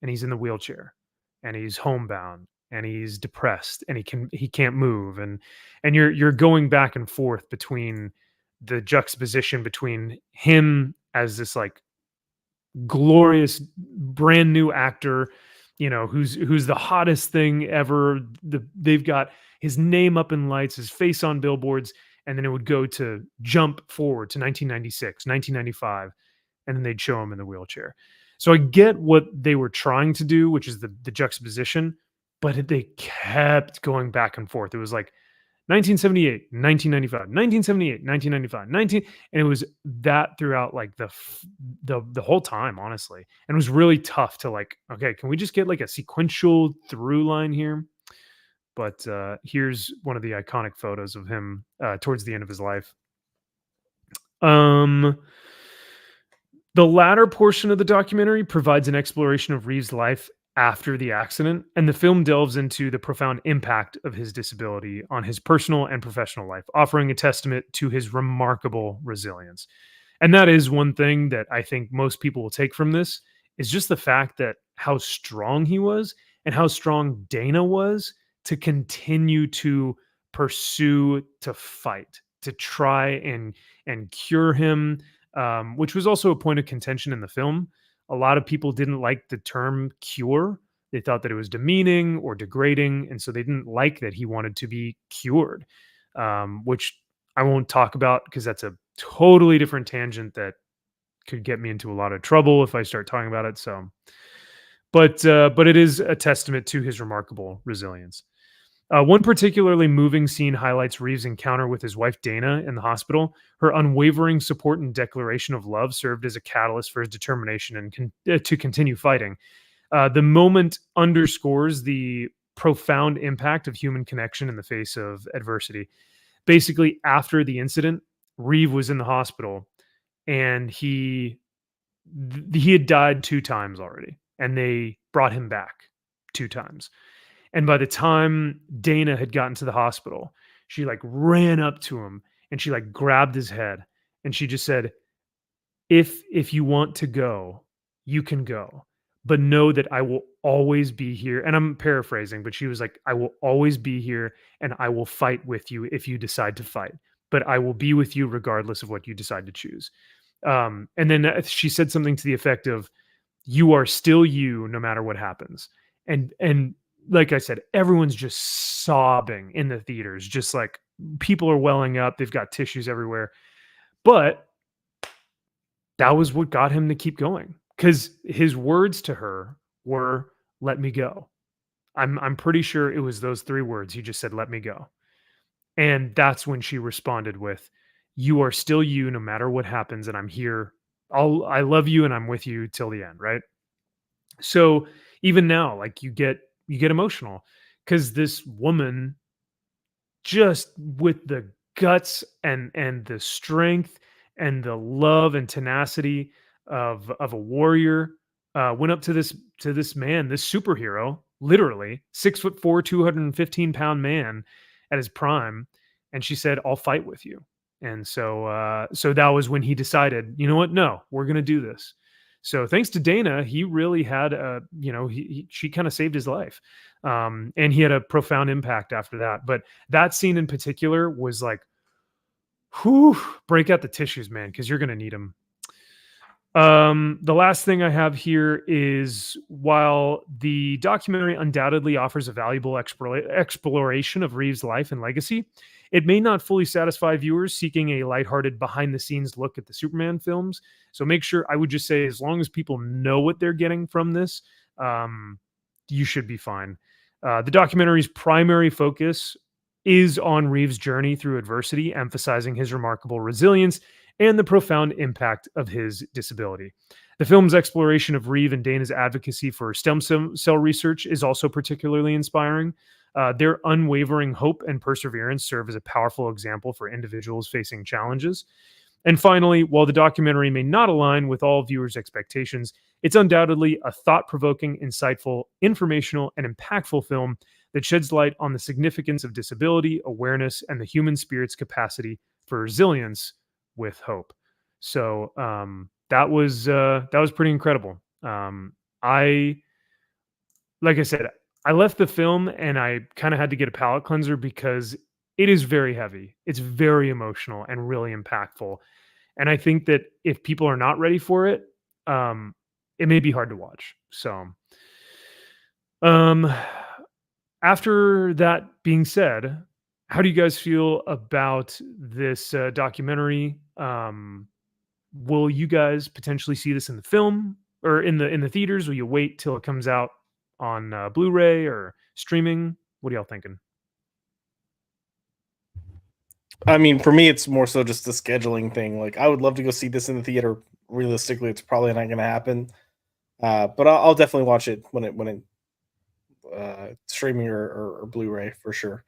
and he's in the wheelchair, and he's homebound, and he's depressed, and he can't move, and you're going back and forth between the juxtaposition between him as this like glorious brand new actor, who's the hottest thing ever. They've got his name up in lights, his face on billboards, and then it would go to jump forward to 1996, 1995, and then they'd show him in the wheelchair. So I get what they were trying to do, which is the juxtaposition, but they kept going back and forth. It was like 1978, 1995, 1978, 1995, and it was that throughout like the whole time, honestly. And it was really tough to like, okay, can we just get like a sequential through line here? But here's one of the iconic photos of him towards the end of his life. The latter portion of the documentary provides an exploration of Reeve's life after the accident, and the film delves into the profound impact of his disability on his personal and professional life, offering a testament to his remarkable resilience. And that is one thing that I think most people will take from this, is just the fact that how strong he was and how strong Dana was to continue to pursue, to fight, to try and cure him, which was also a point of contention in the film. A lot of people didn't like the term cure. They thought that it was demeaning or degrading, and so they didn't like that he wanted to be cured, which I won't talk about because that's a totally different tangent that could get me into a lot of trouble if I start talking about it. So, but it is a testament to his remarkable resilience. One particularly moving scene highlights Reeve's encounter with his wife Dana in the hospital. Her unwavering support and declaration of love served as a catalyst for his determination and to continue fighting. The moment underscores the profound impact of human connection in the face of adversity. Basically, after the incident, Reeve was in the hospital, and he had died 2 times already, and they brought him back 2 times. And by the time Dana had gotten to the hospital, she like ran up to him and she like grabbed his head and she just said, if you want to go, you can go, but know that I will always be here. And I'm paraphrasing, but she was like, I will always be here and I will fight with you if you decide to fight, but I will be with you regardless of what you decide to choose. And then she said something to the effect of, you are still you no matter what happens. And like I said, everyone's just sobbing in the theaters, just like people are welling up. They've got tissues everywhere. But that was what got him to keep going, because his words to her were, let me go. I'm pretty sure it was those 3 words. He just said, let me go. And that's when she responded with, you are still you no matter what happens. And I'm here. I love you and I'm with you till the end. Right. So even now, like you get emotional because this woman, just with the guts and the strength and the love and tenacity of a warrior, went up to this man, this superhero, literally 6'4", 215-pound man at his prime, and she said, "I'll fight with you." And so that was when he decided, you know what? No, we're going to do this. So thanks to Dana, he really had she kind of saved his life. And he had a profound impact after that. But that scene in particular was like, whew, break out the tissues, man, because you're going to need them. The last thing I have here is, while the documentary undoubtedly offers a valuable exploration of Reeve's life and legacy, it may not fully satisfy viewers seeking a lighthearted behind-the-scenes look at the Superman films. So make sure, I would just say, as long as people know what they're getting from this, you should be fine. The documentary's primary focus is on Reeve's journey through adversity, emphasizing his remarkable resilience and the profound impact of his disability. The film's exploration of Reeve and Dana's advocacy for stem cell research is also particularly inspiring. Their unwavering hope and perseverance serve as a powerful example for individuals facing challenges. And finally, while the documentary may not align with all viewers' expectations, it's undoubtedly a thought-provoking, insightful, informational, and impactful film that sheds light on the significance of disability, awareness, and the human spirit's capacity for resilience with hope. So that was pretty incredible. Like I said, I left the film and I kind of had to get a palate cleanser because it is very heavy. It's very emotional and really impactful. And I think that if people are not ready for it, it may be hard to watch. So after that being said, how do you guys feel about this documentary? Will you guys potentially see this in the film or in the theaters? Will you wait till it comes out on Blu-ray or streaming? What are y'all thinking? I mean, for me, it's more so just the scheduling thing. Like, I would love to go see this in the theater. Realistically, it's probably not going to happen. But I'll definitely watch it when it streaming or Blu-ray for sure.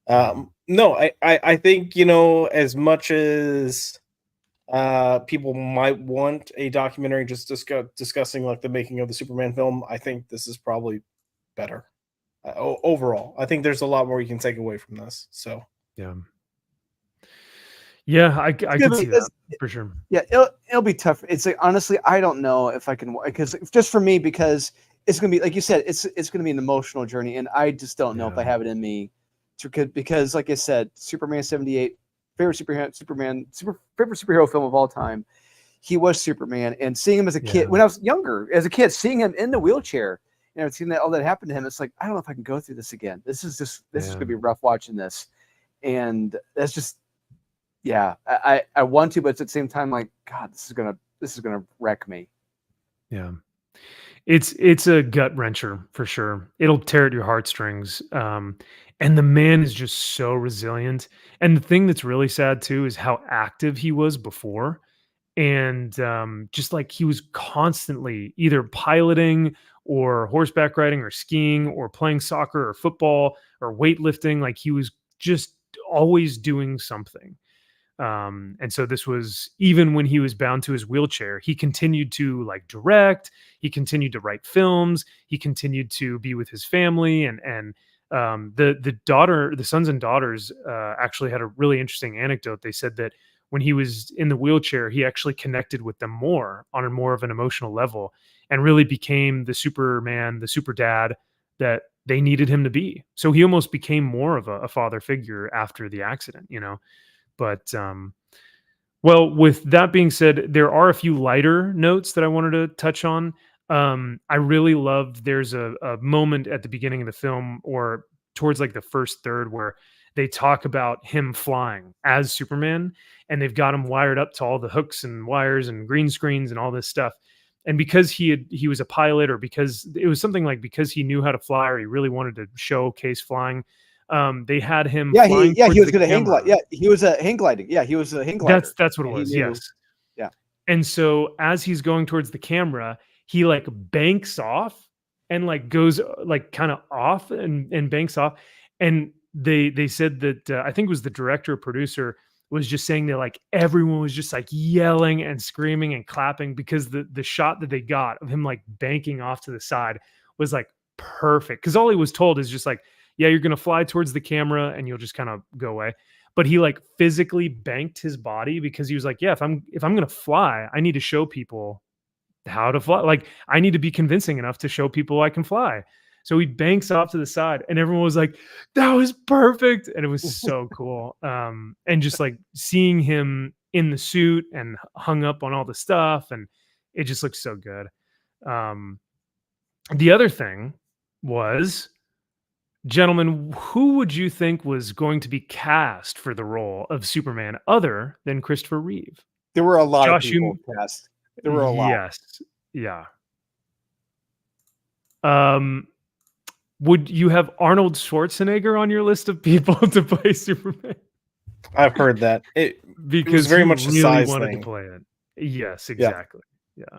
No, I think, as much as people might want a documentary just discussing like the making of the Superman film, I think this is probably better overall. I think there's a lot more you can take away from this. So yeah, I can see that for sure. Yeah, it'll be tough. It's like, honestly, I don't know if I can, because just for me, because it's gonna be, like you said, it's gonna be an emotional journey, and I just don't know if I have it in me because like I said, Superman 78, favorite superhero film of all time. He was Superman, and seeing him as a kid, when I was younger, seeing him in the wheelchair, and seeing that all that happened to him, it's like, I don't know if I can go through this again. This is gonna be rough watching this, and that's just. Yeah, I want to, but at the same time, like, God, this is gonna wreck me. Yeah, it's a gut wrencher for sure. It'll tear at your heartstrings. And the man is just so resilient. And the thing that's really sad too is how active he was before, and just like he was constantly either piloting or horseback riding or skiing or playing soccer or football or weightlifting. Like, he was just always doing something. And so this was, even when he was bound to his wheelchair, he continued to like direct, he continued to write films, he continued to be with his family, and the sons and daughters actually had a really interesting anecdote. They said that when he was in the wheelchair, he actually connected with them more on a more of an emotional level and really became the Superman, the super dad that they needed him to be. So he almost became more of a father figure after the accident, But, well, with that being said, there are a few lighter notes that I wanted to touch on. I really loved, there's a moment at the beginning of the film or towards like the first third where they talk about him flying as Superman, and they've got him wired up to all the hooks and wires and green screens and all this stuff. And because he was a pilot, or because it was something like because he knew how to fly, or he really wanted to showcase flying, they had him. He was going to hang glide. Yeah, he was hang gliding. Yeah, he was a hang glider. That's what it was. Yes. Yeah. And so as he's going towards the camera, he like banks off and like goes like kind of off and banks off. And they said that I think it was the director or producer was just saying that like everyone was just like yelling and screaming and clapping because the shot that they got of him like banking off to the side was like perfect. Because all he was told is just like, yeah, you're gonna fly towards the camera and you'll just kind of go away. But he like physically banked his body because he was like, yeah, if I'm gonna fly, I need to show people how to fly. Like I need to be convincing enough to show people I can fly. So he banks off to the side and everyone was like, that was perfect. And it was so cool. And just like seeing him in the suit and hung up on all the stuff, and it just looks so good. The other thing was, gentlemen, who would you think was going to be cast for the role of Superman other than Christopher Reeve? There were a lot Josh, of people cast. There were a lot. Yes. Yeah. Would you have Arnold Schwarzenegger on your list of people to play Superman? I've heard that. Because was very he much a really size wanted thing. to play it. Yes, exactly. Yeah.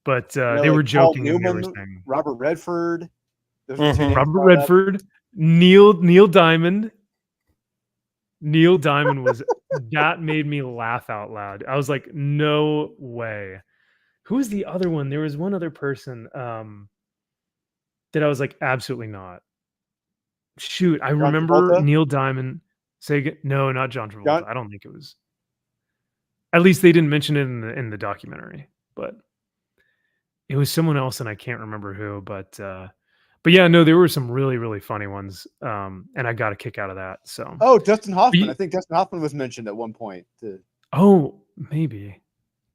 But they were like Paul joking. And they were Newman, saying, Robert Redford. Those are two names Robert brought up. Redford, Neil Diamond. Neil Diamond was that made me laugh out loud. I was like, no way. Who was the other one? There was one other person that I was like, absolutely not. Shoot, I remember Travolta? Neil Diamond. No, not John Travolta. John- I don't think it was. At least they didn't mention it in the documentary, but it was someone else, and I can't remember who. But yeah, no, there were some really, really funny ones, and I got a kick out of that. So Oh, Dustin Hoffman. I think Dustin Hoffman was mentioned at one point. Oh, maybe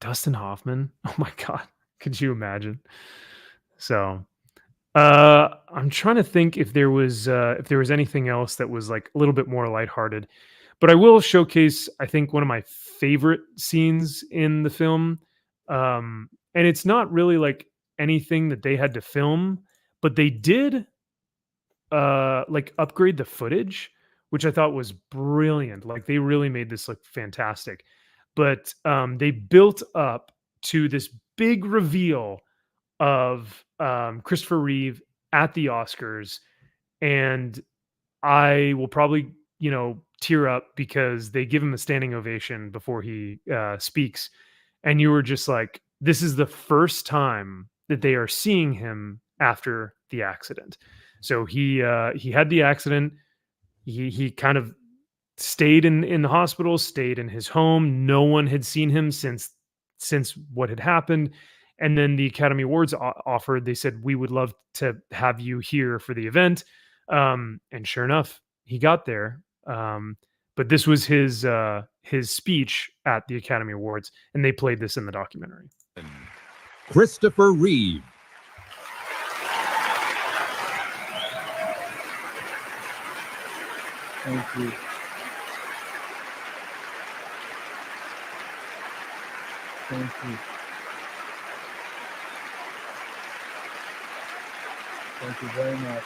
Dustin Hoffman. Oh my God, could you imagine? So I'm trying to think if there was anything else that was like a little bit more lighthearted, but I will showcase, I think, one of my favorite scenes in the film. And it's not really like anything that they had to film, but they did like upgrade the footage, which I thought was brilliant. Like they really made this look fantastic. But they built up to this big reveal of Christopher Reeve at the Oscars, and I will probably, tear up because they give him a standing ovation before he speaks, and you were just like, this is the first time that they are seeing him after the accident. So he had the accident. He kind of stayed in the hospital, stayed in his home. No one had seen him since what had happened. And then the Academy Awards offered, they said, we would love to have you here for the event. And sure enough, he got there. But this was his speech at the Academy Awards, and they played this in the documentary. Christopher Reeve. Thank you. Thank you. Thank you very much.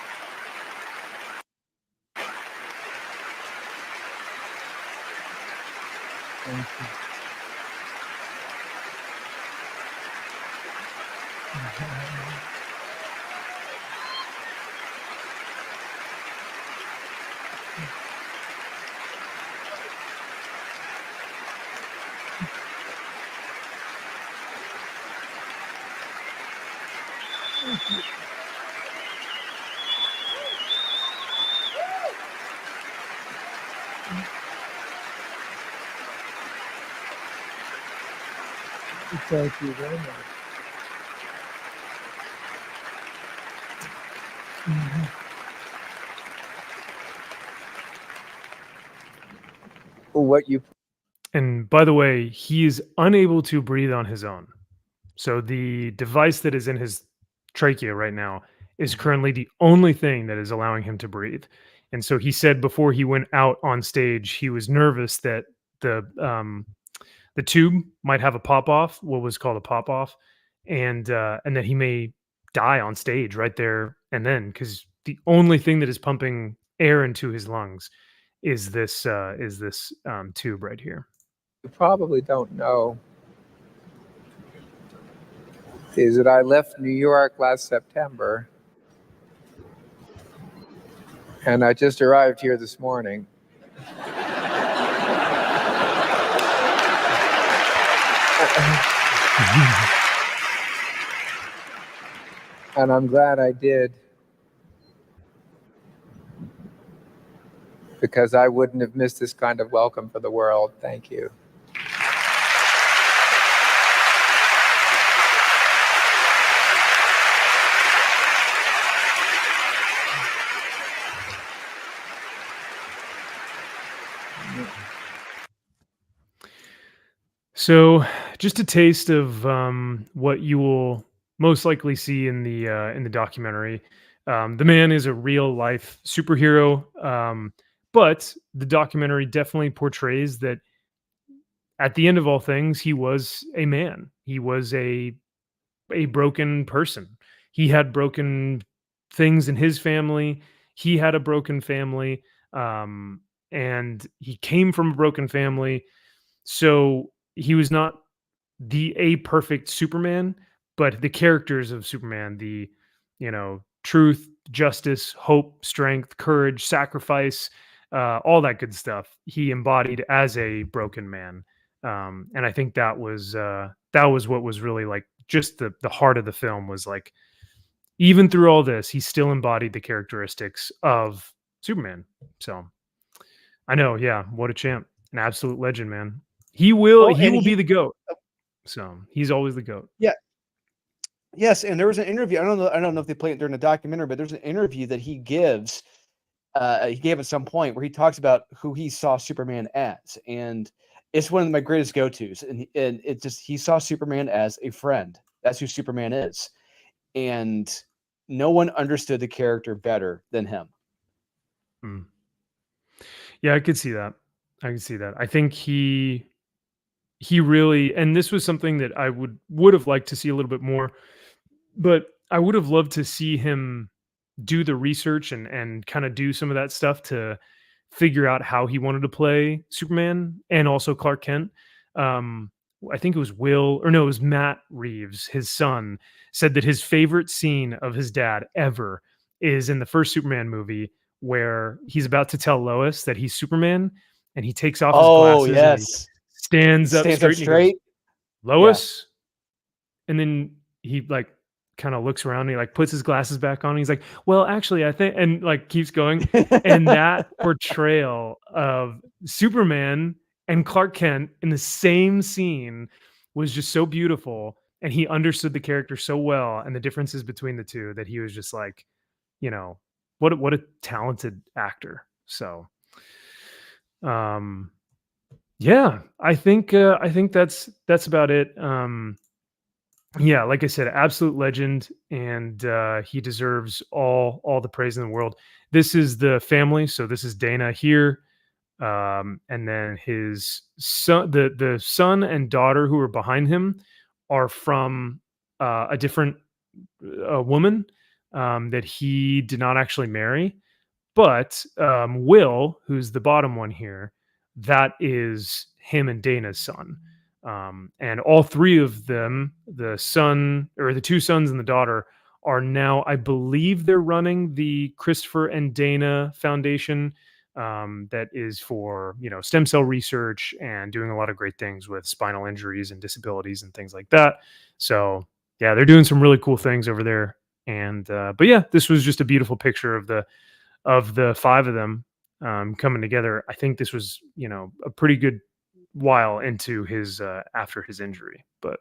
Thank you. Thank you very much. What you And by the way, he is unable to breathe on his own. So the device that is in his trachea right now is currently the only thing that is allowing him to breathe. And so he said before he went out on stage, he was nervous that the tube might have a pop off, what was called a pop off, and that he may die on stage right there and then, because the only thing that is pumping air into his lungs is this tube right here. You probably don't know is that I left New York last September, and I just arrived here this morning. And I'm glad I did, because I wouldn't have missed this kind of welcome for the world. Thank you. So, just a taste of what you will most likely see in the documentary. The man is a real life superhero, but the documentary definitely portrays that at the end of all things, he was a man. He was a broken person. He had broken things in his family. He had a broken family, and he came from a broken family. So he was not a perfect Superman, but the characters of Superman, the, truth, justice, hope, strength, courage, sacrifice, all that good stuff, he embodied as a broken man. And I think that was what was really like just the heart of the film, was like, even through all this, he still embodied the characteristics of Superman. So I know, yeah, what a champ, an absolute legend, man. He will be the GOAT. So he's always the GOAT. Yeah. Yes, and there was an interview. I don't know if they played it during the documentary, but there's an interview that he gives. He gave at some point where he talks about who he saw Superman as, and it's one of my greatest go-tos. And it just, he saw Superman as a friend. That's who Superman is, and no one understood the character better than him. Yeah, I could see that. I think he really, and this was something that I would have liked to see a little bit more, but I would have loved to see him do the research and kind of do some of that stuff to figure out how he wanted to play Superman and also Clark Kent. I think it was Matt Reeves, his son, said that his favorite scene of his dad ever is in the first Superman movie, where he's about to tell Lois that he's Superman, and he takes off his glasses. Yes. And he stands up straight. Goes, Lois, and then he like kind of looks around and he like puts his glasses back on. And he's like, well, actually, I think, and like keeps going. And that portrayal of Superman and Clark Kent in the same scene was just so beautiful. And he understood the character so well and the differences between the two, that he was just like, what a talented actor. So, yeah, I think that's about it. Yeah, like I said, absolute legend, and he deserves all the praise in the world. This is the family, so this is Dana here, and then his son, the son and daughter who are behind him, are from a different woman that he did not actually marry, but Will, who's the bottom one here, that is him and Dana's son. And all three of them, the son or the two sons and the daughter, are now, I believe they're running the Christopher and Dana Foundation, that is for, stem cell research and doing a lot of great things with spinal injuries and disabilities and things like that. So yeah, they're doing some really cool things over there. And, but yeah, this was just a beautiful picture of the five of them, coming together. I think this was, a pretty good while into his after his injury, but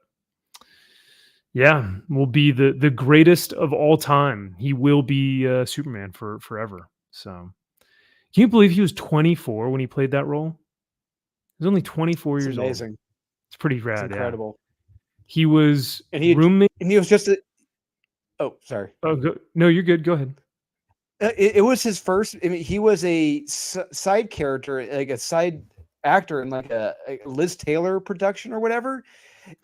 yeah, will be the greatest of all time. He will be Superman for forever. So can you believe he was 24 when he played that role? He was only 24 years old. Amazing. It's pretty rad. It's incredible. Yeah. He was roommate, and he was just oh, sorry. Oh, no, you're good. Go ahead. It was his first. I mean, he was a side character, like a side actor in like a Liz Taylor production or whatever,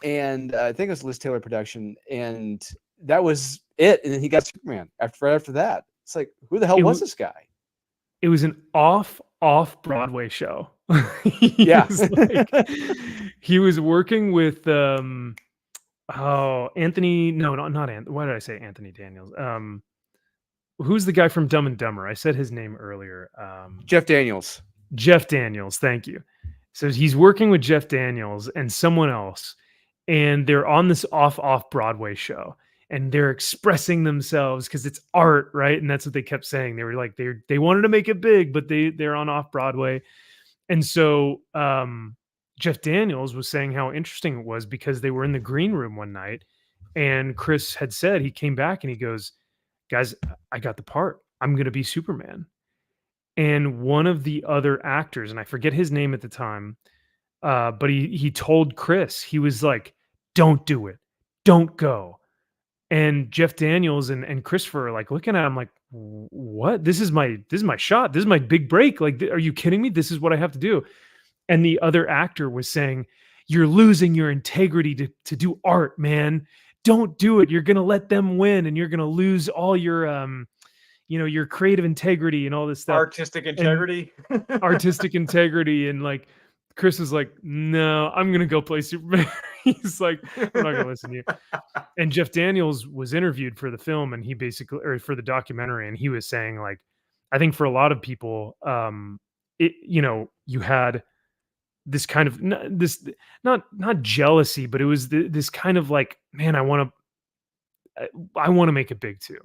and I think it was Liz Taylor production, and that was it. And then he got Superman after that. It's like, who the hell was this guy? It was an off Broadway show. Yeah, he was working with Oh, Anthony. No, not Anthony. Why did I say Anthony Daniels? Who's the guy from Dumb and Dumber? I said his name earlier. Jeff Daniels. Jeff Daniels. Thank you. So he's working with Jeff Daniels and someone else, and they're on this off Broadway show, and they're expressing themselves because it's art, right? And that's what they kept saying. They were like they wanted to make it big, but they're on off Broadway, and so Jeff Daniels was saying how interesting it was because they were in the green room one night, and Chris had said he came back and he goes, "Guys, I got the part. I'm going to be Superman." And one of the other actors, and I forget his name at the time, but he told Chris, he was like, "Don't do it, don't go." And Jeff Daniels and Christopher are like looking at him like, "What? This is my shot. This is my big break. Like, are you kidding me? This is what I have to do." And the other actor was saying, "You're losing your integrity to do art, man. Don't do it. You're gonna let them win, and you're gonna lose all your your creative integrity and all this stuff." Artistic integrity. Artistic integrity. And like Chris was like, "No, I'm gonna go play Superman." He's like, "I'm not gonna listen to you." And Jeff Daniels was interviewed for the film, and he basically, or for the documentary, and he was saying, like, I think for a lot of people, you had this kind of not jealousy, but it was this kind of like, man, I want to make it big too,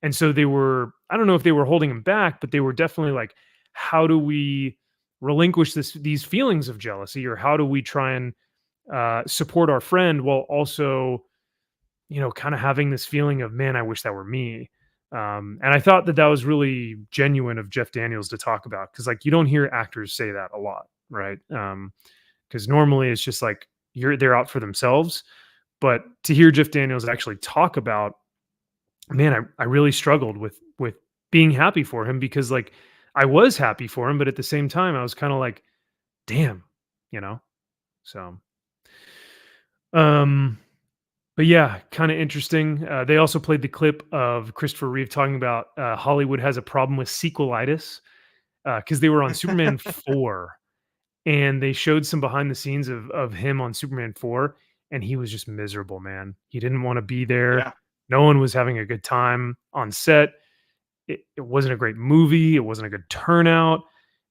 and so they were, I don't know if they were holding him back, but they were definitely like, how do we relinquish these feelings of jealousy, or how do we try and support our friend while also kind of having this feeling of, man, I wish that were me. And I thought that was really genuine of Jeff Daniels to talk about, because like you don't hear actors say that a lot, right? Because normally it's just like they're out for themselves, but to hear Jeff Daniels actually talk about, man, I really struggled with being happy for him, because like I was happy for him, but at the same time I was kind of like, damn, so but yeah, kind of interesting. They also played the clip of Christopher Reeve talking about Hollywood has a problem with sequelitis, because they were on Superman 4, and they showed some behind the scenes of him on Superman 4, and he was just miserable, man. He didn't want to be there. Yeah. No one was having a good time on set. It wasn't a great movie. It wasn't a good turnout.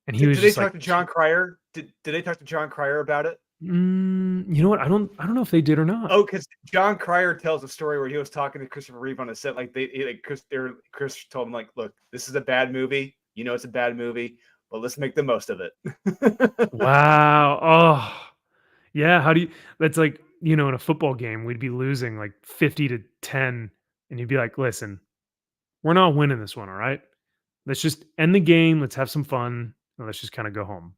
And he was Did they just talk like, to John Cryer? Did they talk to John Cryer about it? you know what? I don't know if they did or not. Oh, because John Cryer tells a story where he was talking to Christopher Reeve on a set. Like Chris told him, like, look, this is a bad movie. It's a bad movie, but let's make the most of it. Wow. Oh, yeah. How do you? That's like, in a football game, we'd be losing like 50-10, and you'd be like, listen, we're not winning this one. All right, let's just end the game. Let's have some fun. And let's just kind of go home.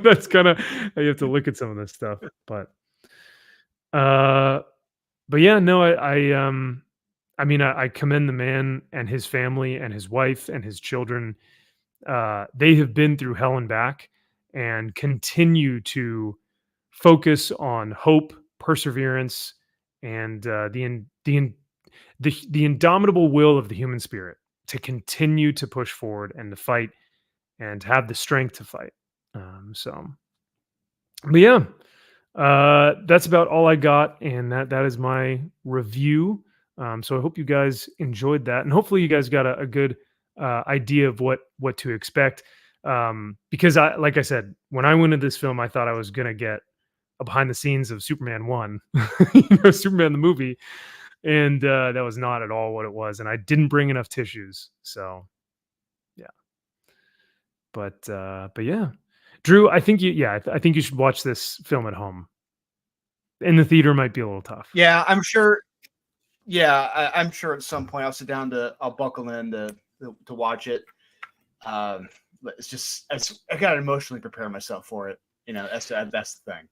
That's kind of how you have to look at some of this stuff. But yeah, no, I mean, I commend the man and his family and his wife and his children. They have been through hell and back, and continue to focus on hope, perseverance, and the indomitable will of the human spirit to continue to push forward and to fight and have the strength to fight. But yeah, that's about all I got, and that is my review. So I hope you guys enjoyed that, and hopefully you guys got a good idea of what to expect. Because like I said, when I went into this film, I thought I was gonna get a behind the scenes of Superman 1, Superman the movie, and that was not at all what it was, and I didn't bring enough tissues. So yeah, but yeah, Drew, I think I think you should watch this film at home. In the theater might be a little tough. Yeah, I'm sure. Yeah, I'm sure at some point I'll buckle in to watch it. But it's just I gotta emotionally prepare myself for it. That's the thing.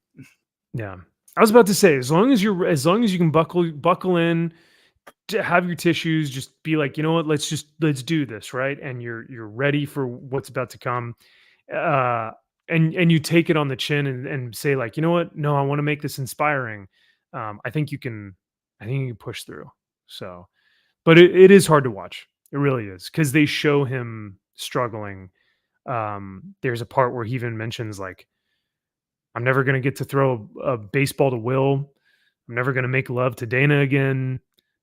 Yeah, I was about to say, as long as you can buckle in, to have your tissues, just be like, you know what, let's do this, right? And you're ready for what's about to come. And you take it on the chin and say, like, you know what, no, I want to make this inspiring. I think you can push through. So, but it is hard to watch. It really is, because they show him struggling. There's a part where he even mentions, like, I'm never going to get to throw a baseball to Will. I'm never going to make love to Dana again.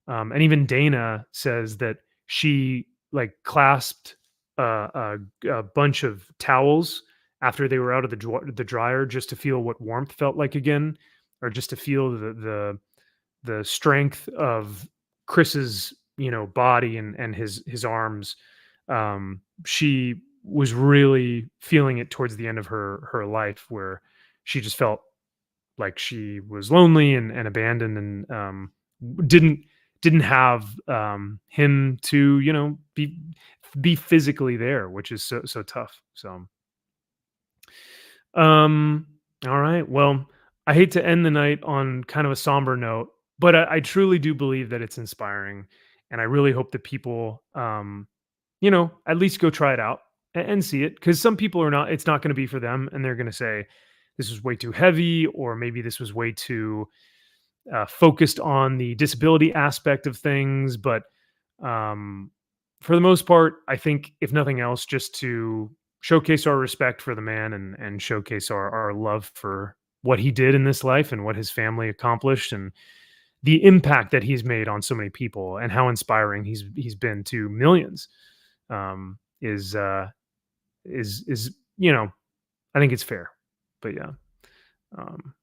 And even Dana says that she like clasped a bunch of towels after they were out of the dryer just to feel what warmth felt like again, or just to feel the strength of Chris's body and his arms. She was really feeling it towards the end of her life, where she just felt like she was lonely and abandoned, and didn't have him to be physically there, which is so tough. So all right, well, I hate to end the night on kind of a somber note, but I truly do believe that it's inspiring, and I really hope that people at least go try it out and see it, because some people it's not going to be for them, and they're going to say this was way too heavy, or maybe this was way too focused on the disability aspect of things. But for the most part, I think if nothing else, just to showcase our respect for the man and showcase our love for what he did in this life and what his family accomplished, and the impact that he's made on so many people, and how inspiring he's been to millions, is I think it's fair. But yeah,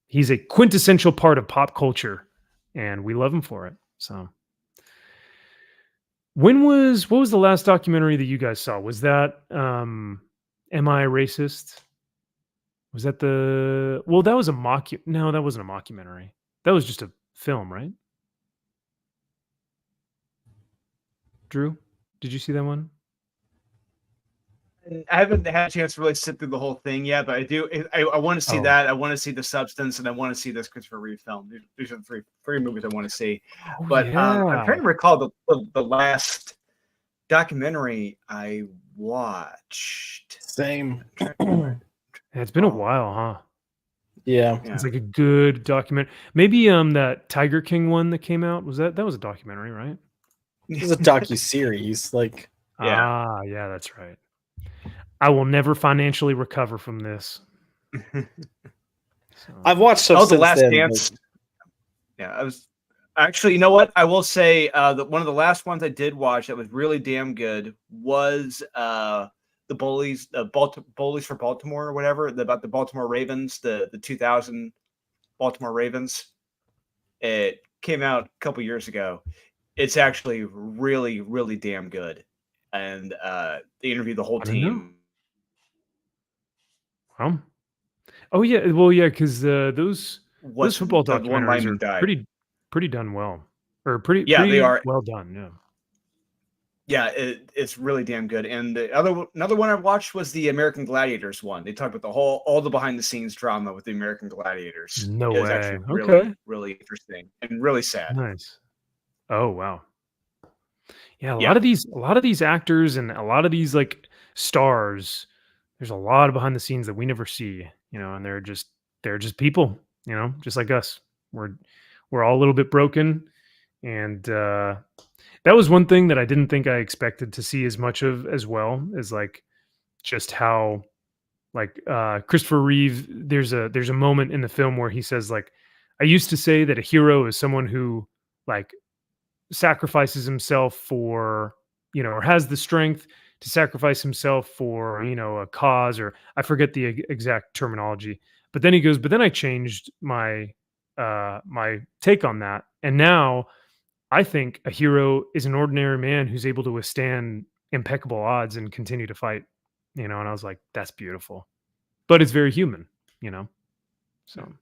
he's a quintessential part of pop culture, and we love him for it. So what was the last documentary that you guys saw? Was that Am I Racist? Was that that was no, that wasn't a mockumentary. That was just a film, right? Drew, did you see that one? I haven't had a chance to really sit through the whole thing yet, but I do. I want to see that. I want to see The Substance, and I want to see this Christopher Reeve film. These are the three movies I want to see. But I'm trying to recall the last documentary I watched. Same. It's been a while, huh? Yeah. It's like a good documentary. Maybe that Tiger King one that came out, that was a documentary, right? It was a docu-series. Like, yeah, that's right. I will never financially recover from this. I've watched some The Last Dance. Yeah, I was actually, you know what? I will say that one of the last ones I did watch that was really damn good was the Bullies, Bullies for Baltimore or whatever, about the Baltimore Ravens, the 2000 Baltimore Ravens. It came out a couple years ago. It's actually really, really damn good. And they interviewed the whole team. Oh yeah, well yeah, because those football documentaries are pretty done well, or pretty they are well done. Yeah, it's really damn good. And another one I watched was the American Gladiators one. They talked about all the behind the scenes drama with the American Gladiators. No it was way. Actually really, really interesting and really sad. Nice. Oh wow. Yeah, a lot of these actors and a lot of these like stars, there's a lot of behind the scenes that we never see, and they're just people, just like us. We're all a little bit broken, and that was one thing that I didn't think I expected to see as much of, as well, as like just how like Christopher Reeve. There's a moment in the film where he says like, I used to say that a hero is someone who like sacrifices himself for, or has the strength to sacrifice himself for, a cause, or I forget the exact terminology. But then he goes, but then I changed my my take on that, and now I think a hero is an ordinary man who's able to withstand impeccable odds and continue to fight. And I was like, that's beautiful, but it's very human. So.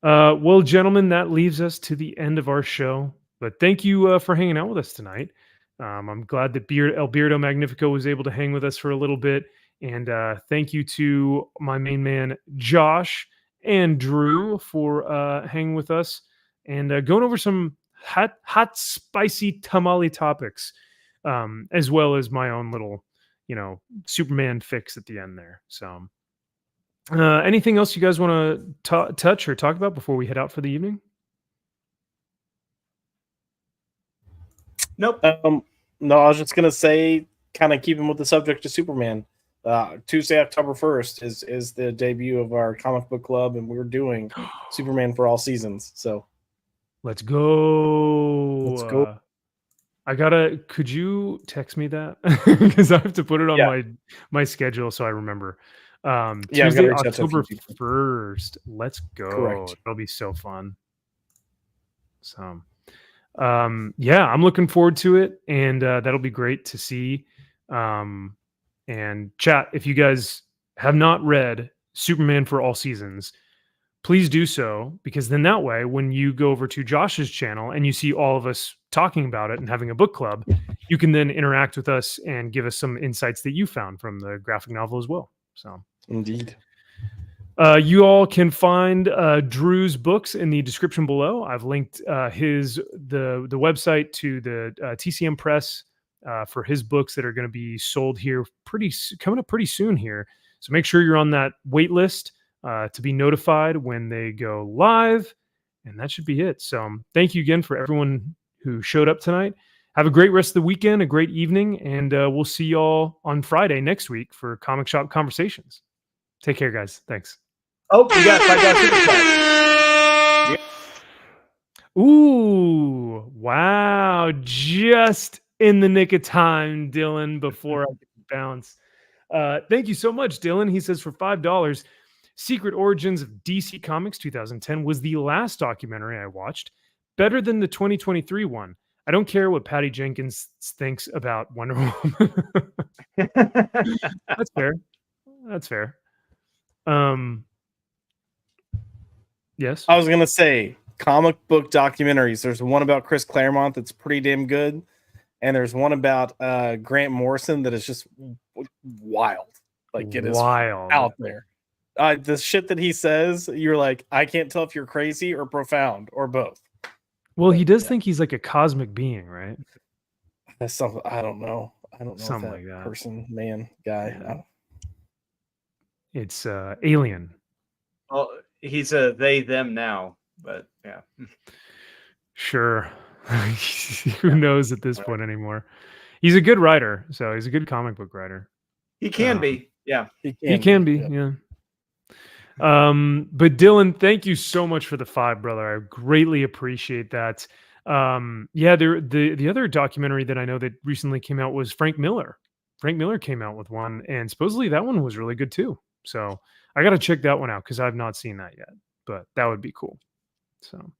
Well, gentlemen, that leaves us to the end of our show. But thank you for hanging out with us tonight. I'm glad that El Beardo Magnifico was able to hang with us for a little bit. And thank you to my main man, Josh and Drew, for hanging with us and going over some hot, spicy tamale topics, as well as my own little, Superman fix at the end there. So... anything else you guys want to touch or talk about before we head out for the evening? Nope. No, I was just gonna say, kind of keeping with the subject of Superman. Tuesday, October 1st is the debut of our comic book club, and we're doing Superman for all seasons. So let's go. Let's go. Could you text me that? Because I have to put it on my schedule so I remember. Tuesday, October 1st. Let's go. Correct. It'll be so fun. So yeah, I'm looking forward to it, and that'll be great to see. And chat, if you guys have not read Superman for All Seasons, please do so, because then that way, when you go over to Josh's channel and you see all of us talking about it and having a book club, you can then interact with us and give us some insights that you found from the graphic novel as well. So indeed. You all can find Drew's books in the description below. I've linked the website to the TCM Press for his books that are going to be sold here coming up pretty soon here. So make sure you're on that wait list to be notified when they go live, and that should be it. So thank you again for everyone who showed up tonight. Have a great rest of the weekend, a great evening, and we'll see y'all on Friday next week for Comic Shop Conversations. Take care, guys. Thanks. Oh, we got $5 super chat. Ooh, wow. Just in the nick of time, Dylan, before I bounce. Thank you so much, Dylan. He says for $5, Secret Origins of DC Comics 2010 was the last documentary I watched. Better than the 2023 one. I don't care what Patty Jenkins thinks about Wonder Woman. That's fair. That's fair. Yes. I was gonna say comic book documentaries. There's one about Chris Claremont that's pretty damn good, and there's one about Grant Morrison that is just wild. Like it is wild out there. The shit that he says, you're like, I can't tell if you're crazy or profound or both. Well, he does think he's like a cosmic being, right? That's something I don't know. I don't know something if like that. Person, man, guy. Yeah. It's alien. Well, he's a they them now, but yeah. Sure. Who knows at this point anymore? He's a good writer, so he's a good comic book writer. He can be. Yeah. He can be. Yeah. But Dylan, thank you so much for the $5, brother. I greatly appreciate that. Yeah, the other documentary that I know that recently came out was Frank Miller. Frank Miller came out with one, and supposedly that one was really good too. So I got to check that one out because I've not seen that yet, but that would be cool. So,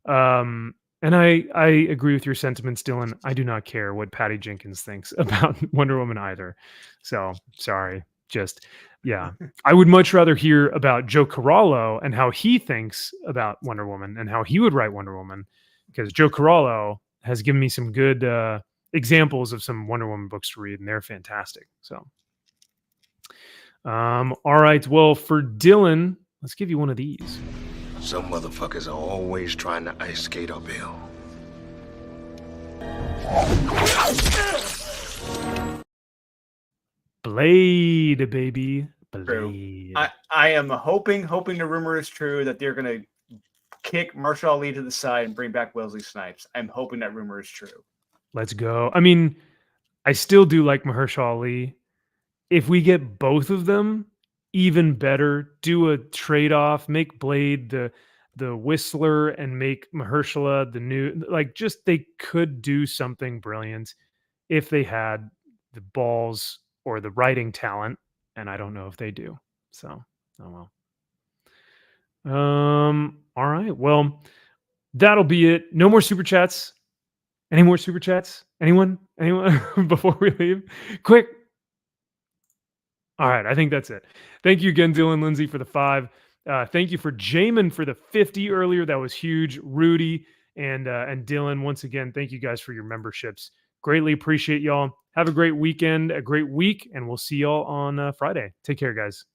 and I agree with your sentiments, Dylan. I do not care what Patty Jenkins thinks about Wonder Woman either. So sorry. Just, yeah, I would much rather hear about Joe Corallo and how he thinks about Wonder Woman and how he would write Wonder Woman, because Joe Corallo has given me some good examples of some Wonder Woman books to read, and they're fantastic. So, all right, well, for Dylan, let's give you one of these. Some motherfuckers are always trying to ice skate uphill. Blade, baby. Blade. True. I am hoping the rumor is true that they're going to kick Marshall Ali to the side and bring back Wesley Snipes. I'm hoping that rumor is true. Let's go. I mean, I still do like Mahershala Ali. If we get both of them, even better. Do a trade-off. Make Blade the Whistler and make Mahershala the new. Like, just they could do something brilliant if they had the balls or the writing talent, and I don't know if they do. So, oh well. All right. Well, that'll be it. No more super chats. Any more super chats? Anyone before we leave? Quick. All right, I think that's it. Thank you again, Dylan Lindsay, for the $5. Thank you for Jamin for the 50 earlier. That was huge. Rudy and Dylan, once again, thank you guys for your memberships. Greatly appreciate y'all. Have a great weekend, a great week, and we'll see y'all on Friday. Take care, guys.